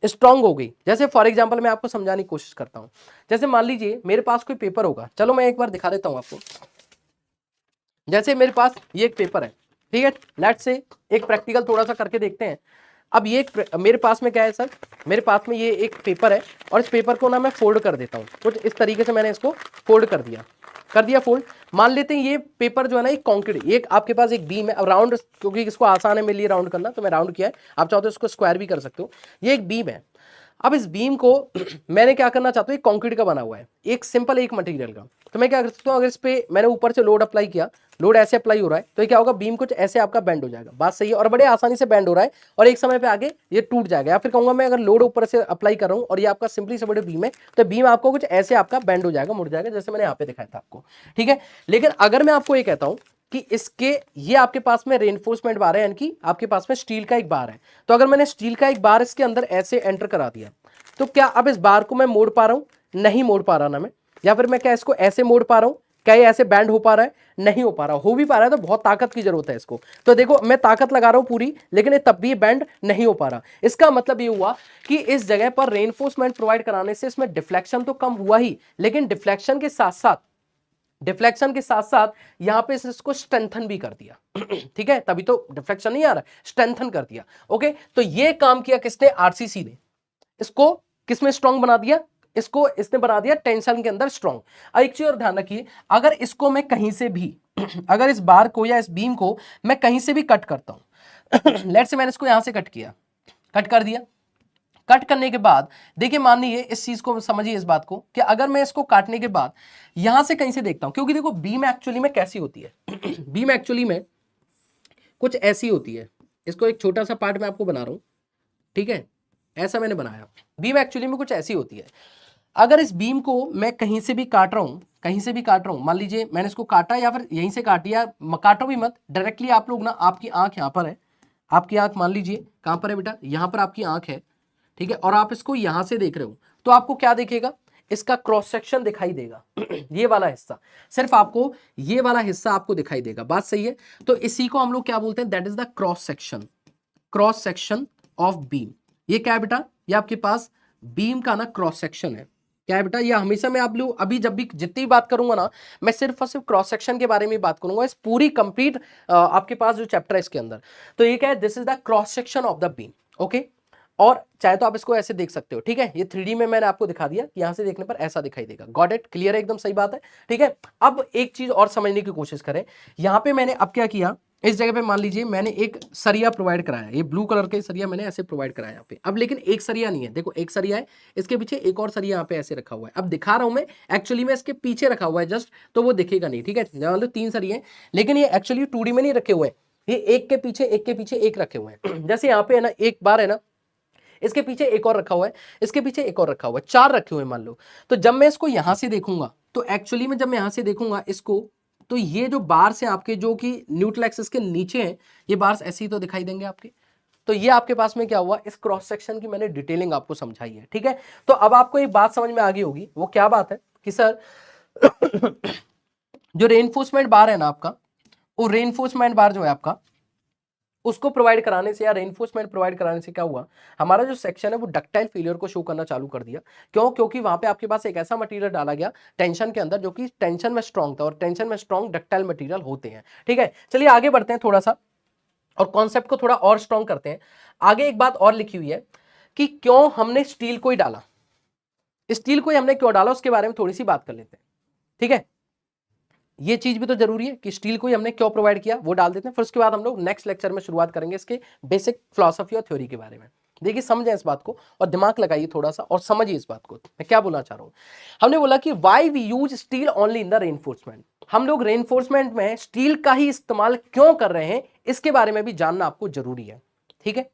Speaker 1: स्ट्रांग हो गई, जैसे फॉर एग्जांपल मैं आपको समझाने की कोशिश करता हूं, जैसे मान लीजिए मेरे पास कोई पेपर होगा, चलो मैं एक बार दिखा देता हूं आपको। जैसे मेरे पास ये एक पेपर है, ठीक है, लेट्स से एक प्रैक्टिकल थोड़ा सा करके देखते हैं। अब ये मेरे पास में क्या है सर, मेरे पास में ये एक पेपर है, और इस पेपर को ना मैं फोल्ड कर देता हूँ, कुछ इस तरीके से मैंने इसको फोल्ड कर दिया फोल्ड। मान लेते हैं ये पेपर जो है ना एक कंक्रीट, एक आपके पास एक बीम है, अब राउंड, क्योंकि इसको आसान है मेरे लिए राउंड करना तो मैं राउंड किया है, आप चाहो तो इसको स्क्वायर भी कर सकते हो। ये एक बीम है, अब इस बीम को मैंने क्या करना चाहता हूँ, एक कंक्रीट का बना हुआ है, एक सिंपल एक मटेरियल का, तो मैं क्या कर सकता हूँ, अगर इस पे मैंने ऊपर से लोड अप्लाई किया, लोड ऐसे अप्लाई हो रहा है, तो ये क्या होगा, बीम कुछ ऐसे आपका बेंड हो जाएगा, बात सही है, और बड़े आसानी से बेंड हो रहा है, और एक समय पे आगे ये टूट जाएगा। या फिर कहूंगा मैं अगर लोड ऊपर से अप्लाई कर रहा हूँ और ये आपका सिंपली से बड़े बीम है, तो बीम आपको कुछ ऐसे आपका बेंड हो जाएगा, मुड़ जाएगा, जैसे मैंने यहाँ पे दिखाया था आपको। ठीक है, लेकिन अगर मैं आपको ये कहता हूँ कि इसके ये आपके पास में रेनफोर्समेंट बार है, यानी कि आपके पास में स्टील का एक बार है, तो अगर मैंने स्टील का एक बार इसके अंदर ऐसे एंटर करा दिया, तो क्या अब इस बार को मैं मोड़ पा रहा हूं, नहीं मोड़ पा रहा ना मैं, या फिर मैं क्या इसको ऐसे मोड़ पा रहा हूं, क्या ये ऐसे बैंड हो पा रहा है, नहीं हो पा रहा, हो भी पा रहा है तो बहुत ताकत की जरूरत है इसको, तो देखो मैं ताकत लगा रहा हूं पूरी, लेकिन ये तब भी बैंड नहीं हो पा रहा। इसका मतलब ये हुआ कि इस जगह पर रेनफोर्समेंट प्रोवाइड कराने से इसमें डिफ्लेक्शन तो कम हुआ ही, लेकिन डिफ्लेक्शन के साथ साथ यहां पे इसको स्ट्रेंथन भी कर दिया। ठीक है, तभी तो डिफ्लेक्शन नहीं आ रहा, स्ट्रेंथन कर दिया। ओके, तो ये काम किया किसने, आरसीसी ने, इसको किसमें स्ट्रांग बना दिया, इसको इसने बना दिया टेंशन के अंदर स्ट्रांग। एक चीज और ध्यान रखिए, अगर इसको मैं कहीं से भी अगर इस बार को या इस बीम को मैं कहीं से भी कट करता हूं, लेट्स से मैंने इसको यहां से कट किया, कट कर दिया, कट करने के बाद देखिए, मान लीजिए इस चीज को समझिए, इस बात को कि अगर मैं इसको काटने के बाद यहां से कहीं से देखता हूं, क्योंकि देखो बीम एक्चुअली में कैसी होती है बीम एक्चुअली में कुछ ऐसी होती है, इसको एक छोटा सा पार्ट मैं आपको बना रहा हूं, ठीक है, ऐसा मैंने बनाया, बीम एक्चुअली में कुछ ऐसी होती है। अगर इस बीम को मैं कहीं से भी काट रहा हूं, कहीं से भी काट रहा हूं, मान लीजिए मैंने इसको काटा या फिर यहीं से काटी, या काटो भी मत डायरेक्टली, आप लोग ना, आपकी आंख यहां पर है, आपकी आंख मान लीजिए कहां पर है बेटा, यहां पर आपकी आंख है, ठीक है, और आप इसको यहां से देख रहे हो, तो आपको क्या दिखेगा, इसका क्रॉस सेक्शन दिखाई देगा ये वाला हिस्सा, सिर्फ आपको ये वाला हिस्सा आपको दिखाई देगा, बात सही है। तो इसी को हम लोग क्या बोलते हैं, that is the cross section of beam. ये क्या है बेटा, ये आपके पास बीम का ना क्रॉस सेक्शन है, क्या है बेटा, ये हमेशा मैं आप लोग अभी जब भी जितनी बात करूंगा ना, मैं सिर्फ और सिर्फ क्रॉस सेक्शन के बारे में बात करूंगा, इस पूरी कंप्लीट आपके पास जो चैप्टर है इसके अंदर। तो ये क्या है, this is the cross section of the beam. Okay, और चाहे तो आप इसको ऐसे देख सकते हो, ठीक है, ये 3D में मैंने आपको दिखा दिया, यहां से देखने पर ऐसा दिखाई देगा, गॉट इट, क्लियर है, एकदम सही बात है। ठीक है, अब एक चीज और समझने की कोशिश करें, यहां पे मैंने अब क्या किया, इस जगह पे मान लीजिए मैंने एक सरिया प्रोवाइड कराया, ये ब्लू कलर के सरिया मैंने ऐसे प्रोवाइड कराया यहाँ पे। अब लेकिन एक सरिया नहीं है, देखो एक सरिया है, इसके पीछे एक और सरिया यहाँ पे ऐसे रखा हुआ है। अब दिखा रहा हूं मैं, एक्चुअली में इसके पीछे रखा हुआ है जस्ट, तो वो दिखेगा नहीं, ठीक है। मान लो 3 सरिये हैं, लेकिन ये एक्चुअली 2D में नहीं रखे हुए हैं, ये एक के पीछे एक के पीछे एक रखे हुए हैं। जैसे यहाँ पे है ना, एक बार है ना, इसके पीछे एक और रखा हुआ है, इसके पीछे एक और रखा हुआ है, 4 रखे हुए हैं मान लो। तो जब मैं इसको यहां से देखूंगा, तो एक्चुअली में जब मैं यहां से देखूंगा इसको, तो ये जो बार्स हैं आपके, जो कि न्यूट्रल एक्सिस के नीचे हैं, ये बार्स ऐसे ही तो दिखाई देंगे आपके। तो ये आपके पास में क्या हुआ, इस क्रॉस सेक्शन की मैंने डिटेलिंग आपको समझाई है, ठीक है। तो अब आपको एक बात समझ में आ गई होगी, वो क्या बात है कि सर जो रेनफोर्समेंट बार है ना आपका, वो रेनफोर्समेंट बार जो है आपका, उसको प्रोवाइड कराने से या रेनफोर्समेंट प्रोवाइड कराने से क्या हुआ, हमारा जो सेक्शन है वो डक्टाइल फेलियर को शो करना चालू कर दिया। क्यों? क्योंकि वहां पे आपके पास एक ऐसा मटेरियल डाला गया टेंशन के अंदर, जो कि टेंशन में स्ट्रॉन्ग था, और टेंशन में स्ट्रॉन्ग डक्टाइल मटेरियल होते हैं, ठीक है। चलिए आगे बढ़ते हैं थोड़ा सा, और कॉन्सेप्ट को थोड़ा और स्ट्रॉन्ग करते हैं। आगे एक बात और लिखी हुई है कि क्यों हमने स्टील को ही डाला, स्टील को ही हमने क्यों डाला, उसके बारे में थोड़ी सी बात कर लेते हैं, ठीक है। ये चीज भी तो जरूरी है कि स्टील को ही हमने क्यों प्रोवाइड किया, वो डाल देते हैं। फिर उसके बाद हम लोग नेक्स्ट लेक्चर में शुरुआत करेंगे इसके बेसिक फिलॉसफी और थ्योरी के बारे में। देखिए समझें इस बात को, और दिमाग लगाइए थोड़ा सा, और समझिए इस बात को मैं क्या बोलना चाह रहा हूं। हमने बोला कि why we use steel only in the reinforcement, हम लोग रेनफोर्समेंट में स्टील का ही इस्तेमाल क्यों कर रहे हैं, इसके बारे में भी जानना आपको जरूरी है, ठीक है।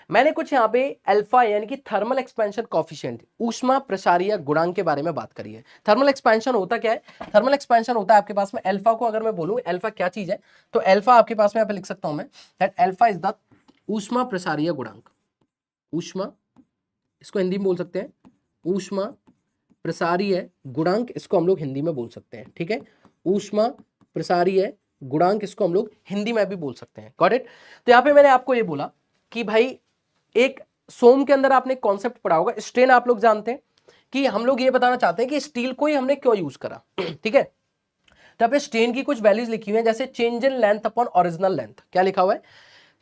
Speaker 1: मैंने कुछ यहाँ पे अल्फा यानी कि थर्मल एक्सपेंशन कॉफिशिएंट, ऊष्मा प्रसारीय गुणांक के बारे में बात करी है। थर्मल एक्सपेंशन होता क्या है, थर्मल एक्सपेंशन होता है आपके पास में अल्फा को अगर मैं बोलूं अल्फा क्या चीज है, तो अल्फा आपके पास में यहाँ पे लिख सकता हूं मैं, दैट अल्फा इज द ऊष्मा प्रसारीय गुणांक। ऊष्मा, इसको हिंदी में बोल सकते हैं ऊष्मा प्रसारीय गुणांक, इसको हम लोग हिंदी में बोल सकते हैं, ठीक है। ऊष्मा प्रसारीय गुणांक, इसको हम लोग हिंदी में भी बोल सकते हैं, गॉट इट। तो यहाँ पे मैंने आपको ये बोला कि भाई एक सोम के अंदर आपने कॉन्सेप्ट पढ़ा होगा, स्ट्रेन आप लोग जानते हैं, कि हम लोग ये बताना चाहते हैं कि स्टील को ही हमने क्यों यूज करा, ठीक है। तो यहाँ पे स्ट्रेन की कुछ वैल्यूज लिखी हुई है, जैसे change in length upon original length, क्या लिखा हुआ है,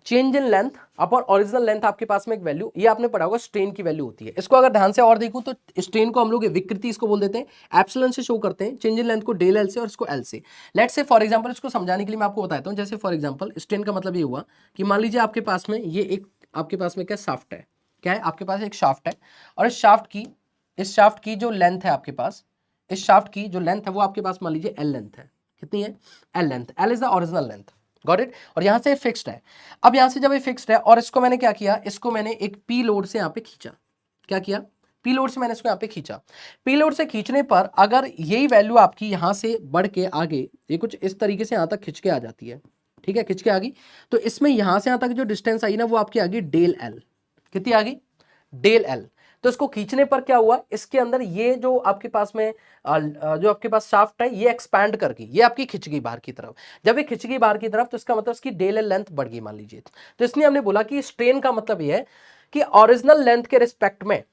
Speaker 1: change in length upon original length, आपके पास में एक वैल्यू, ये आपने पढ़ा होगा स्ट्रेन की वैल्यू होती है। इसको अगर ध्यान से और देखूं तो स्ट्रेन को हम लोग विकृति इसको बोल देते हैं, एप्सिलॉन से शो करते हैं, चेंज इन लेंथ को डेल एल से, और इसको एल से। लेट्स से फॉर एग्जांपल, इसको समझाने के लिए मैं आपको बताता हूं। जैसे फॉर एग्जांपल स्ट्रेन का मतलब ये हुआ कि मान लीजिए आपके पास में ये एक, आपके पास में क्या शाफ्ट है, क्या है आपके पास एक शाफ्ट है, और इस शाफ्ट की जो लेंथ है आपके पास, इस शाफ्ट की जो लेंथ है वो आपके पास मान लीजिए एल लेंथ है। कितनी है? L length, L is the original length, got it. और यहां से फिक्स्ड है। अब यहां से जब ये फिक्स्ड है, और इसको मैंने क्या किया, इसको मैंने एक पी लोड से यहां पे खींचा, क्या किया, पी लोड से मैंने इसको यहां पे खींचा। पी लोड से खींचने पर अगर यही वैल्यू आपकी यहां से बढ़ के आगे, ये कुछ इस तरीके से यहां तक खिंच के आ जाती है, ठीक है, खिंच के आ गई, तो इसमें यहां से यहां तक जो डिस्टेंस आई ना, वो आपकी आ गई डेल एल। कितनी आ गई? Del L. तो इसको खींचने पर क्या हुआ, इसके अंदर ये जो आपके पास में जो आपके पास शाफ्ट है, ये एक्सपैंड कर गई, ये आपकी खिंच गई बाहर की तरफ। जब ये खिंच गई बाहर की तरफ, तो इसका मतलब इसकी डेल एल लेंथ बढ़ गई मान लीजिए। तो इसलिए हमने बोला कि स्ट्रेन का मतलब ये है कि ओरिजिनल लेंथ के रिस्पेक्ट में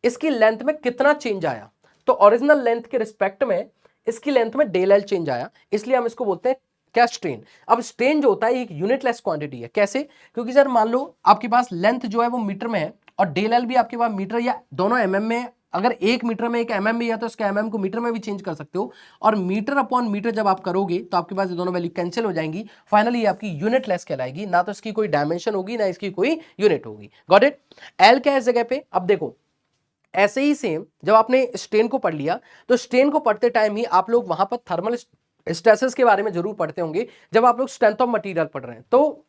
Speaker 1: इसकी लेंथ में कितना चेंज आया। तो ओरिजिनल लेंथ के रिस्पेक्ट में इसकी लेंथ में डेल एल चेंज आया, इसलिए हम इसको बोलते हैं क्या, स्ट्रेन। अब स्ट्रेन जो होता है एक यूनिटलेस क्वांटिटी है। कैसे? क्योंकि सर मान लो आपके पास लेंथ जो है वो मीटर में है, और डेल एल भी आपके पास मीटर या दोनों एमएम में, अगर एक मीटर में एक एमएम में, या तो इसका एमएम को मीटर में भी चेंज कर सकते हो, और मीटर अपॉन मीटर जब आप करोगे तो आपके पास ये दोनों वैल्यू कैंसिल हो जाएंगी, फाइनली ये आपकी यूनिटलेस कहलाएगी, ना तो इसकी कोई डायमेंशन होगी ना इसकी कोई यूनिट होगी, गॉट इट। एल क्या है इस जगह पे, अब देखो ऐसे ही सेम जब आपने स्ट्रेन को पढ़ लिया, तो स्ट्रेन को पढ़ते टाइम ही आप लोग वहां पर थर्मल स्ट्रेसेस के बारे में जरूर पढ़ते होंगे, जब आप लोग स्ट्रेंथ ऑफ मटेरियल पढ़ रहे हैं। तो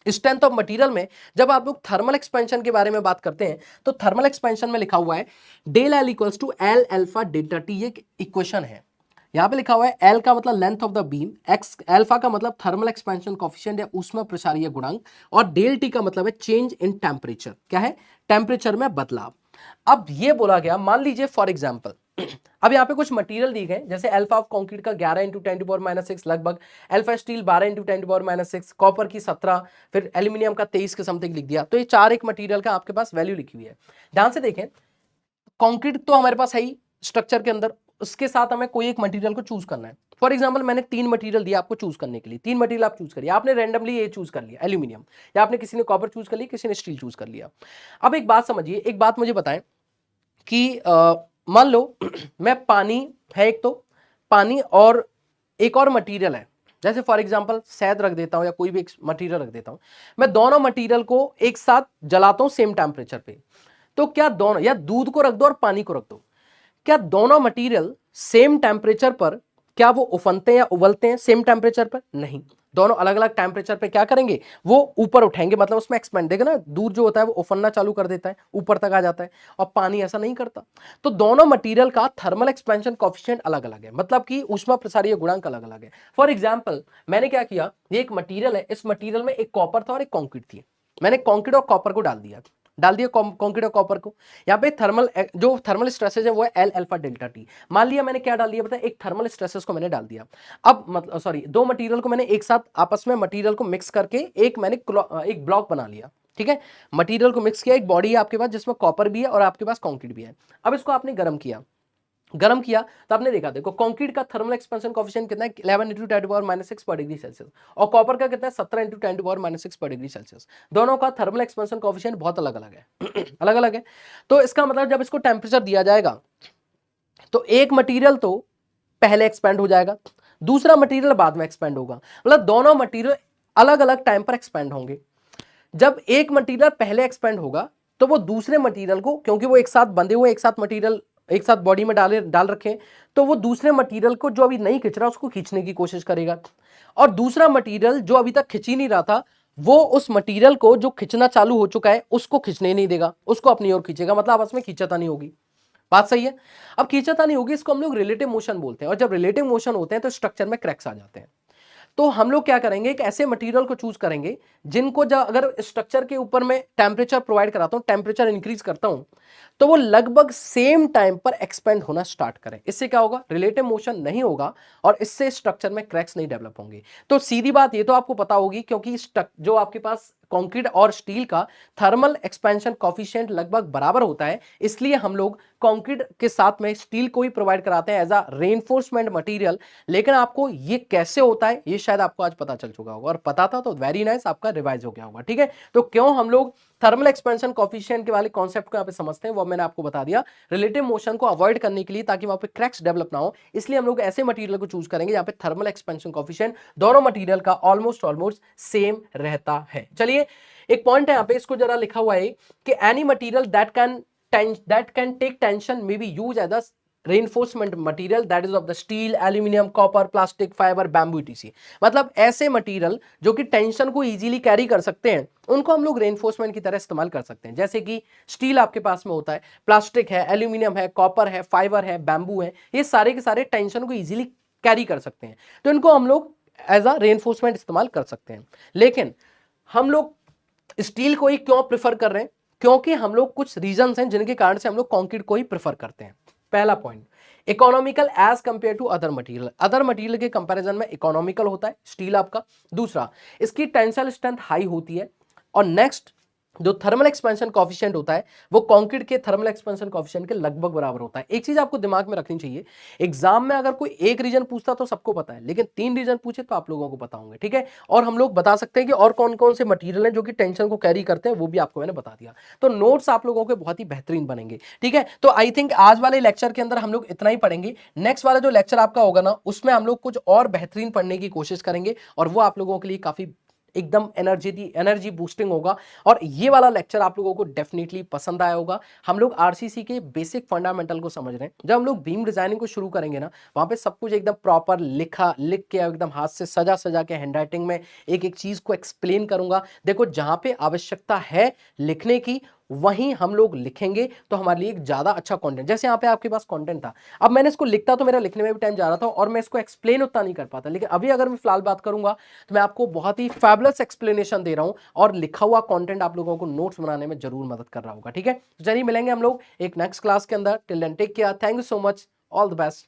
Speaker 1: स्ट्रेंथ ऑफ मटेरियल में जब आप लोग थर्मल एक्सपेंशन के बारे में बात करते हैं, तो थर्मल एक्सपेंशन में लिखा हुआ है del L equals to L alpha delta T, ये इक्वेशन है। यहां पे लिखा हुआ है एल का मतलब length of the beam, X alpha का मतलब थर्मल एक्सपेंशन कोफिशिएंट या ऊष्मा प्रसारीय गुणांक, और डेल टी का मतलब है चेंज इन टेम्परेचर, क्या है, टेम्परेचर में बदलाव। अब ये बोला गया, मान लीजिए फॉर एग्जांपल अब यहाँ पे कुछ मटेरियल दी गए, जैसे अल्फा ऑफ कंक्रीट का 11 इंटू 10⁻⁻6 लगभग, अल्फा स्टील 12 इंटू 10⁻⁻6, कॉपर की 17, फिर एल्यूमिनियम का 23 के समथिंग लिख दिया। तो ये चार एक मटेरियल का आपके पास वैल्यू लिखी हुई है। ध्यान से देखें, कंक्रीट तो हमारे पास है ही स्ट्रक्चर के अंदर, उसके साथ हमें कोई एक मटेरियल को चूज करना है। फॉर एग्जांपल मैंने 3 मटेरियल दिया आपको चूज करने के लिए, 3 मटेरियल आप चूज करिए, आपने रैंडमली ये चूज कर लिया एल्यूमिनियम, या आपने किसी ने कॉपर चूज कर लिया, किसी ने स्टील चूज कर लिया। अब एक बात समझिए, एक बात मुझे बताएं कि मान लो मैं पानी है एक, तो पानी और एक और मटेरियल है, जैसे फॉर एग्जांपल शहद रख देता हूं या कोई भी एक मटेरियल रख देता हूं, मैं दोनों मटेरियल को एक साथ जलाता हूं सेम टेम्परेचर पे, तो क्या दोनों, या दूध को रख दो और पानी को रख दो, क्या दोनों मटेरियल सेम टेम्परेचर पर क्या वो उफनते हैं या उबलते हैं सेम टेम्परेचर पर? नहीं, दोनों अलग अलग टेम्परेचर पे क्या करेंगे, वो ऊपर उठेंगे, मतलब उसमें एक्सपेंड, देखो ना दूध जो होता है वो उफनना चालू कर देता है, ऊपर तक आ जाता है, और पानी ऐसा नहीं करता। तो दोनों मटेरियल का थर्मल एक्सपेंशन कोएफिशिएंट अलग अलग है, मतलब कि ऊष्मा प्रसारीय गुणांक अलग अलग है। फॉर एग्जाम्पल मैंने क्या किया, ये एक मटीरियल है, इस मटीरियल में एक कॉपर था और एक कॉन्क्रीट थी, मैंने कॉन्क्रीट और कॉपर को डाल दिया कॉन्क्रीट और कॉपर को। यहाँ पे थर्मल जो थर्मल स्ट्रेसेस है वो है एल अल्फा डेल्टा टी। मान लिया मैंने क्या डाल दिया, पता है, एक थर्मल स्ट्रेसेस को मैंने डाल दिया। अब मतलब सॉरी, दो मटेरियल को मैंने एक साथ आपस में मटेरियल को मिक्स करके एक मैंने एक ब्लॉक बना लिया, ठीक है। मटेरियल को मिक्स किया, एक बॉडी है आपके पास जिसमें कॉपर भी है और आपके पास कॉन्क्रीट भी है। अब इसको आपने गर्म किया तो आपने देखा, देखो कंक्रीट का थर्मल एक्सपेंशन कोएफिशिएंट कितना है, 11 × 10⁻⁻6 पर डिग्री सेल्सियस, और कॉपर का कितना है, 17 × 10⁻⁻6 पर डिग्री सेल्सियस। दोनों का थर्मल एक्सपेंशन कोएफिशिएंट बहुत अलग अलग है अलग अलग है। तो इसका मतलब जब इसको टेम्परेचर दिया जाएगा तो एक मटीरियल तो पहले एक्सपेंड हो जाएगा, दूसरा मटीरियल बाद में एक्सपेंड होगा, मतलब दोनों मटीरियल अलग अलग टाइम पर एक्सपेंड होंगे। जब एक मटीरियल पहले एक्सपेंड होगा तो वो दूसरे मटीरियल को, क्योंकि वो एक साथ बंधे हुए, एक साथ मटीरियल एक साथ बॉडी में डाल रखे, तो वो दूसरे मटीरियल को जो अभी नहीं खींच रहा उसको खींचने की कोशिश करेगा, और दूसरा मटीरियल जो अभी तक खींच ही नहीं रहा था वो उस मटीरियल को जो खींचना चालू हो चुका है उसको खींचने नहीं देगा, उसको अपनी ओर खींचेगा, मतलब आपस में खींचता नहीं होगी। बात सही है। अब खींचता नहीं होगी, इसको हम लोग रिलेटिव मोशन बोलते हैं, और जब रिलेटिव मोशन होते हैं तो स्ट्रक्चर में क्रैक्स आ जाते हैं। तो हम लोग क्या करेंगे, एक ऐसे मटेरियल को चूज करेंगे जिनको जब अगर स्ट्रक्चर के ऊपर में टेम्परेचर प्रोवाइड कराता हूं, टेम्परेचर इंक्रीज करता हूं, तो वो लगभग सेम टाइम पर एक्सपेंड होना स्टार्ट करें। इससे क्या होगा, रिलेटिव मोशन नहीं होगा और इससे स्ट्रक्चर में क्रैक्स नहीं डेवलप होंगे। तो सीधी बात ये तो आपको पता होगी, क्योंकि जो आपके पास कंक्रीट और स्टील का थर्मल एक्सपेंशन कोएफिशिएंट लगभग बराबर होता है, इसलिए हम लोग कंक्रीट के साथ में स्टील को ही प्रोवाइड कराते हैं एज अ रेनफोर्समेंट मटेरियल। लेकिन आपको ये कैसे होता है ये शायद आपको आज पता चल चुका होगा, और पता था तो वेरी नाइस, आपका रिवाइज हो गया होगा, ठीक है। तो क्यों हम लोग थर्मल एक्सपेंशन कोएफिशिएंट के वाले कॉन्सेप्ट को यहाँ पे समझते हैं वो मैंने आपको बता दिया, रिलेटिव मोशन को अवॉइड करने के लिए, ताकि वहां पे क्रैक्स डेवलप ना हो, इसलिए हम लोग ऐसे मटेरियल को चूज करेंगे जहां पे थर्मल एक्सपेंशन कोएफिशिएंट दोनों मटेरियल का ऑलमोस्ट सेम रहता है। चलिए एक पॉइंट है यहाँ पे, इसको जरा लिखा हुआ है कि any material that can take tension may be used as a reinforcement material that is of the steel, aluminium, copper, plastic, fiber, bamboo etc। मतलब ऐसे मटेरियल जो कि टेंशन को इजीली कैरी कर सकते हैं उनको हम लोग रेनफोर्समेंट की तरह इस्तेमाल कर सकते हैं। जैसे कि स्टील आपके पास में होता है, प्लास्टिक है, एल्यूमिनियम है, कॉपर है, फाइबर है, बैम्बू है, ये सारे के सारे टेंशन को इजीली कैरी कर सकते हैं, तो इनको हम लोग एज अ रेनफोर्समेंट इस्तेमाल कर सकते हैं। लेकिन हम लोग स्टील को ही क्यों प्रेफर कर रहे हैं, क्योंकि हम लोग कुछ रीजंस हैं जिनके कारण से हम लोग कंक्रीट को ही प्रेफर करते हैं। पहला point, economical as compare to other material, other material के कंपैरिजन में इकोनॉमिकल होता है स्टील आपका। दूसरा, इसकी टेंसाइल स्ट्रेंथ हाई होती है। और नेक्स्ट, जो थर्मल एक्सपेंशन कोएफिशिएंट होता है वो कंक्रीट के थर्मल एक्सपेंशन कोएफिशिएंट के लगभग बराबर होता है। एक चीज आपको दिमाग में रखनी चाहिए, एग्जाम में अगर कोई एक रीजन पूछता तो सबको पता है, लेकिन 3 रीजन पूछे तो आप लोगों को पता होंगे, ठीक है। और हम लोग बता सकते हैं कि और कौन कौन से मटेरियल हैं जो कि टेंशन को कैरी करते हैं, वो भी आपको मैंने बता दिया। तो नोट्स आप लोगों के बहुत ही बेहतरीन बनेंगे, ठीक है। तो आई थिंक आज वाले लेक्चर के अंदर हम लोग इतना ही पढ़ेंगे। नेक्स्ट वाला जो लेक्चर आपका होगा ना, उसमें हम लोग कुछ और बेहतरीन पढ़ने की कोशिश करेंगे, और वो आप लोगों के लिए काफी एकदम एनर्जी बूस्टिंग होगा। और ये वाला लेक्चर आप लोगों को डेफिनेटली पसंद आया होगा। हम लोग आरसीसी के बेसिक फंडामेंटल को समझ रहे हैं। जब हम लोग बीम डिजाइनिंग को शुरू करेंगे ना, वहां पे सब कुछ एकदम प्रॉपर लिख के एकदम हाथ से सजा के हैंडराइटिंग में एक एक चीज को एक्सप्लेन करूंगा। देखो जहां पे आवश्यकता है लिखने की वहीं हम लोग लिखेंगे, तो हमारे लिए एक ज्यादा अच्छा कंटेंट, जैसे यहाँ पे आपके पास कंटेंट था, अब मैंने इसको लिखता तो मेरा लिखने में भी टाइम जा रहा था और मैं इसको एक्सप्लेन उतना नहीं कर पाता, लेकिन अभी अगर मैं फिलहाल बात करूंगा तो मैं आपको बहुत ही फैबुलस एक्सप्लेनेशन दे रहा हूं, और लिखा हुआ कंटेंट आप लोगों को नोट्स बनाने में जरूर मदद कर रहा होगा, ठीक है। तो चलिए मिलेंगे हम लोग एक नेक्स्ट क्लास के अंदर। Till then take care, thank you so much, all the best.